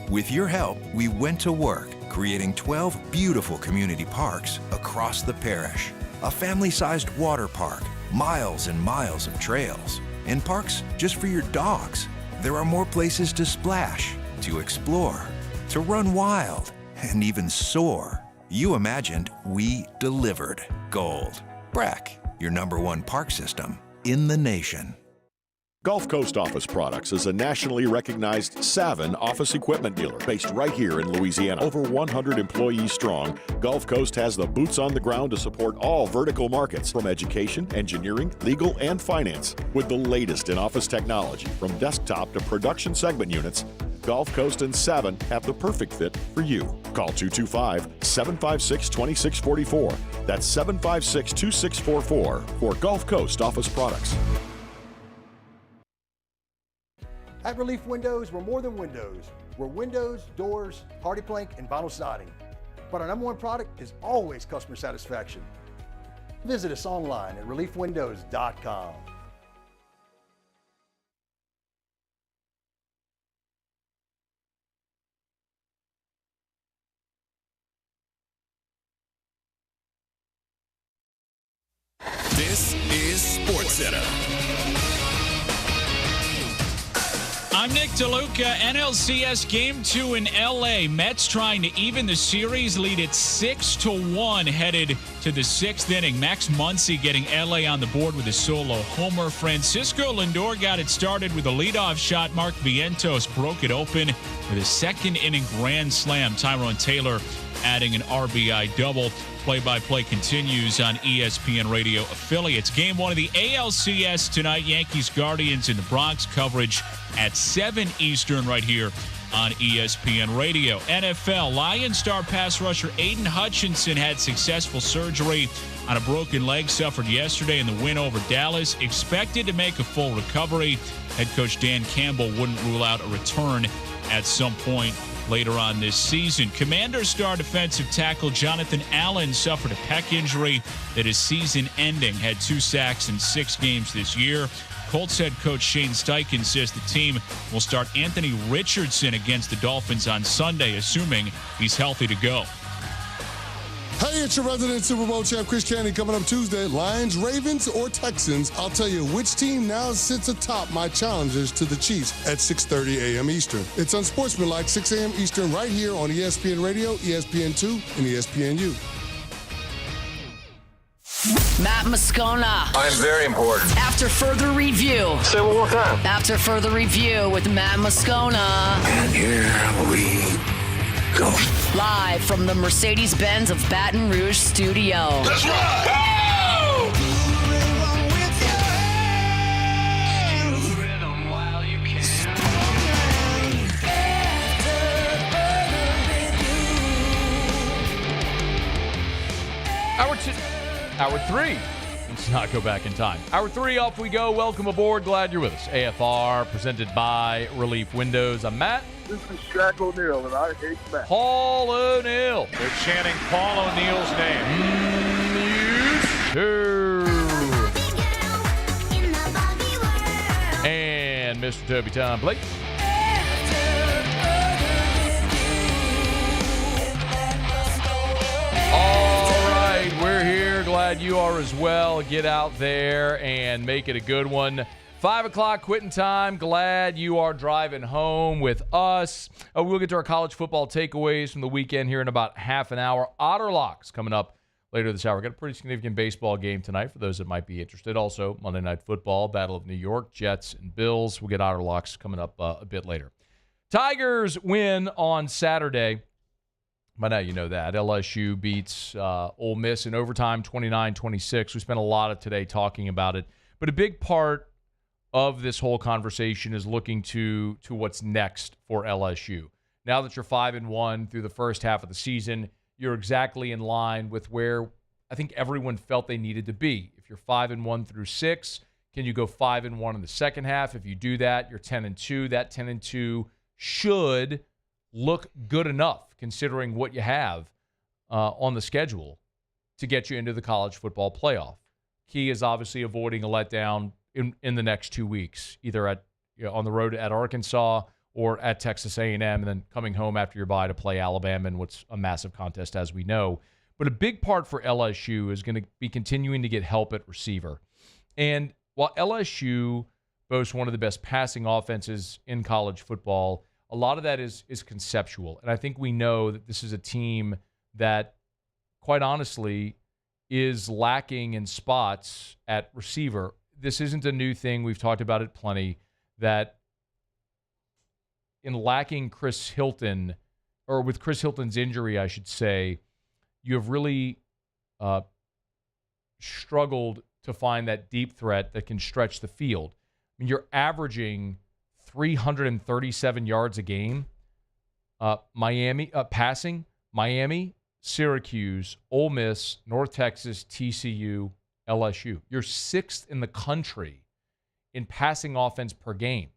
With your help, we went to work, creating 12 beautiful community parks across the parish. A family-sized water park, miles and miles of trails, and parks just for your dogs. There are more places to splash, to explore, to run wild, and even soar. You imagined, we delivered. Gold. Breck. your #1 park system in the nation. Gulf Coast Office Products is a nationally recognized Savin office equipment dealer based right here in Louisiana. Over 100 employees strong, Gulf Coast has the boots on the ground to support all vertical markets from education, engineering, legal, and finance. With the latest in office technology, from desktop to production segment units, Gulf Coast and Savin have the perfect fit for you. Call 225-756-2644. That's 756-2644 for Gulf Coast Office Products. At Relief Windows, we're more than windows. We're windows, doors, hardy plank, and vinyl siding. But our #1 product is always customer satisfaction. Visit us online at reliefwindows.com. This is SportsCenter. I'm Nick DeLuca. NLCS Game 2 in L.A. Mets trying to even the series, lead at 6-1, headed to the 6th inning. Max Muncy getting L.A. on the board with a solo homer. Francisco Lindor got it started with a leadoff shot. Mark Vientos broke it open with a second-inning grand slam. Tyrone Taylor adding an RBI double. Play-by-play continues on ESPN radio affiliates. Game 1 of the ALCS tonight. Yankees Guardians in the Bronx. Coverage at 7 Eastern right here on ESPN radio. NFL Lions star pass rusher Aiden Hutchinson had successful surgery on a broken leg suffered yesterday in the win over Dallas. Expected to make a full recovery. Head coach Dan Campbell wouldn't rule out a return at some point later on this season. Commanders star defensive tackle Jonathan Allen suffered a pec injury that is season-ending. Had 2 sacks in 6 games this year. Colts head coach Shane Steichen says the team will start Anthony Richardson against the Dolphins on Sunday, assuming he's healthy to go. Hey, it's your resident Super Bowl champ, Chris Candy, coming up Tuesday. Lions, Ravens, or Texans? I'll tell you which team now sits atop my challengers to the Chiefs at 6:30 a.m. Eastern. It's Unsportsmanlike, 6 a.m. Eastern, right here on ESPN Radio, ESPN2, and ESPNU. Matt Moscona. I'm very important. After further review. Say it one more time. After further review with Matt Moscona. And here we go. Live from the Mercedes-Benz of Baton Rouge studio. Let's ride! Hour 3. Let's not go back in time. Hour 3, off we go. Welcome aboard. Glad you're with us. AFR, presented by Relief Windows. I'm Matt. This is Shaq O'Neal, and I hate Matt. Paul O'Neal. They're chanting Paul O'Neal's name. And Mr. Toby Tom Blake. We're here. Glad you are as well. Get out there and make it a good one. 5 o'clock quitting time. Glad you are driving home with us. We'll get to our college football takeaways from the weekend here in about half an hour. Otterlocks coming up later this hour. Got a pretty significant baseball game tonight for those that might be interested. Also, Monday Night Football, Battle of New York, Jets and Bills. We'll get Otterlocks coming up a bit later. Tigers win on Saturday. By now you know that. LSU beats Ole Miss in overtime 29-26. We spent a lot of today talking about it. But a big part of this whole conversation is looking to what's next for LSU. Now that you're 5-1 through the first half of the season, you're exactly in line with where I think everyone felt they needed to be. If you're 5-1 through 6, can you go 5-1 in the second half? If you do that, you're 10-2. That 10-2 should look good enough, considering what you have on the schedule to get you into the college football playoff. Key is obviously avoiding a letdown in the next 2 weeks, either on the road at Arkansas or at Texas A&M, and then coming home after your bye to play Alabama in what's a massive contest, as we know. But a big part for LSU is going to be continuing to get help at receiver. And while LSU boasts one of the best passing offenses in college football, a lot of that is conceptual. And I think we know that this is a team that, quite honestly, is lacking in spots at receiver. This isn't a new thing. We've talked about it plenty, that in lacking Chris Hilton, or with Chris Hilton's injury, I should say, you have really struggled to find that deep threat that can stretch the field. I mean, you're averaging 337 yards a game. Passing, Miami, Syracuse, Ole Miss, North Texas, TCU, LSU. You're 6th in the country in passing offense per game.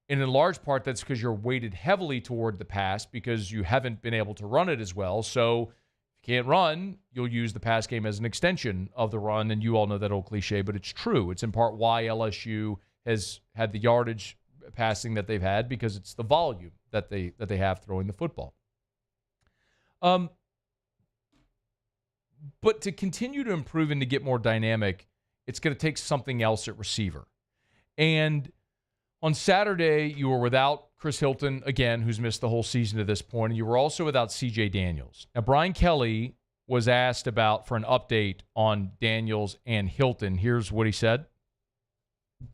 And in large part, that's because you're weighted heavily toward the pass because you haven't been able to run it as well. So if you can't run, you'll use the pass game as an extension of the run. And you all know that old cliche, but it's true. It's in part why LSU has had the yardage passing that they've had, because it's the volume that they have throwing the football. But to continue to improve and to get more dynamic, it's going to take something else at receiver. And on Saturday, you were without Chris Hilton, again, who's missed the whole season to this point, and you were also without C.J. Daniels. Now, Brian Kelly was asked for an update on Daniels and Hilton. Here's what he said.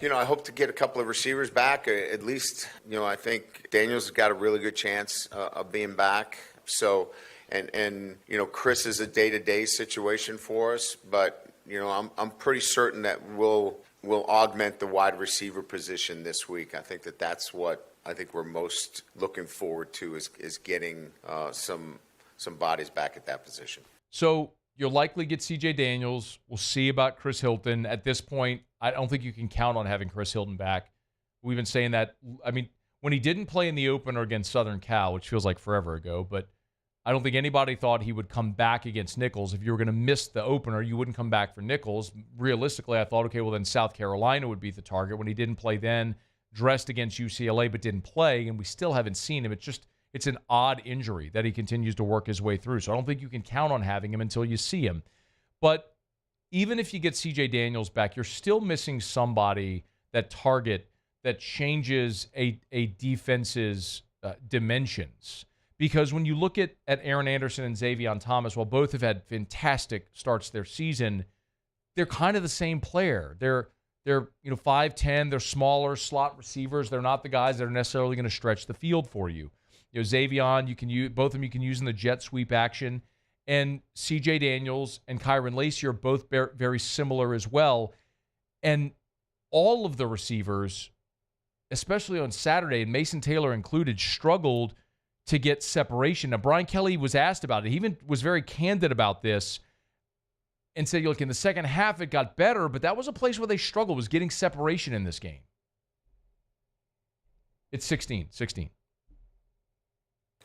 I hope to get a couple of receivers back. At least, I think Daniels has got a really good chance of being back. So, and Chris is a day-to-day situation for us, but, I'm pretty certain that we'll augment the wide receiver position this week. I think that's what I think we're most looking forward to is getting some bodies back at that position. So you'll likely get C.J. Daniels. We'll see about Chris Hilton. At this point, I don't think you can count on having Chris Hilton back. We've been saying that. I mean, when he didn't play in the opener against Southern Cal, which feels like forever ago, but I don't think anybody thought he would come back against Nichols. If you were going to miss the opener, you wouldn't come back for Nichols. Realistically, I thought, okay, well, then South Carolina would be the target. When he didn't play then, dressed against UCLA but didn't play, and we still haven't seen him. It's an odd injury that he continues to work his way through. So I don't think you can count on having him until you see him. But even if you get C.J. Daniels back, you're still missing somebody that changes a defense's dimensions. Because when you look at Aaron Anderson and Xavier Thomas, while both have had fantastic starts their season, they're kind of the same player. They're 5'10", they're smaller slot receivers. They're not the guys that are necessarily going to stretch the field for you. Xavier, both of them you can use in the jet sweep action. And C.J. Daniels and Kyron Lacey are both very similar as well. And all of the receivers, especially on Saturday, and Mason Taylor included, struggled to get separation. Now, Brian Kelly was asked about it. He even was very candid about this and said, look, in the second half it got better, but that was a place where they struggled, was getting separation in this game. It's 16.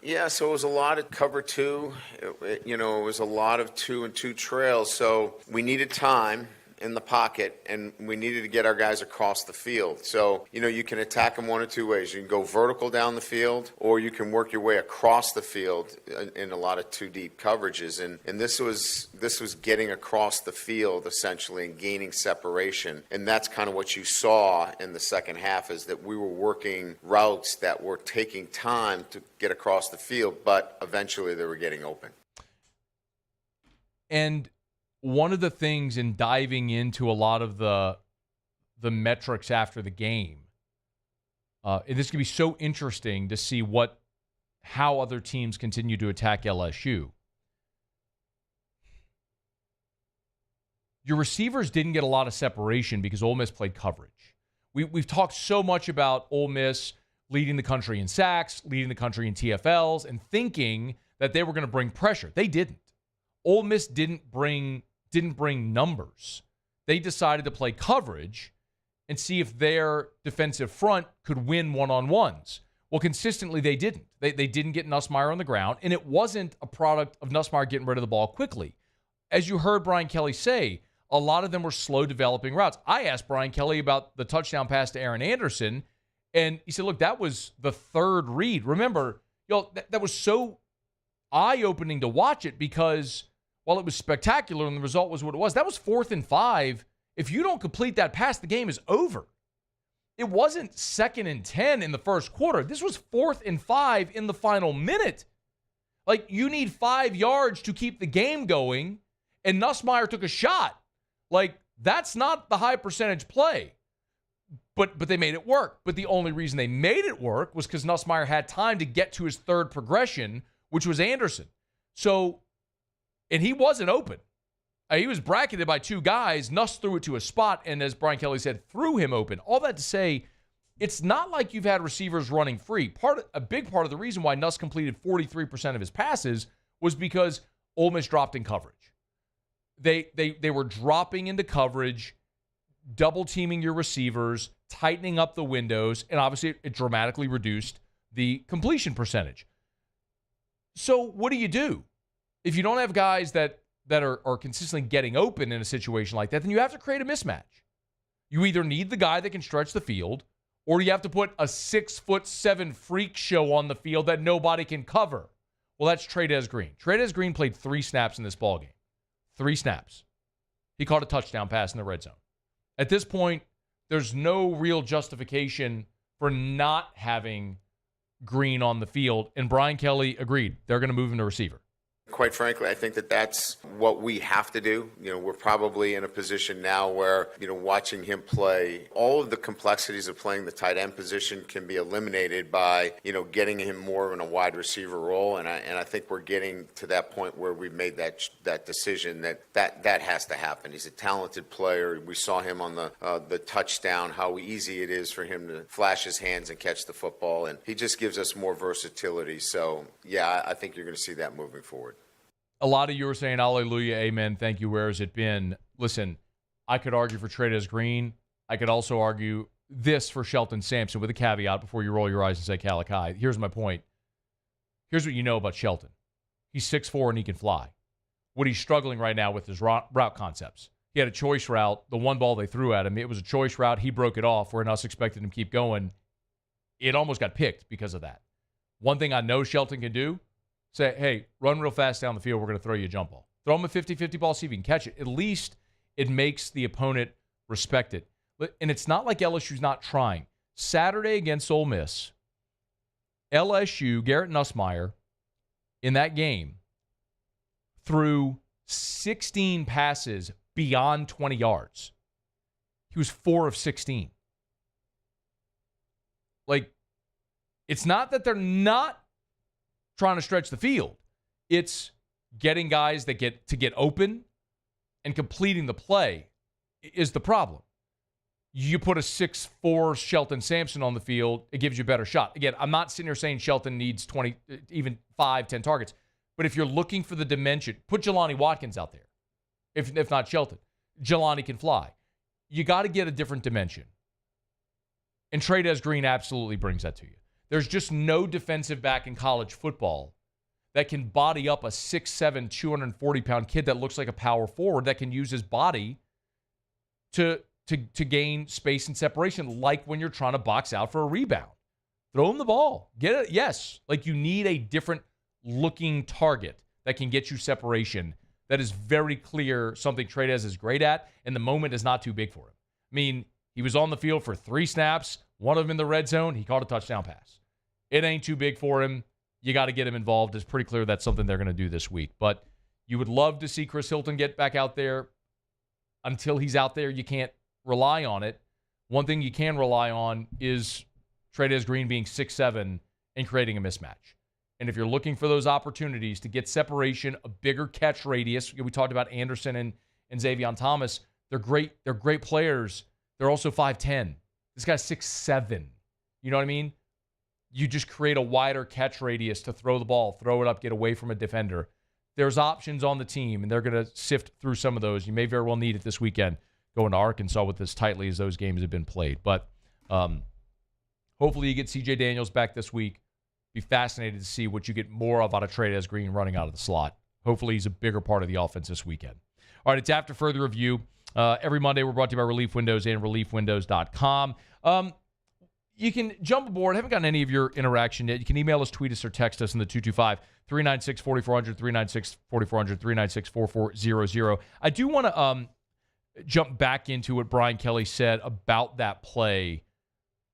Yeah, so it was a lot of cover two. It was a lot of 2-and-2 trails. So we needed time in the pocket, and we needed to get our guys across the field. So, you can attack them one of two ways. You can go vertical down the field, or you can work your way across the field in a lot of two deep coverages. And this was getting across the field, essentially, and gaining separation. And that's kind of what you saw in the second half, is that we were working routes that were taking time to get across the field, but eventually they were getting open. And one of the things in diving into a lot of the metrics after the game, and this can be so interesting to see how other teams continue to attack LSU. Your receivers didn't get a lot of separation because Ole Miss played coverage. We've talked so much about Ole Miss leading the country in sacks, leading the country in TFLs, and thinking that they were going to bring pressure. They didn't. Ole Miss didn't bring numbers. They decided to play coverage and see if their defensive front could win one-on-ones. Well, consistently, they didn't. They didn't get Nussmeier on the ground, and it wasn't a product of Nussmeier getting rid of the ball quickly. As you heard Brian Kelly say, a lot of them were slow developing routes. I asked Brian Kelly about the touchdown pass to Aaron Anderson, and he said, look, that was the third read. Remember, that was so eye-opening to watch it because while it was spectacular and the result was what it was, that was 4th and 5. If you don't complete that pass, the game is over. It wasn't 2nd and 10 in the first quarter. This was 4th and 5 in the final minute. Like, you need 5 yards to keep the game going, And Nussmeier took a shot. Like, that's not the high percentage play. But they made it work. But the only reason they made it work was because Nussmeier had time to get to his third progression, which was Anderson. So, and he wasn't open. He was bracketed by two guys. Nuss threw it to a spot, and as Brian Kelly said, threw him open. All that to say, it's not like you've had receivers running free. A big part of the reason why Nuss completed 43% of his passes was because Ole Miss dropped in coverage. They were dropping into coverage, double teaming your receivers, tightening up the windows, and obviously it dramatically reduced the completion percentage. So what do? If you don't have guys that are consistently getting open in a situation like that, then you have to create a mismatch. You either need the guy that can stretch the field, or you have to put a 6'7" freak show on the field that nobody can cover. Well, that's Trey'Dez Green. Trey'Dez Green played 3 snaps in this ballgame. 3 snaps. He caught a touchdown pass in the red zone. At this point, there's no real justification for not having Green on the field, and Brian Kelly agreed. They're going to move him to receiver. Quite frankly, I think that's what we have to do. We're probably in a position now where, watching him play, all of the complexities of playing the tight end position can be eliminated by, getting him more in a wide receiver role. And I think we're getting to that point where we've made that decision that has to happen. He's a talented player. We saw him on the touchdown, how easy it is for him to flash his hands and catch the football. And he just gives us more versatility. So, yeah, I think you're going to see that moving forward. A lot of you are saying, hallelujah, amen, thank you, where has it been? Listen, I could argue for Trey'Dez Green. I could also argue this for Shelton Sampson with a caveat before you roll your eyes and say Calici. Here's my point. Here's what you know about Shelton. He's 6'4" and he can fly. What he's struggling right now with is route concepts. He had a choice route. The one ball they threw at him, it was a choice route. He broke it off where us expected him to keep going. It almost got picked because of that. One thing I know Shelton can do, say, hey, run real fast down the field. We're going to throw you a jump ball. Throw him a 50-50 ball, see if you can catch it. At least it makes the opponent respect it. And it's not like LSU's not trying. Saturday against Ole Miss, LSU, Garrett Nussmeier, in that game, threw 16 passes beyond 20 yards. He was 4 of 16. Like, it's not that they're not trying to stretch the field. It's getting guys that get open and completing the play is the problem. You put a 6'4" Shelton Sampson on the field, it gives you a better shot. Again, I'm not sitting here saying Shelton needs 20, even 5, 10 targets. But if you're looking for the dimension, put Jelani Watkins out there. If not Shelton. Jelani can fly. You got to get a different dimension. And Trey'Dez Green absolutely brings that to you. There's just no defensive back in college football that can body up a 6'7", 240-pound kid that looks like a power forward that can use his body to gain space and separation, like when you're trying to box out for a rebound. Throw him the ball. Get it? Yes. Like, you need a different looking target that can get you separation. That is very clear, something Trey'Dez is great at, and the moment is not too big for him. I mean, he was on the field for 3 snaps, one of them in the red zone. He caught a touchdown pass. It ain't too big for him. You got to get him involved. It's pretty clear that's something they're going to do this week. But you would love to see Chris Hilton get back out there. Until he's out there, you can't rely on it. One thing you can rely on is Trey'Dez Green being 6'7" and creating a mismatch. And if you're looking for those opportunities to get separation, a bigger catch radius, we talked about Anderson and Xavier Thomas. They're great. They're great players. They're also 5'10". This guy's 6'7". You know what I mean? You just create a wider catch radius to throw the ball, throw it up, get away from a defender. There's options on the team, and they're going to sift through some of those. You may very well need it this weekend going to Arkansas with as tightly as those games have been played. But hopefully you get C.J. Daniels back this week. Be fascinated to see what you get more of out of Trey'Dez Green running out of the slot. Hopefully he's a bigger part of the offense this weekend. All right, it's After Further Review. Every Monday we're brought to you by Relief Windows and ReliefWindows.com. You can jump aboard. I haven't gotten any of your interaction yet. You can email us, tweet us, or text us in the 225-396-4400, 396-4400, 396-4400. I do want to jump back into what Brian Kelly said about that play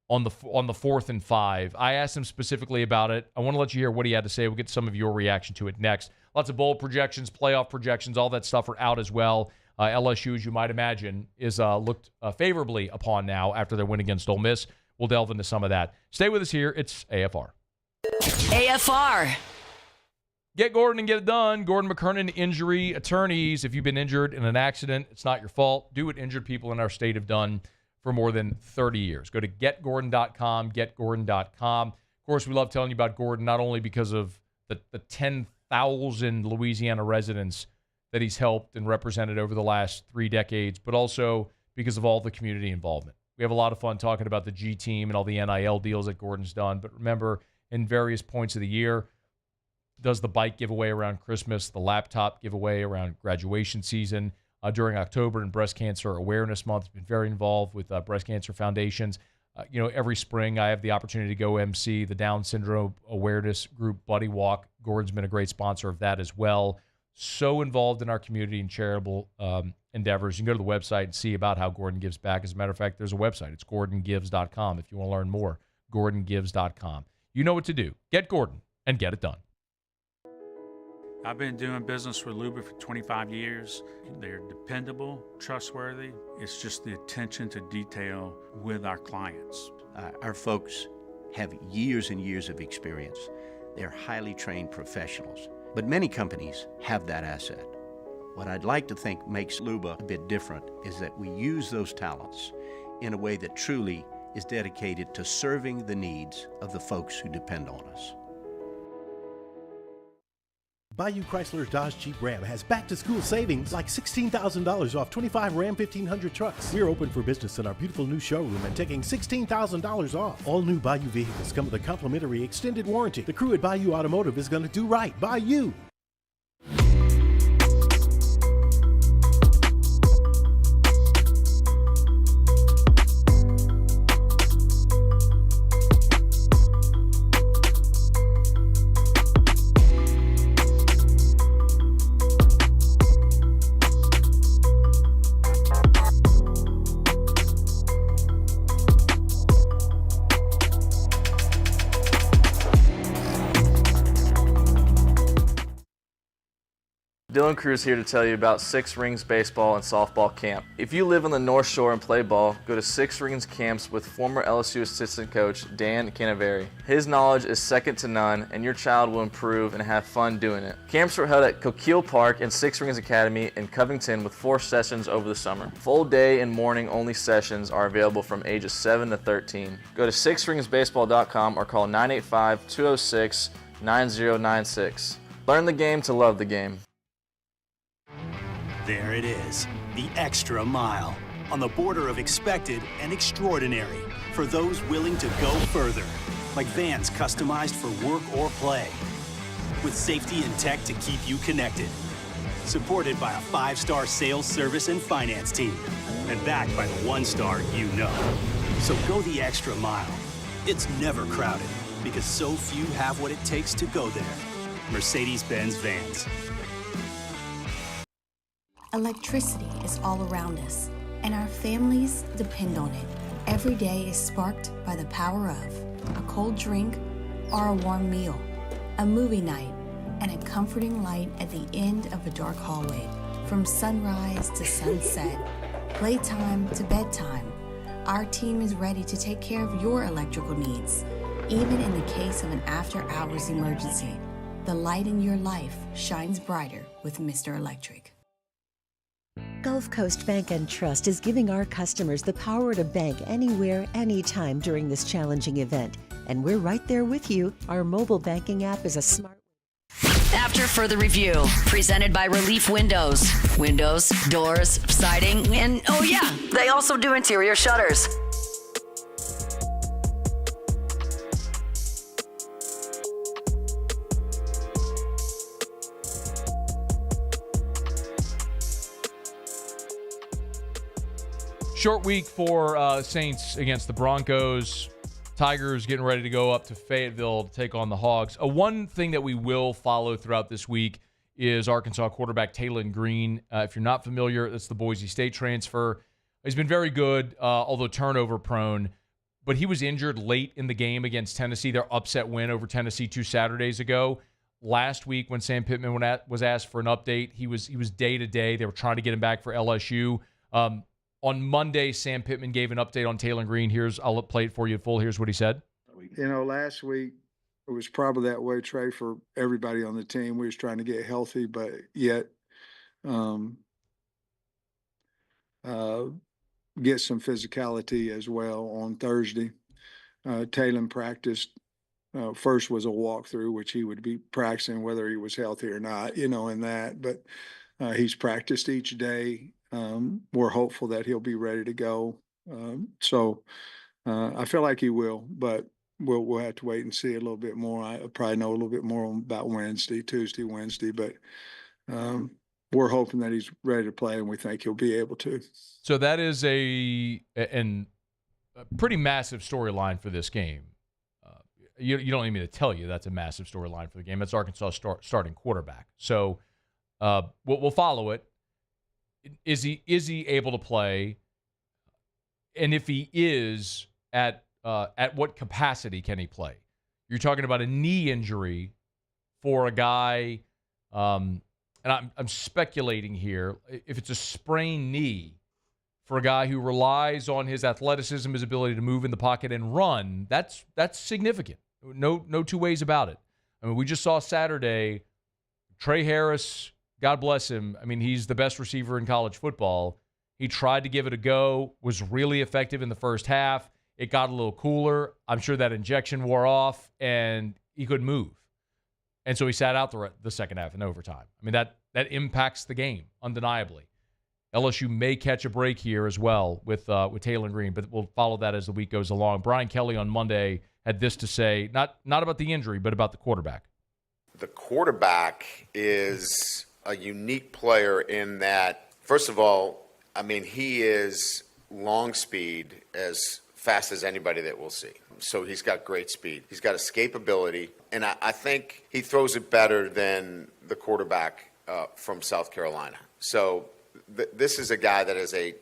on the 4th and 5. I asked him specifically about it. I want to let you hear what he had to say. We'll get some of your reaction to it next. Lots of bowl projections, playoff projections, all that stuff are out as well. LSU, as you might imagine, is looked favorably upon now after their win against Ole Miss. We'll delve into some of that. Stay with us here. It's AFR. AFR. Get Gordon and get it done. Gordon McKernan Injury Attorneys. If you've been injured in an accident, it's not your fault. Do what injured people in our state have done for more than 30 years. Go to getgordon.com, getgordon.com. Of course, we love telling you about Gordon, not only because of the 10,000 Louisiana residents that he's helped and represented over the last 3 decades, but also because of all the community involvement. We have a lot of fun talking about the G team and all the NIL deals that Gordon's done. But remember, in various points of the year, does the bike giveaway around Christmas, the laptop giveaway around graduation season, during October and Breast Cancer Awareness Month. He's been very involved with breast cancer foundations. Every spring I have the opportunity to go MC the Down Syndrome Awareness Group Buddy Walk. Gordon's been a great sponsor of that as well. So involved in our community and charitable endeavors. You can go to the website and see about how Gordon gives back. As a matter of fact, there's a website. It's gordongives.com if you want to learn more. gordongives.com. You know what to do. Get Gordon and get it done. I've been doing business with Luba for 25 years. They're dependable, trustworthy. It's just the attention to detail with our clients. Our folks have years and years of experience. They're highly trained professionals, but many companies have that asset. What I'd like to think makes Luba a bit different is that we use those talents in a way that truly is dedicated to serving the needs of the folks who depend on us. Bayou Chrysler Dodge Jeep Ram has back-to-school savings like $16,000 off 25 Ram 1500 trucks. We're open for business in our beautiful new showroom and taking $16,000 off. All new Bayou vehicles come with a complimentary extended warranty. The crew at Bayou Automotive is going to do right by you. Dylan Cruz here to tell you about Six Rings Baseball and Softball Camp. If you live on the North Shore and play ball, go to Six Rings Camps with former LSU assistant coach Dan Canaveri. His knowledge is second to none, and your child will improve and have fun doing it. Camps were held at Coquille Park and Six Rings Academy in Covington with 4 sessions over the summer. Full day and morning only sessions are available from ages 7 to 13. Go to sixringsbaseball.com or call 985-206-9096. Learn the game to love the game. There it is, the extra mile, on the border of expected and extraordinary for those willing to go further, like vans customized for work or play, with safety and tech to keep you connected, supported by a 5-star sales, service, and finance team, and backed by the 1-star you know. So go the extra mile. It's never crowded, because so few have what it takes to go there. Mercedes-Benz Vans. Electricity is all around us, and our families depend on it. Every day is sparked by the power of a cold drink or a warm meal, a movie night, and a comforting light at the end of a dark hallway. From sunrise to sunset, playtime to bedtime, our team is ready to take care of your electrical needs. Even in the case of an after-hours emergency, the light in your life shines brighter with Mr. Electric. Gulf Coast Bank and Trust is giving our customers the power to bank anywhere, anytime during this challenging event. And we're right there with you. Our mobile banking app is a smart... After further review, presented by Relief Windows. Windows, doors, siding, and oh yeah, they also do interior shutters. Short week for Saints against the Broncos. Tigers getting ready to go up to Fayetteville to take on the Hogs. One thing that we will follow throughout this week is Arkansas quarterback Taylon Green. If you're not familiar, that's the Boise State transfer. He's been very good, although turnover prone. but he was injured late in the game against Tennessee, their upset win over Tennessee 2 Saturdays ago. Last week when Sam Pittman was asked for an update, he was day-to-day. They were trying to get him back for LSU. On Monday, Sam Pittman gave an update on Taylor Green. I'll play it for you in full. Here's what he said. Last week it was probably that way, Trey, for everybody on the team. We was trying to get healthy, but yet get some physicality as well on Thursday. Taylor practiced. First was a walkthrough, which he would be practicing whether he was healthy or not, in that. But he's practiced each day. We're hopeful that he'll be ready to go. So I feel like he will, but we'll have to wait and see a little bit more. I probably know a little bit more about Tuesday, Wednesday, but we're hoping that he's ready to play, and we think he'll be able to. So that is a pretty massive storyline for this game. You don't need me to tell you that's a massive storyline for the game. That's Arkansas starting quarterback. So we'll follow it. Is he able to play? And if he is, at what capacity can he play? You're talking about a knee injury for a guy, and I'm speculating here. If it's a sprained knee for a guy who relies on his athleticism, his ability to move in the pocket and run, that's significant. No two ways about it. I mean, we just saw Saturday, Trey Harris, God bless him. I mean, he's the best receiver in college football. He tried to give it a go, was really effective in the first half. It got a little cooler. I'm sure that injection wore off, and he couldn't move. And so he sat out the second half in overtime. I mean, that impacts the game, undeniably. LSU may catch a break here as well with Taylor Green, but we'll follow that as the week goes along. Brian Kelly on Monday had this to say, not about the injury, but about the quarterback. The quarterback is a unique player in that, first of all, I mean, he is long speed, as fast as anybody that we'll see. So he's got great speed. He's got escapability, and I think he throws it better than the quarterback from South Carolina. So this is a guy that is a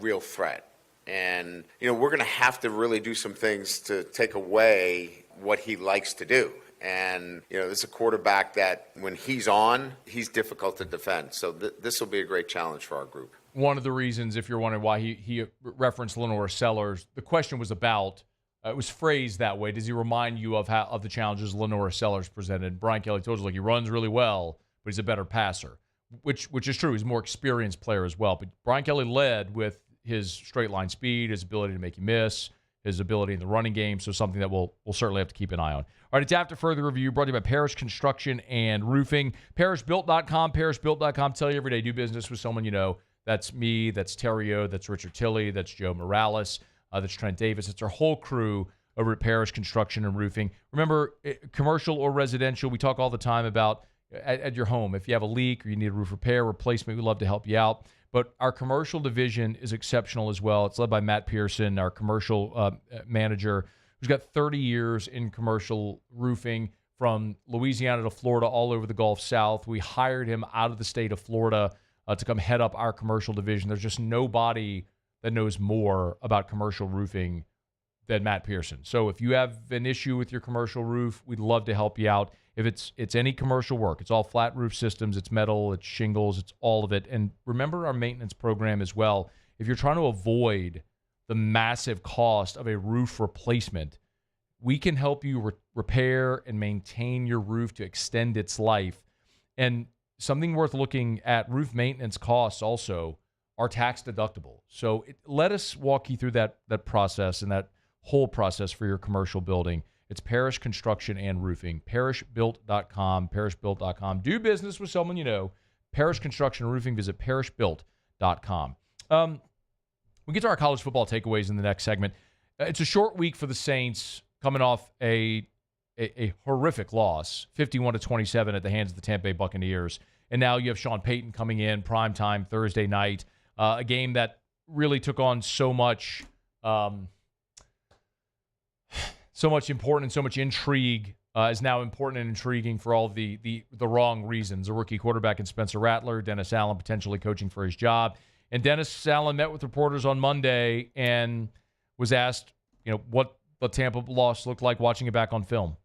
real threat. And, we're going to have to really do some things to take away what he likes to do. And, this is a quarterback that when he's on, he's difficult to defend. So this will be a great challenge for our group. One of the reasons, if you're wondering why he referenced Lenore Sellers, the question was about, it was phrased that way. Does he remind you of the challenges Lenore Sellers presented? Brian Kelly told us, he runs really well, but he's a better passer, which is true. He's a more experienced player as well. But Brian Kelly led with his straight line speed, his ability to make you miss, his ability in the running game, so something that we'll certainly have to keep an eye on. All right, it's After Further Review, brought to you by Parrish Construction and Roofing. ParrishBuilt.com, ParrishBuilt.com. Tell you every day, do business with someone you know. That's me, that's Terrio, that's Richard Tilley, that's Joe Morales, that's Trent Davis. It's our whole crew over at Parrish Construction and Roofing. Remember, commercial or residential, we talk all the time about at your home. If you have a leak or you need a roof repair, replacement, we'd love to help you out. But our commercial division is exceptional as well. It's led by Matt Pearson, our commercial manager, who's got 30 years in commercial roofing from Louisiana to Florida, all over the Gulf South. We hired him out of the state of Florida to come head up our commercial division. There's just nobody that knows more about commercial roofing than Matt Pearson. So if you have an issue with your commercial roof, we'd love to help you out. If it's any commercial work, it's all flat roof systems, it's metal, it's shingles, it's all of it. And remember our maintenance program as well. If you're trying to avoid the massive cost of a roof replacement, we can help you repair and maintain your roof to extend its life. And something worth looking at, roof maintenance costs also are tax deductible. So let us walk you through that process and that whole process for your commercial building. It's Parrish Construction and Roofing. ParrishBuilt.com, ParrishBuilt.com. Do business with someone you know. Parrish Construction and Roofing. Visit ParrishBuilt.com. We get to our college football takeaways in the next segment. It's a short week for the Saints, coming off a horrific loss, 51-27 at the hands of the Tampa Bay Buccaneers. And now you have Sean Payton coming in, primetime Thursday night, a game that really took on so much importance, so much intrigue, is now important and intriguing for all of the wrong reasons. A rookie quarterback in Spencer Rattler, Dennis Allen potentially coaching for his job. And Dennis Allen met with reporters on Monday and was asked what the Tampa loss looked like watching it back on film.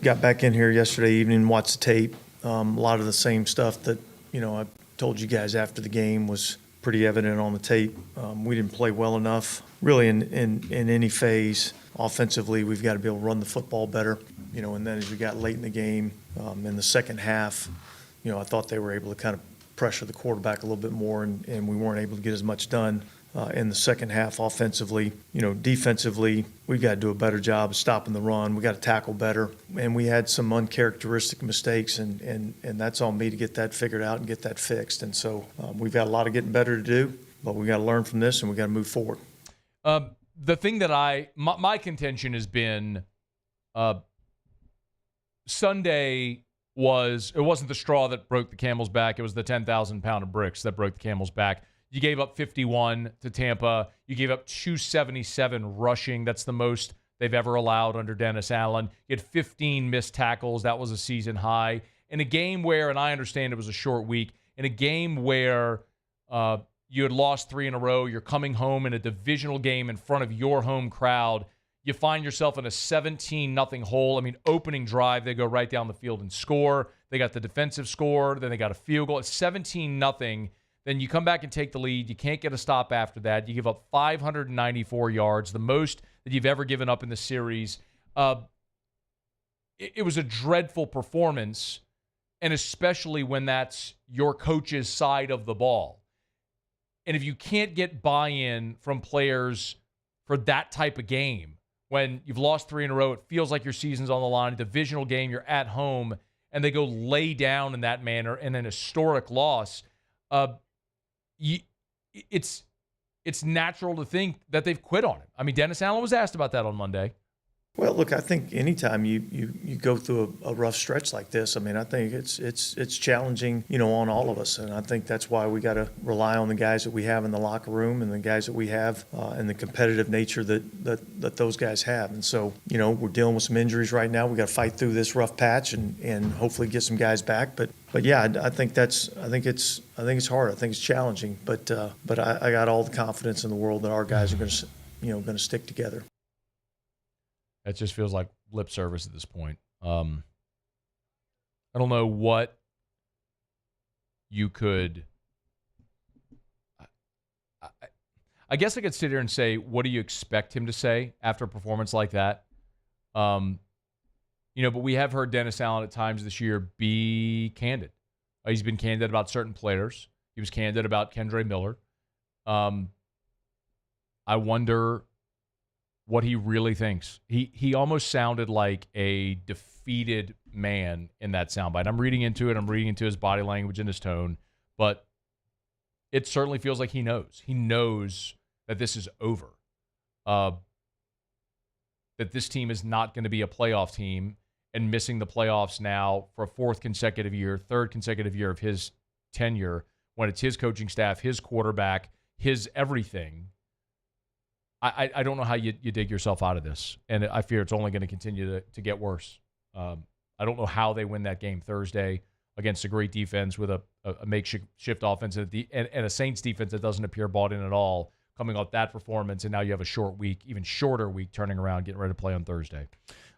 Got back in here yesterday evening, watched the tape. A lot of the same stuff that, I told you guys after the game was pretty evident on the tape. We didn't play well enough, really, in any phase. Offensively, we've got to be able to run the football better, and then as we got late in the game, in the second half, I thought they were able to kind of pressure the quarterback a little bit more, and we weren't able to get as much done in the second half offensively. Defensively, we've got to do a better job of stopping the run. We got to tackle better, and we had some uncharacteristic mistakes, and that's on me to get that figured out and get that fixed. And so we've got a lot of getting better to do, but we got to learn from this, and we got to move forward. The thing that my contention has been Sunday it wasn't the straw that broke the camel's back. It was the 10,000 pound of bricks that broke the camel's back. You gave up 51 to Tampa. You gave up 277 rushing. That's the most they've ever allowed under Dennis Allen. You had 15 missed tackles. That was a season high. In a game where, and I understand it was a short week, in a game where you had lost 3 in a row, you're coming home in a divisional game in front of your home crowd, you find yourself in a 17-0 hole. I mean, opening drive, they go right down the field and score. They got the defensive score. Then they got a field goal. It's 17-0. Then you come back and take the lead. You can't get a stop after that. You give up 594 yards, the most that you've ever given up in the series. It was a dreadful performance, and especially when that's your coach's side of the ball. And if you can't get buy-in from players for that type of game, when you've lost 3 in a row, it feels like your season's on the line, a divisional game, you're at home, and they go lay down in that manner in an historic loss, it's natural to think that they've quit on it. I mean, Dennis Allen was asked about that on Monday. Well, look, I think anytime you go through a rough stretch like this, I mean, I think it's challenging, on all of us. And I think that's why we got to rely on the guys that we have in the locker room and the guys that we have and the competitive nature that those guys have. And so, we're dealing with some injuries right now. We got to fight through this rough patch and hopefully get some guys back. But yeah, I think it's hard. I think it's challenging. But I got all the confidence in the world that our guys are going to stick together. It just feels like lip service at this point. I don't know what you could. I guess I could sit here and say, what do you expect him to say after a performance like that? But we have heard Dennis Allen at times this year be candid. He's been candid about certain players. He was candid about Kendre Miller. I wonder what he really thinks. He almost sounded like a defeated man in that soundbite. I'm reading into it. I'm reading into his body language and his tone, but it certainly feels like he knows. He knows that this is over, that this team is not going to be a playoff team and missing the playoffs now for a third consecutive year of his tenure when it's his coaching staff, his quarterback, his everything. I don't know how you dig yourself out of this, and I fear it's only going to continue to get worse. I don't know how they win that game Thursday against a great defense with a makeshift offense and a Saints defense that doesn't appear bought in at all, coming off that performance, and now you have a short week, even shorter week, turning around, getting ready to play on Thursday.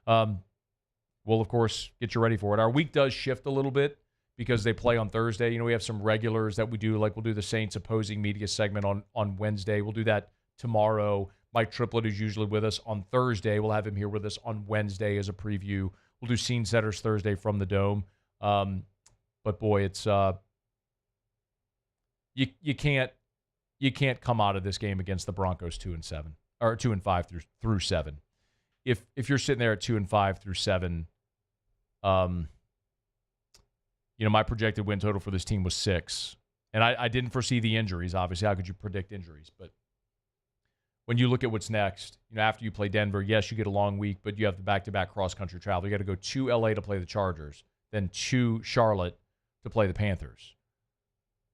We'll, of course, get you ready for it. Our week does shift a little bit because they play on Thursday. We have some regulars that we do, like we'll do the Saints opposing media segment on Wednesday. We'll do that tomorrow. Mike Triplett is usually with us on Thursday. We'll have him here with us on Wednesday as a preview. We'll do Scene Setters Thursday from the Dome. But boy, it's you can't come out of this game against the Broncos 2-7 or 2-5 through 7. If you're sitting there at 2-5 through 7, my projected win total for this team was 6, and I didn't foresee the injuries. Obviously, how could you predict injuries? But when you look at what's next, after you play Denver, yes, you get a long week, but you have the back-to-back cross-country travel. You got to go to L.A. to play the Chargers, then to Charlotte to play the Panthers.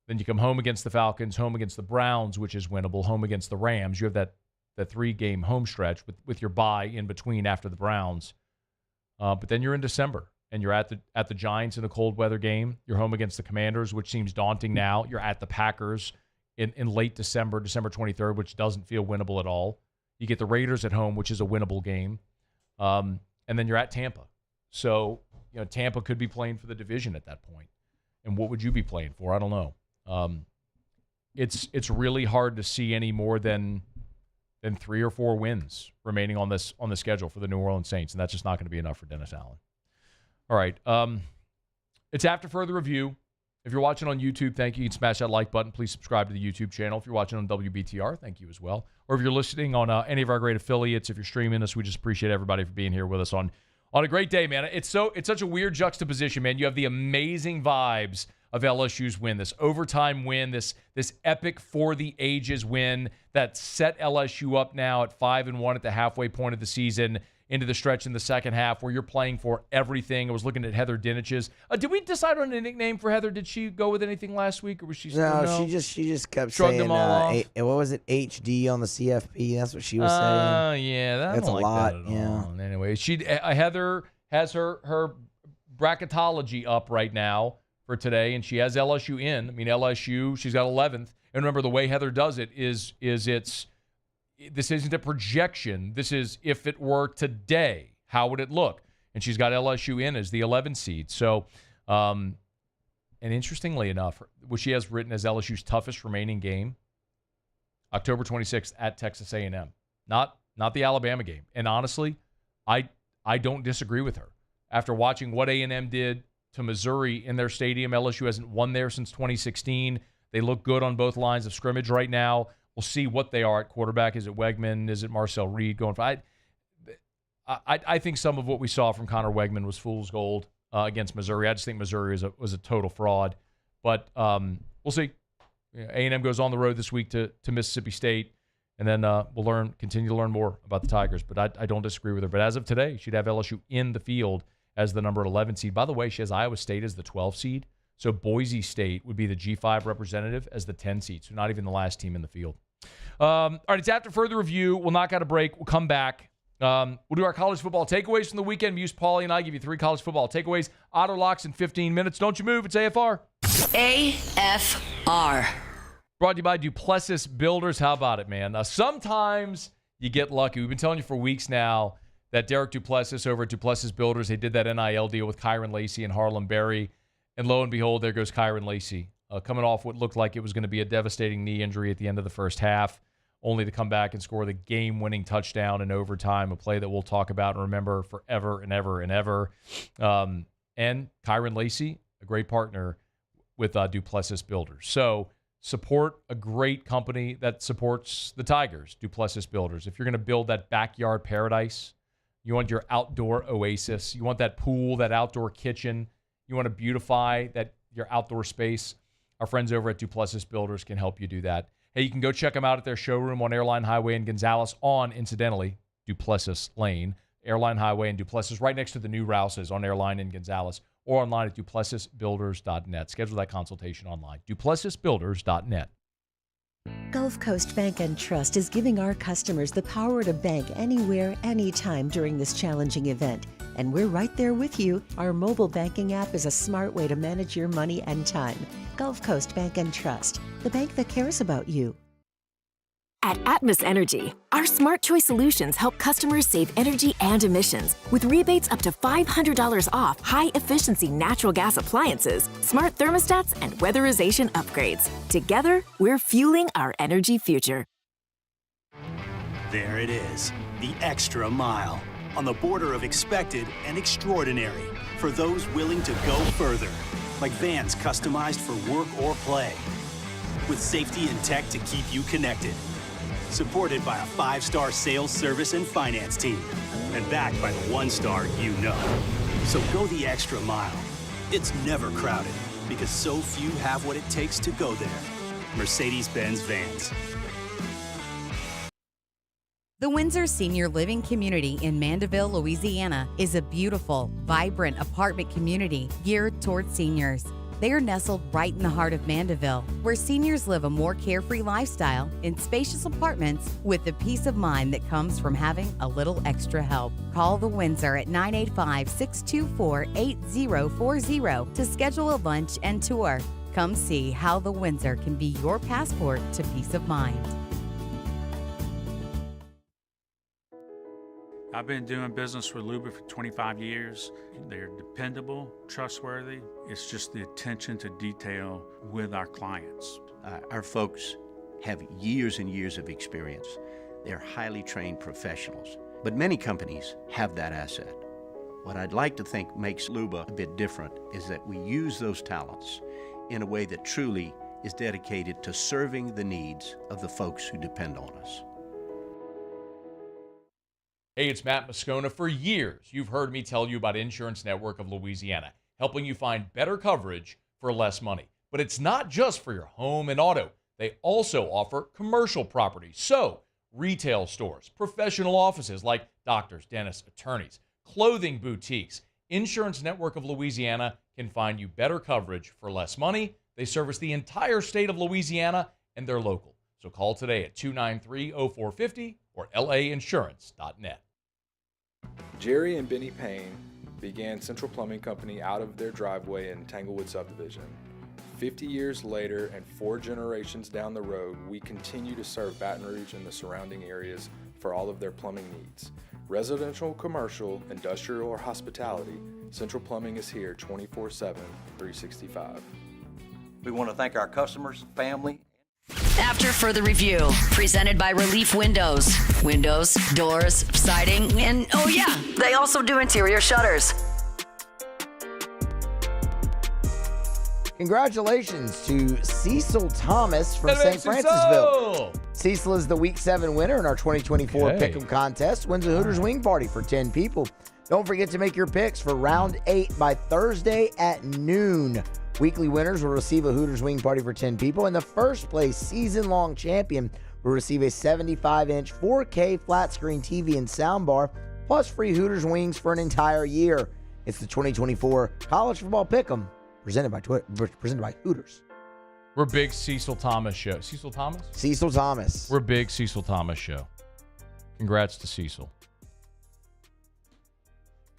Then you come home against the Falcons, home against the Browns, which is winnable, home against the Rams. You have that 3-game home stretch with your bye in between after the Browns. But then you're in December, and you're at the Giants in a cold weather game. You're home against the Commanders, which seems daunting now. You're at the Packers in late December 23rd, which doesn't feel winnable at all. You get the Raiders at home, which is a winnable game. And then you're at Tampa. So, Tampa could be playing for the division at that point. And what would you be playing for? I don't know. It's really hard to see any more than 3 or 4 wins remaining on the schedule for the New Orleans Saints, and that's just not going to be enough for Dennis Allen. All right. It's after further review. If you're watching on YouTube, thank you. You can smash that like button. Please subscribe to the YouTube channel. If you're watching on WBTR, thank you as well. Or if you're listening on any of our great affiliates, if you're streaming us, we just appreciate everybody for being here with us on a great day, man. It's such a weird juxtaposition, man. You have the amazing vibes of LSU's win, this overtime win, this epic for the ages win that set LSU up now at 5-1 at the halfway point of the season into the stretch in the second half where you're playing for everything. I was looking at Heather Dinich's. Did we decide on a nickname for Heather? Did she go with anything last week, or was she still No, she just kept shrugged saying them all off? what was it, HD on the CFP? That's what she was saying. Yeah, that's a lot. Yeah. Anyway, Heather has her bracketology up right now for today, and she has LSU in. I mean, LSU, she's got 11th. And remember, the way Heather does it is this isn't a projection. This is if it were today, how would it look? And she's got LSU in as the 11 seed. So, and interestingly enough, what she has written as LSU's toughest remaining game, October 26th at Texas A&M, not the Alabama game. And honestly, I don't disagree with her. After watching what A&M did to Missouri in their stadium, LSU hasn't won there since 2016. They look good on both lines of scrimmage right now. We'll see what they are at quarterback. Is it Wegman? Is it Marcel Reed going for? I think some of what we saw from Connor Wegman was fool's gold against Missouri. I just think Missouri was a total fraud. But we'll see. A&M goes on the road this week to Mississippi State, and then we'll continue to learn more about the Tigers. But I don't disagree with her. But as of today, she'd have LSU in the field as the number 11 seed. By the way, she has Iowa State as the 12 seed. So Boise State would be the G5 representative as the 10 seed. So not even the last team in the field. All right, it's after further review. We'll knock out a break. We'll come back. We'll do our college football takeaways from the weekend. Muse, Paulie, and I give you 3 college football takeaways. Auto locks in 15 minutes. Don't you move. It's AFR. AFR. Brought to you by Duplessis Builders. How about it, man? Sometimes you get lucky. We've been telling you for weeks now that Derek Duplessis over at Duplessis Builders, they did that NIL deal with Kyron Lacey and Harlem Berry. And lo and behold, there goes Kyron Lacey, coming off what looked like it was going to be a devastating knee injury at the end of the first half, only to come back and score the game-winning touchdown in overtime, a play that we'll talk about and remember forever and ever and ever. And Kyron Lacey, a great partner with Duplessis Builders. So support a great company that supports the Tigers, Duplessis Builders. If you're going to build that backyard paradise, you want your outdoor oasis, you want that pool, that outdoor kitchen, you want to beautify your outdoor space, our friends over at Duplessis Builders can help you do that. Hey, you can go check them out at their showroom on Airline Highway in Gonzales incidentally, Duplessis Lane. Airline Highway and Duplessis, right next to the new Rouse's on Airline in Gonzales, or online at duplessisbuilders.net. Schedule that consultation online, duplessisbuilders.net. Gulf Coast Bank and Trust is giving our customers the power to bank anywhere, anytime during this challenging event. And we're right there with you. Our mobile banking app is a smart way to manage your money and time. Gulf Coast Bank and Trust, the bank that cares about you. At Atmos Energy, our smart choice solutions help customers save energy and emissions with rebates up to $500 off high-efficiency natural gas appliances, smart thermostats, and weatherization upgrades. Together, we're fueling our energy future. There it is, the extra mile, on the border of expected and extraordinary for those willing to go further, like vans customized for work or play, with safety and tech to keep you connected. Supported by a 5-star sales, service, and finance team. And backed by the 1-star you know. So go the extra mile. It's never crowded because so few have what it takes to go there. Mercedes-Benz Vans. The Windsor Senior Living Community in Mandeville, Louisiana is a beautiful, vibrant apartment community geared towards seniors. They are nestled right in the heart of Mandeville, where seniors live a more carefree lifestyle in spacious apartments with the peace of mind that comes from having a little extra help. Call the Windsor at 985-624-8040 to schedule a lunch and tour. Come see how the Windsor can be your passport to peace of mind. I've been doing business with Luba for 25 years. They're dependable, trustworthy. It's just the attention to detail with our clients. Our folks have years and years of experience. They're highly trained professionals, but many companies have that asset. What I'd like to think makes Luba a bit different is that we use those talents in a way that truly is dedicated to serving the needs of the folks who depend on us. Hey, it's Matt Moscona. For years, you've heard me tell you about Insurance Network of Louisiana, helping you find better coverage for less money. But it's not just for your home and auto. They also offer commercial property. So, retail stores, professional offices like doctors, dentists, attorneys, clothing boutiques. Insurance Network of Louisiana can find you better coverage for less money. They service the entire state of Louisiana, and they're local. So call today at 293-0450 or lainsurance.net. Jerry and Benny Payne began Central Plumbing Company out of their driveway in Tanglewood Subdivision. 50 years later and 4 generations down the road, we continue to serve Baton Rouge and the surrounding areas for all of their plumbing needs. Residential, commercial, industrial, or hospitality, Central Plumbing is here 24/7, 365. We want to thank our customers, family. After further review, presented by Relief Windows. Windows, doors, siding, and oh yeah, they also do interior shutters. Congratulations to Cecil Thomas from St. Francisville. Cecil is the Week 7 winner in our 2024 Pick'em contest. Wins a Hooters wing party for 10 people. Don't forget to make your picks for Round 8 by Thursday at noon. Weekly winners will receive a Hooters wing party for 10 people, and the first place season-long champion will receive a 75-inch 4K flat-screen TV and soundbar, plus free Hooters wings for an entire year. It's the 2024 College Football Pick'em, presented by Hooters. We're big Cecil Thomas show. Cecil Thomas? Cecil Thomas. We're big Cecil Thomas show. Congrats to Cecil.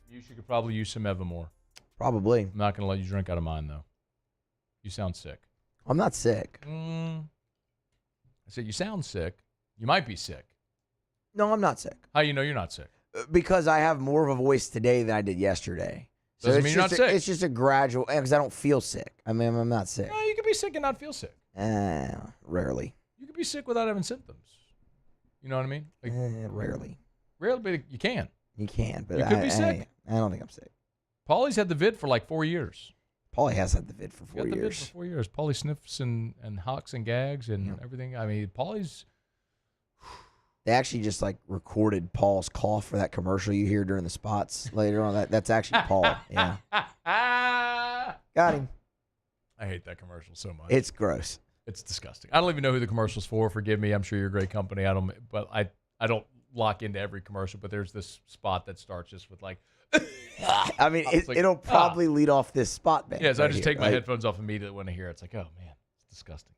You could probably use some Evermore. Probably. I'm not going to let you drink out of mine, though. You sound sick. I'm not sick. I said you sound sick. You might be sick. No, I'm not sick. How do you know you're not sick? Because I have more of a voice today than I did yesterday. So Doesn't mean you're not sick. It's just a gradual, because I don't feel sick. I mean, I'm not sick. No, you could be sick and not feel sick. Rarely. You could be sick without having symptoms. You know what I mean? Like, rarely. Rarely, but you can. You can, but you could be sick. I don't think I'm sick. Paulie's had the vid for like 4 years. Paulie has had the vid for 4 years. Got the vid for 4 years. Paulie sniffs and hawks and gags and everything. I mean, Paulie's... They actually just like recorded Paul's cough for that commercial you hear during the spots later on. That's actually Paul. Yeah. Got him. I hate that commercial so much. It's gross. It's disgusting. I don't even know who the commercial's for. Forgive me. I'm sure you're a great company. I don't lock into every commercial, but there's this spot that starts just with like... I mean, it'll probably lead off this spot, man. Yeah, so I just take my headphones off immediately when I hear it. It's like, oh, man, it's disgusting.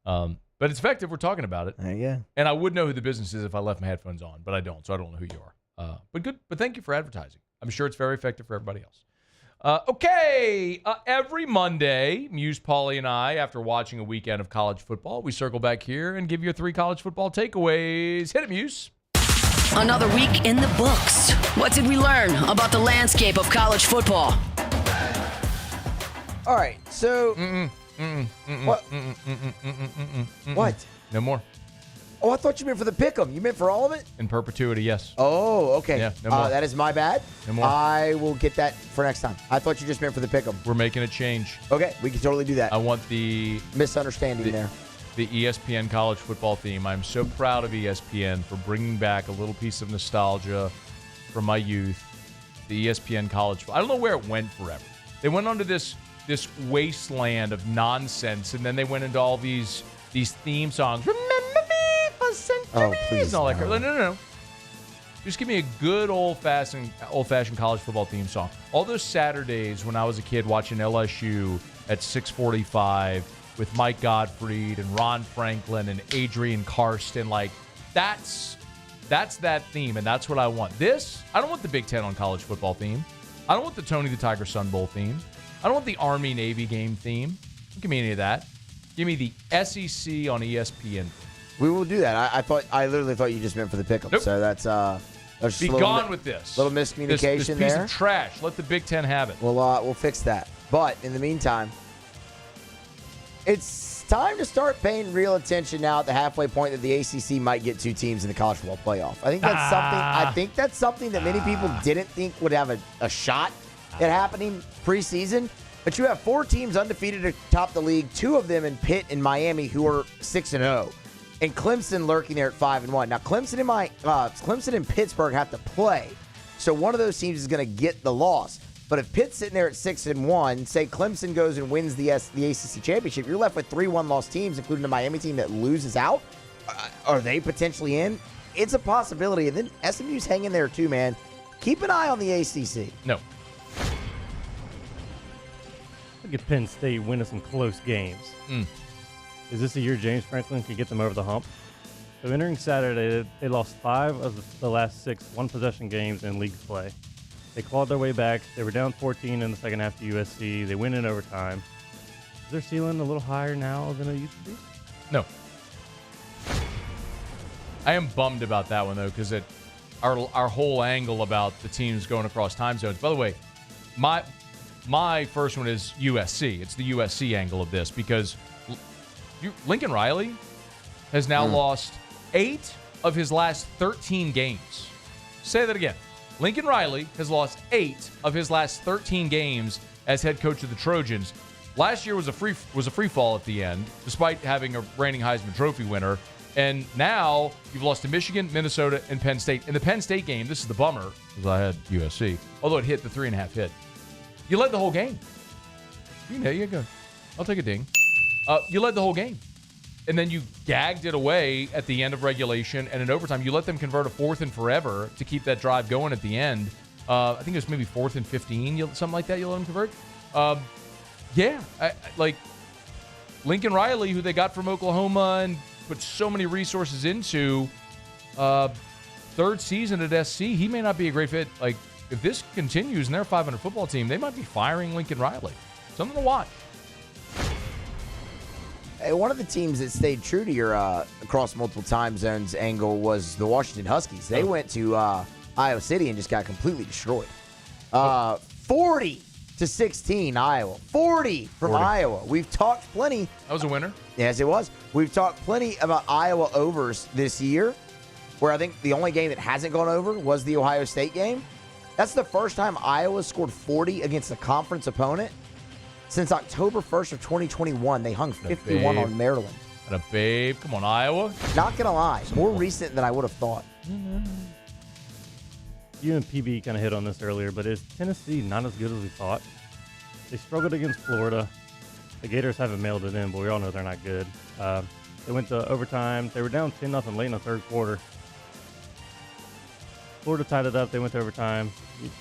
But it's effective. We're talking about it. Yeah. And I would know who the business is if I left my headphones on, but I don't, so I don't know who you are. But good. But thank you for advertising. I'm sure it's very effective for everybody else. Okay. Every Monday, Muse, Paulie, and I, after watching a weekend of college football, we circle back here and give you 3 college football takeaways. Hit it, Muse. Another week in the books. What did we learn about the landscape of college football? All right, so what? No more. Oh, I thought you meant for the pick'em. You meant for all of it? In perpetuity, yes. Oh, okay. Yeah, no more. That is my bad. No more. I will get that for next time. I thought you just meant for the pick'em. We're making a change. Okay, we can totally do that. I want the misunderstanding there. The ESPN college football theme. I'm so proud of ESPN for bringing back a little piece of nostalgia from my youth. The ESPN college. I don't know where it went forever. They went onto this wasteland of nonsense, and then they went into all these theme songs. Remember me for centuries. Oh, please. And all that crap. No. Just give me a good old-fashioned college football theme song. All those Saturdays when I was a kid watching LSU at 6:45 with Mike Gottfried and Ron Franklin and Adrian Karsten, like that's that theme, and that's what I want. I don't want the Big Ten on college football theme. I don't want the Tony the Tiger Sun Bowl theme. I don't want the Army-Navy game theme. Don't give me any of that. Give me the SEC on ESPN. We will do that. I literally thought you just meant for the pick'em. Nope. So that's Be gone with this. Little miscommunication this piece there. of trash. Let the Big Ten have it. We'll fix that. But in the meantime, it's time to start paying real attention now at the halfway point that the ACC might get 2 teams in the college football playoff. I think that's something that many people didn't think would have a shot at happening preseason. But you have 4 teams undefeated atop the league, 2 of them in Pitt and Miami who are 6-0. And Clemson lurking there at 5-1. Now, Clemson and Pittsburgh have to play, so one of those teams is going to get the loss. But if Pitt's sitting there at 6-1, say Clemson goes and wins the ACC championship, you're left with 3 one-loss teams, including the Miami team that loses out. Are they potentially in? It's a possibility. And then SMU's hanging there too, man. Keep an eye on the ACC. No. Look at Penn State winning some close games. Is this the year James Franklin could get them over the hump? So entering Saturday, they lost 5 of the last 6 one-possession games in league play. They clawed their way back. They were down 14 in the second half to USC. They win in overtime. Is their ceiling a little higher now than it used to be? No. I am bummed about that one, though, because our whole angle about the teams going across time zones. By the way, my first one is USC. It's the USC angle of this because Lincoln Riley has now lost 8 of his last 13 games. Say that again. Lincoln Riley has lost 8 of his last 13 games as head coach of the Trojans. Last year was a free fall at the end, despite having a reigning Heisman Trophy winner. And now you've lost to Michigan, Minnesota, and Penn State. In the Penn State game, this is the bummer, because I had USC, although it hit the 3.5 hit. You led the whole game. There you go. I'll take a ding. You led the whole game. And then you gagged it away at the end of regulation and in overtime. You let them convert a 4th and forever to keep that drive going at the end. I think it was maybe 4th and 15, something like that you let them convert. Like Lincoln Riley, who they got from Oklahoma and put so many resources into, 3rd season at SC, he may not be a great fit. Like, if this continues and they're a 500 football team, they might be firing Lincoln Riley. Something to watch. Hey, one of the teams that stayed true to your across multiple time zones angle was the Washington Huskies. They went to Iowa City and just got completely destroyed. 40-16 Iowa. 40 from Iowa. We've talked plenty. That was a winner. Yes, it was. We've talked plenty about Iowa overs this year, where I think the only game that hasn't gone over was the Ohio State game. That's the first time Iowa scored 40 against a conference opponent since October 1st of 2021. They hung 51 on Maryland. And a babe. Come on, Iowa. Not going to lie. More recent than I would have thought. You and PB kind of hit on this earlier, but is Tennessee not as good as we thought? They struggled against Florida. The Gators haven't mailed it in, but we all know they're not good. They went to overtime. They were down 10-0 late in the 3rd quarter. Florida tied it up. They went to overtime.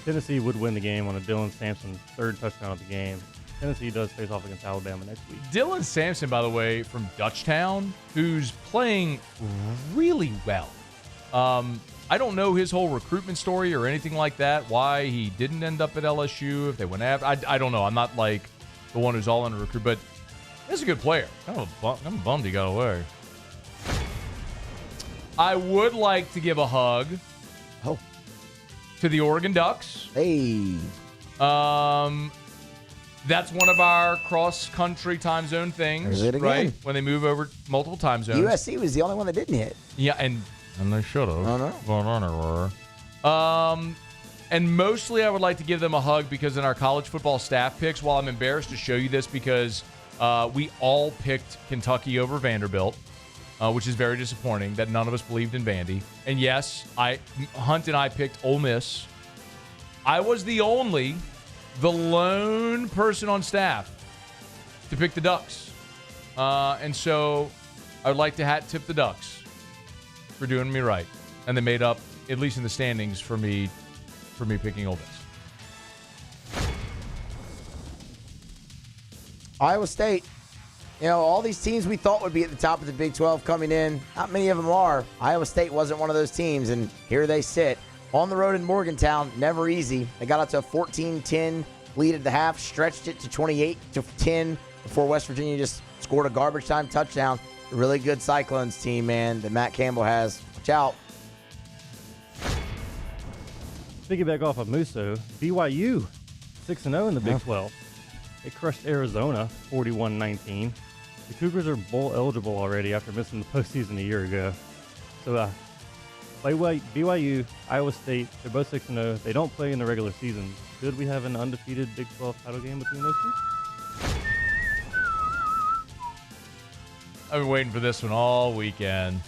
Tennessee would win the game on a Dylan Sampson 3rd touchdown of the game. Tennessee does face off against Alabama next week. Dylan Sampson, by the way, from Dutchtown, who's playing really well. I don't know his whole recruitment story or anything like that, why he didn't end up at LSU, if they went after. I don't know. I'm not like the one who's all in a recruit, but he's a good player. I'm bummed he got away. I would like to give a hug to the Oregon Ducks. Hey. That's one of our cross-country time zone things, right? When they move over multiple time zones. USC was the only one that didn't hit. Yeah, and they should have. I know. Going on everywhere. And mostly I would like to give them a hug because in our college football staff picks, while I'm embarrassed to show you this because we all picked Kentucky over Vanderbilt, which is very disappointing that none of us believed in Vandy. And yes, Hunt and I picked Ole Miss. I was the lone person on staff to pick the Ducks. And so I would like to hat tip the Ducks for doing me right. And they made up, at least in the standings, for me picking Ole Miss. Iowa State. You know, all these teams we thought would be at the top of the Big 12 coming in, not many of them are. Iowa State wasn't one of those teams, and here they sit. On the road in Morgantown, never easy. They got out to a 14-10 lead at the half, stretched it to 28-10 before West Virginia just scored a garbage time touchdown. A really good Cyclones team, man, that Matt Campbell has. Watch out. piggyback off of Musso, BYU 6-0 in the Big 12. They crushed Arizona 41-19. The Cougars are bowl eligible already after missing the postseason a year ago. So BYU, Iowa State, they're both 6-0. They don't play in the regular season. Could we have an undefeated Big 12 title game between those two? I've been waiting for this one all weekend.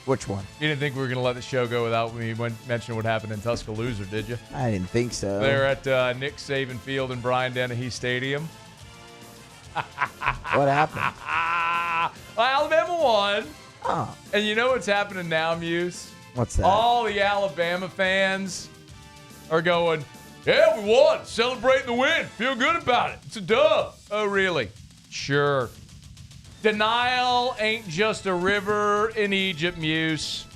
Which one? You didn't think we were going to let the show go without me mentioning what happened in Tuscaloosa, did you? I didn't think so. They're at Nick Saban Field in Brian Dennehy Stadium. What happened? Well, Alabama won. Oh. And you know what's happening now, Muse? What's that? All the Alabama fans are going, yeah, we won. Celebrating the win. Feel good about it. It's a dub. Oh, really? Sure. Denial ain't just a river in Egypt, Muse.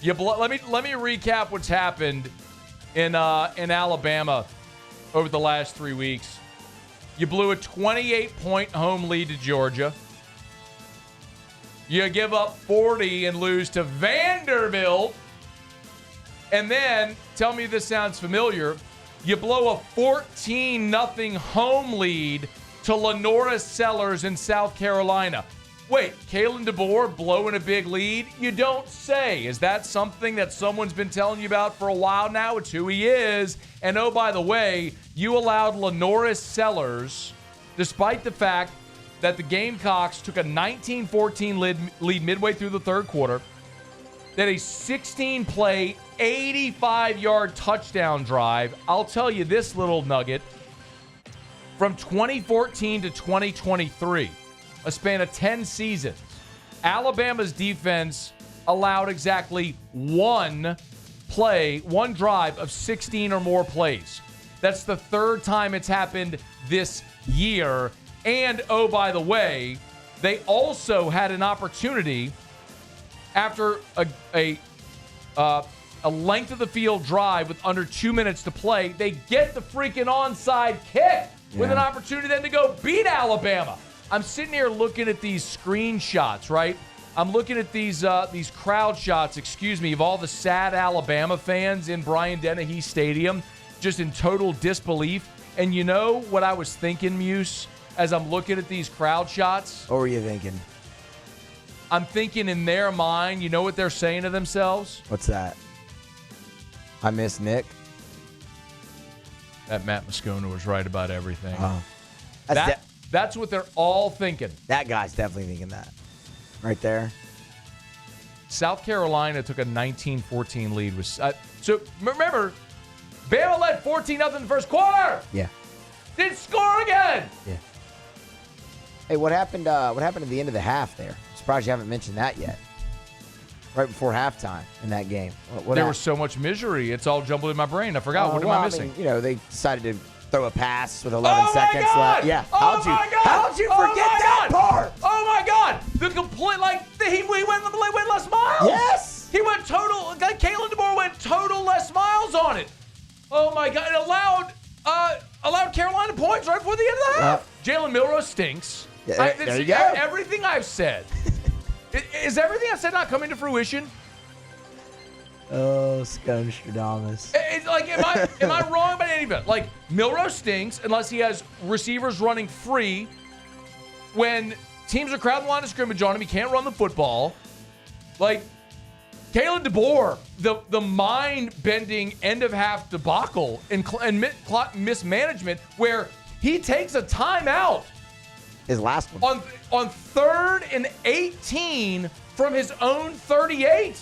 Let me recap what's happened in Alabama over the last 3 weeks. You blew a 28-point home lead to Georgia. You give up 40 and lose to Vanderbilt. And then, tell me if this sounds familiar, you blow a 14-0 home lead to Lenora Sellers in South Carolina. Wait, Kalen DeBoer blowing a big lead? You don't say. Is that something that someone's been telling you about for a while now? It's who he is. And oh, by the way, you allowed Lenora Sellers, despite the fact that the Gamecocks took a 19-14 lead midway through the third quarter, that a 16-play, 85-yard touchdown drive. I'll tell you this little nugget. From 2014 to 2023, a span of 10 seasons, Alabama's defense allowed exactly one drive of 16 or more plays. That's the third time it's happened this year. And, oh, by the way, they also had an opportunity after a length of the field drive with under 2 minutes to play. They get the freaking onside kick with an opportunity then to go beat Alabama. I'm sitting here looking at these screenshots, right? I'm looking at these crowd shots, of all the sad Alabama fans in Brian Dennehy Stadium, just in total disbelief. And you know what I was thinking, Muse, as I'm looking at these crowd shots? What were you thinking? I'm thinking in their mind, you know what they're saying to themselves? What's that? I miss Nick. That Matt Moscona was right about everything. Oh. That's what they're all thinking. That guy's definitely thinking that. Right there. South Carolina took a 19-14 lead. So remember, Bama led 14-0 in the first quarter. Yeah. Didn't score again. Yeah. Hey, what happened at the end of the half there? I'm surprised you haven't mentioned that yet. Right before halftime in that game. There was so much misery. It's all jumbled in my brain. I forgot. What am I missing? I mean, they decided to throw a pass with 11 seconds left. Yeah. How'd you forget that part? Oh my God! The complete he went less miles. Yes. He went total. Kalen DeBoer went total less miles on it. Oh my God! It allowed Carolina points right before the end of the half. Jalen Milroe stinks. Yeah, there you go. Everything I've said. Is everything I said not coming to fruition? Oh, Scostradamus. Am I wrong about any of it? Milroe stinks unless he has receivers running free. When teams are crowding the line of scrimmage on him, he can't run the football. Kalen DeBoer, the mind-bending end-of-half debacle and mismanagement where he takes a timeout. His last one. On 3rd and 18 from his own 38.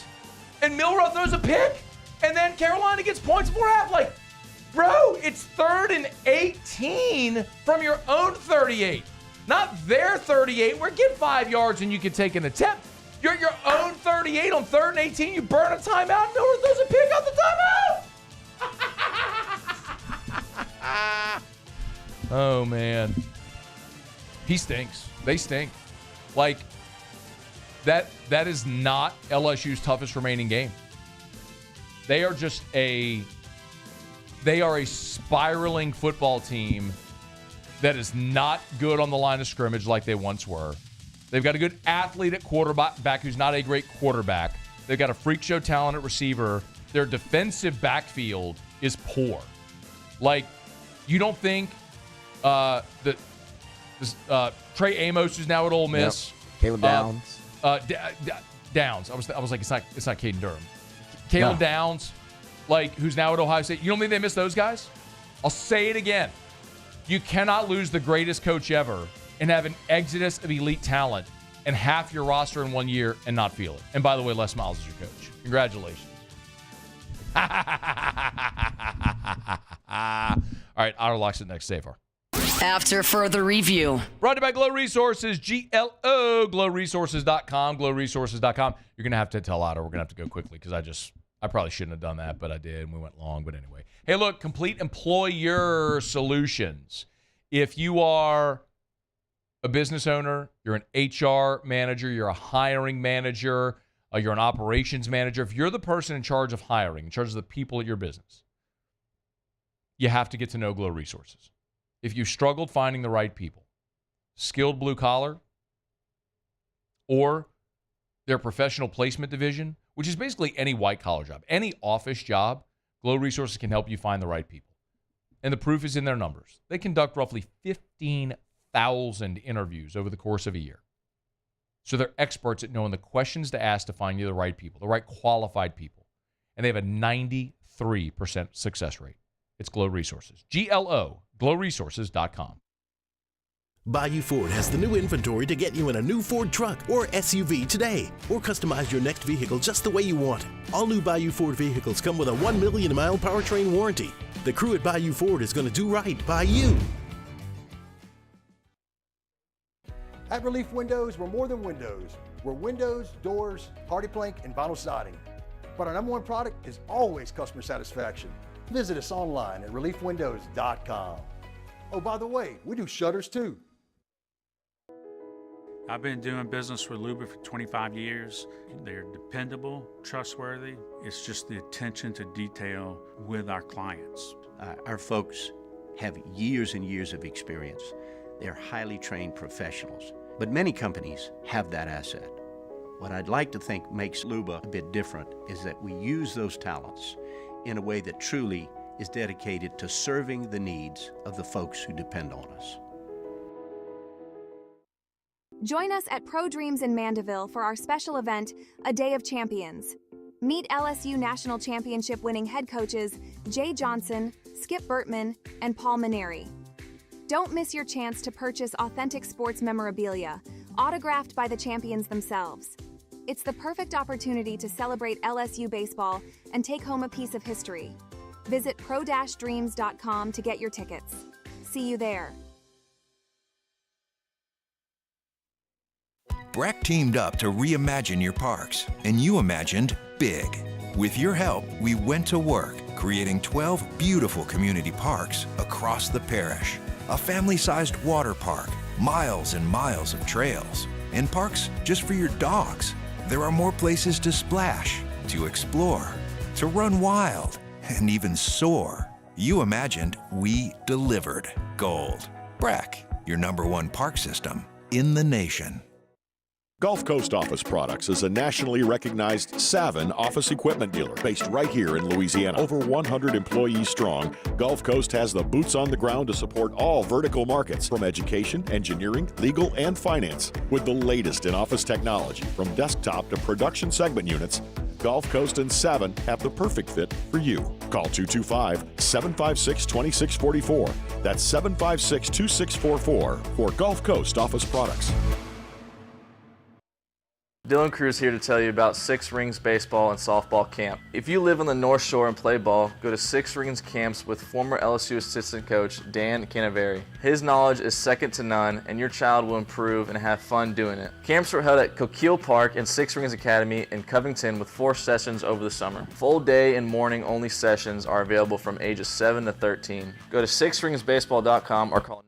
And Milroe throws a pick. And then Carolina gets points before half. Bro, it's 3rd and 18 from your own 38. Not their 38 where get 5 yards and you can take an attempt. You're your own 38 on 3rd and 18. You burn a timeout. Milroe throws a pick on the timeout. Oh, man. He stinks. They stink. That is not LSU's toughest remaining game. They are a spiraling football team that is not good on the line of scrimmage like they once were. They've got a good athlete at quarterback who's not a great quarterback. They've got a freak show talent at receiver. Their defensive backfield is poor. Like, you don't think that Trey Amos, who's now at Ole Miss, Caleb Downs, Downs. I was like, it's not Caden Durham. Caleb Downs, like, who's now at Ohio State. You don't think they miss those guys? I'll say it again. You cannot lose the greatest coach ever and have an exodus of elite talent and half your roster in 1 year and not feel it. And by the way, Les Miles is your coach. Congratulations. All right, Otter locks it next. Safe. After further review. Brought to you by Glow Resources, GLO, glowresources.com, glowresources.com. You're going to have to tell Otter. We're going to have to go quickly because I probably shouldn't have done that, but I did, and we went long. But anyway. Hey, look, Complete Employer Solutions. If you are a business owner, you're an HR manager, you're a hiring manager, you're an operations manager, if you're the person in charge of hiring, in charge of the people at your business, you have to get to know Glow Resources. If you struggled finding the right people, skilled blue collar, or their professional placement division, which is basically any white collar job, any office job, Glow Resources can help you find the right people. And the proof is in their numbers. They conduct roughly 15,000 interviews over the course of a year. So they're experts at knowing the questions to ask to find you the right people, the right qualified people. And they have a 93% success rate. It's Glow Resources. GLO, glowresources.com. Bayou Ford has the new inventory to get you in a new Ford truck or SUV today, or customize your next vehicle just the way you want. All new Bayou Ford vehicles come with a 1 million mile powertrain warranty. The crew at Bayou Ford is going to do right by you. At Relief Windows, we're more than windows. We're windows, doors, hardy plank, and vinyl siding. But our #1 product is always customer satisfaction. Visit us online at reliefwindows.com. Oh, by the way, we do shutters too. I've been doing business with Luba for 25 years. They're dependable, trustworthy. It's just the attention to detail with our clients. Our folks have years and years of experience. They're highly trained professionals, but many companies have that asset. What I'd like to think makes Luba a bit different is that we use those talents in a way that truly is dedicated to serving the needs of the folks who depend on us. Join us at Pro Dreams in Mandeville for our special event, A Day of Champions. Meet LSU National Championship winning head coaches Jay Johnson, Skip Burtman, and Paul Maneri. Don't miss your chance to purchase authentic sports memorabilia, autographed by the champions themselves. It's the perfect opportunity to celebrate LSU baseball and take home a piece of history. Visit pro-dreams.com to get your tickets. See you there. Breck teamed up to reimagine your parks, and you imagined big. With your help, we went to work, creating 12 beautiful community parks across the parish. A family-sized water park, miles and miles of trails, and parks just for your dogs. There are more places to splash, to explore, to run wild, and even soar. You imagined, we delivered. Gold. Breck, your #1 park system in the nation. Gulf Coast Office Products is a nationally recognized Savin office equipment dealer based right here in Louisiana. Over 100 employees strong, Gulf Coast has the boots on the ground to support all vertical markets, from education, engineering, legal, and finance. With the latest in office technology, from desktop to production segment units, Gulf Coast and Savin have the perfect fit for you. Call 225-756-2644. That's 756-2644 for Gulf Coast Office Products. Dylan Cruz here to tell you about Six Rings Baseball and Softball Camp. If you live on the North Shore and play ball, go to Six Rings Camps with former LSU assistant coach Dan Canaveri. His knowledge is second to none, and your child will improve and have fun doing it. Camps were held at Coquille Park and Six Rings Academy in Covington with 4 sessions over the summer. Full day and morning only sessions are available from ages 7 to 13. Go to sixringsbaseball.com or call.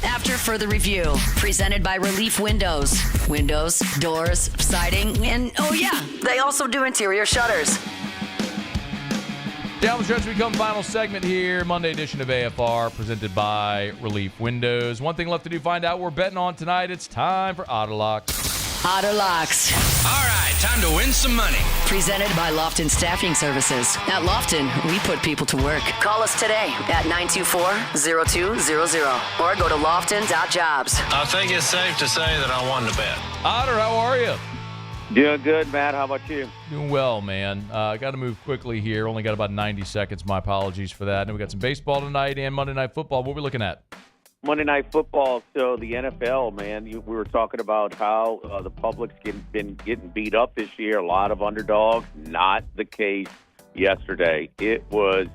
After further review, presented by Relief Windows. Windows, doors, siding, and oh yeah, they also do interior shutters. Down the stretch, we come final segment here, Monday edition of AFR, presented by Relief Windows. One thing left to do, find out what we're betting on tonight. It's time for Auto Lock. Otter Locks. All right, time to win some money. Presented by Lofton Staffing Services. At Lofton, we put people to work. Call us today at 924-0200 or go to lofton.jobs. I think it's safe to say that I won the bet. Otter, how are you? Doing good, Matt. How about you? Doing well, man. Got to move quickly here. Only got about 90 seconds. My apologies for that. And we got some baseball tonight and Monday Night Football. What are we looking at? Monday Night Football. So the NFL, man, we were talking about how the public's been getting beat up this year. A lot of underdogs. Not the case yesterday. It was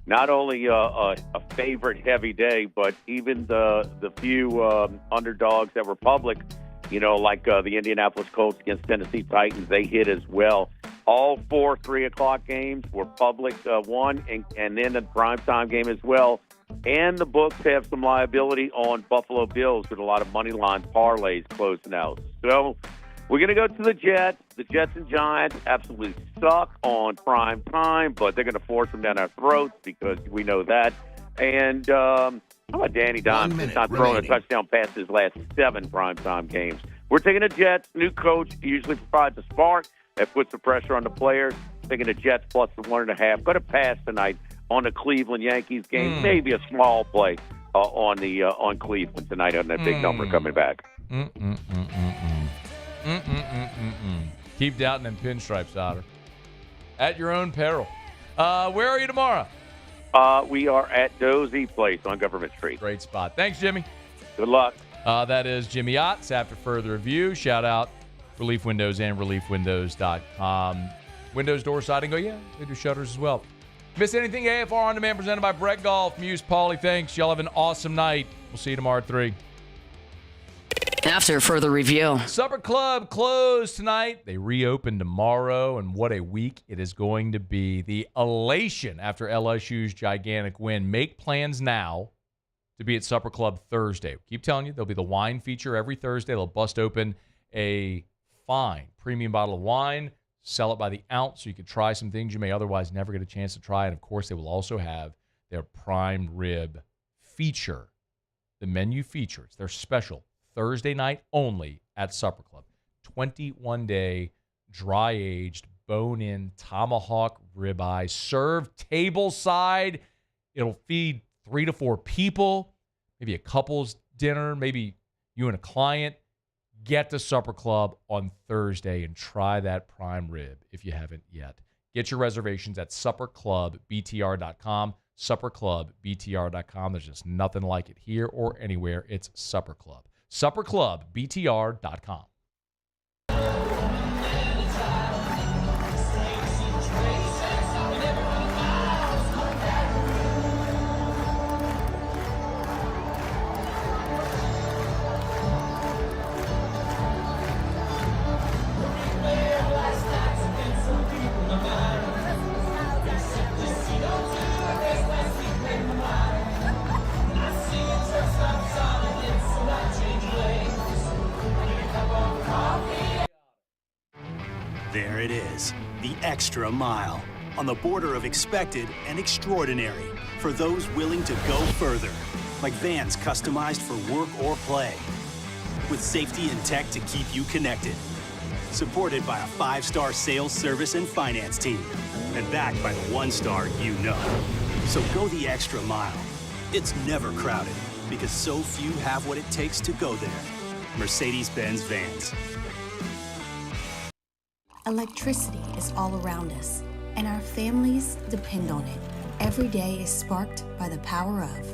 not only a favorite-heavy day, but even the few underdogs that were public, like the Indianapolis Colts against Tennessee Titans, they hit as well. All 4 3 o'clock games were public one, and then the primetime game as well. And the books have some liability on Buffalo Bills with a lot of money line parlays closing out. So we're going to go to the Jets. The Jets and Giants absolutely suck on prime time, but they're going to force them down our throats because we know that. And how about Danny Dimes? He's not throwing a touchdown pass his last 7 primetime games. We're taking the Jets. New coach usually provides a spark that puts the pressure on the players. Taking the Jets plus the 1.5. Going to pass tonight on the Cleveland Yankees game. Maybe a small play on Cleveland tonight on that big number coming back. Keep doubting them pinstripes, Otter. At your own peril. Where are you tomorrow? We are at Dozy Place on Government Street. Great spot. Thanks, Jimmy. Good luck. That is Jimmy Otts. After further review, shout out Relief Windows and ReliefWindows.com. Windows door siding. They do shutters as well. Miss anything? AFR On Demand presented by Brett Golf. Muse Pauly, thanks. Y'all have an awesome night. We'll see you tomorrow at 3. After further review. Supper Club closed tonight. They reopen tomorrow, and what a week it is going to be. The elation after LSU's gigantic win. Make plans now to be at Supper Club Thursday. Keep telling you, there'll be the wine feature every Thursday. They'll bust open a fine premium bottle of wine, sell it by the ounce so you can try some things you may otherwise never get a chance to try. And, of course, they will also have their prime rib feature. The menu features their special Thursday night only at Supper Club. 21-day, dry-aged, bone-in tomahawk ribeye served tableside. It'll feed 3 to 4 people, maybe a couple's dinner, maybe you and a client. Get to Supper Club on Thursday and try that prime rib if you haven't yet. Get your reservations at supperclubbtr.com. Supperclubbtr.com. There's just nothing like it here or anywhere. It's Supper Club. Supperclubbtr.com. There it is, the extra mile, on the border of expected and extraordinary for those willing to go further, like vans customized for work or play, with safety and tech to keep you connected, supported by a 5-star sales, service, and finance team, and backed by the 1-star you know. So go the extra mile. It's never crowded because so few have what it takes to go there. Mercedes-Benz Vans. Electricity is all around us, and our families depend on it. Every day is sparked by the power of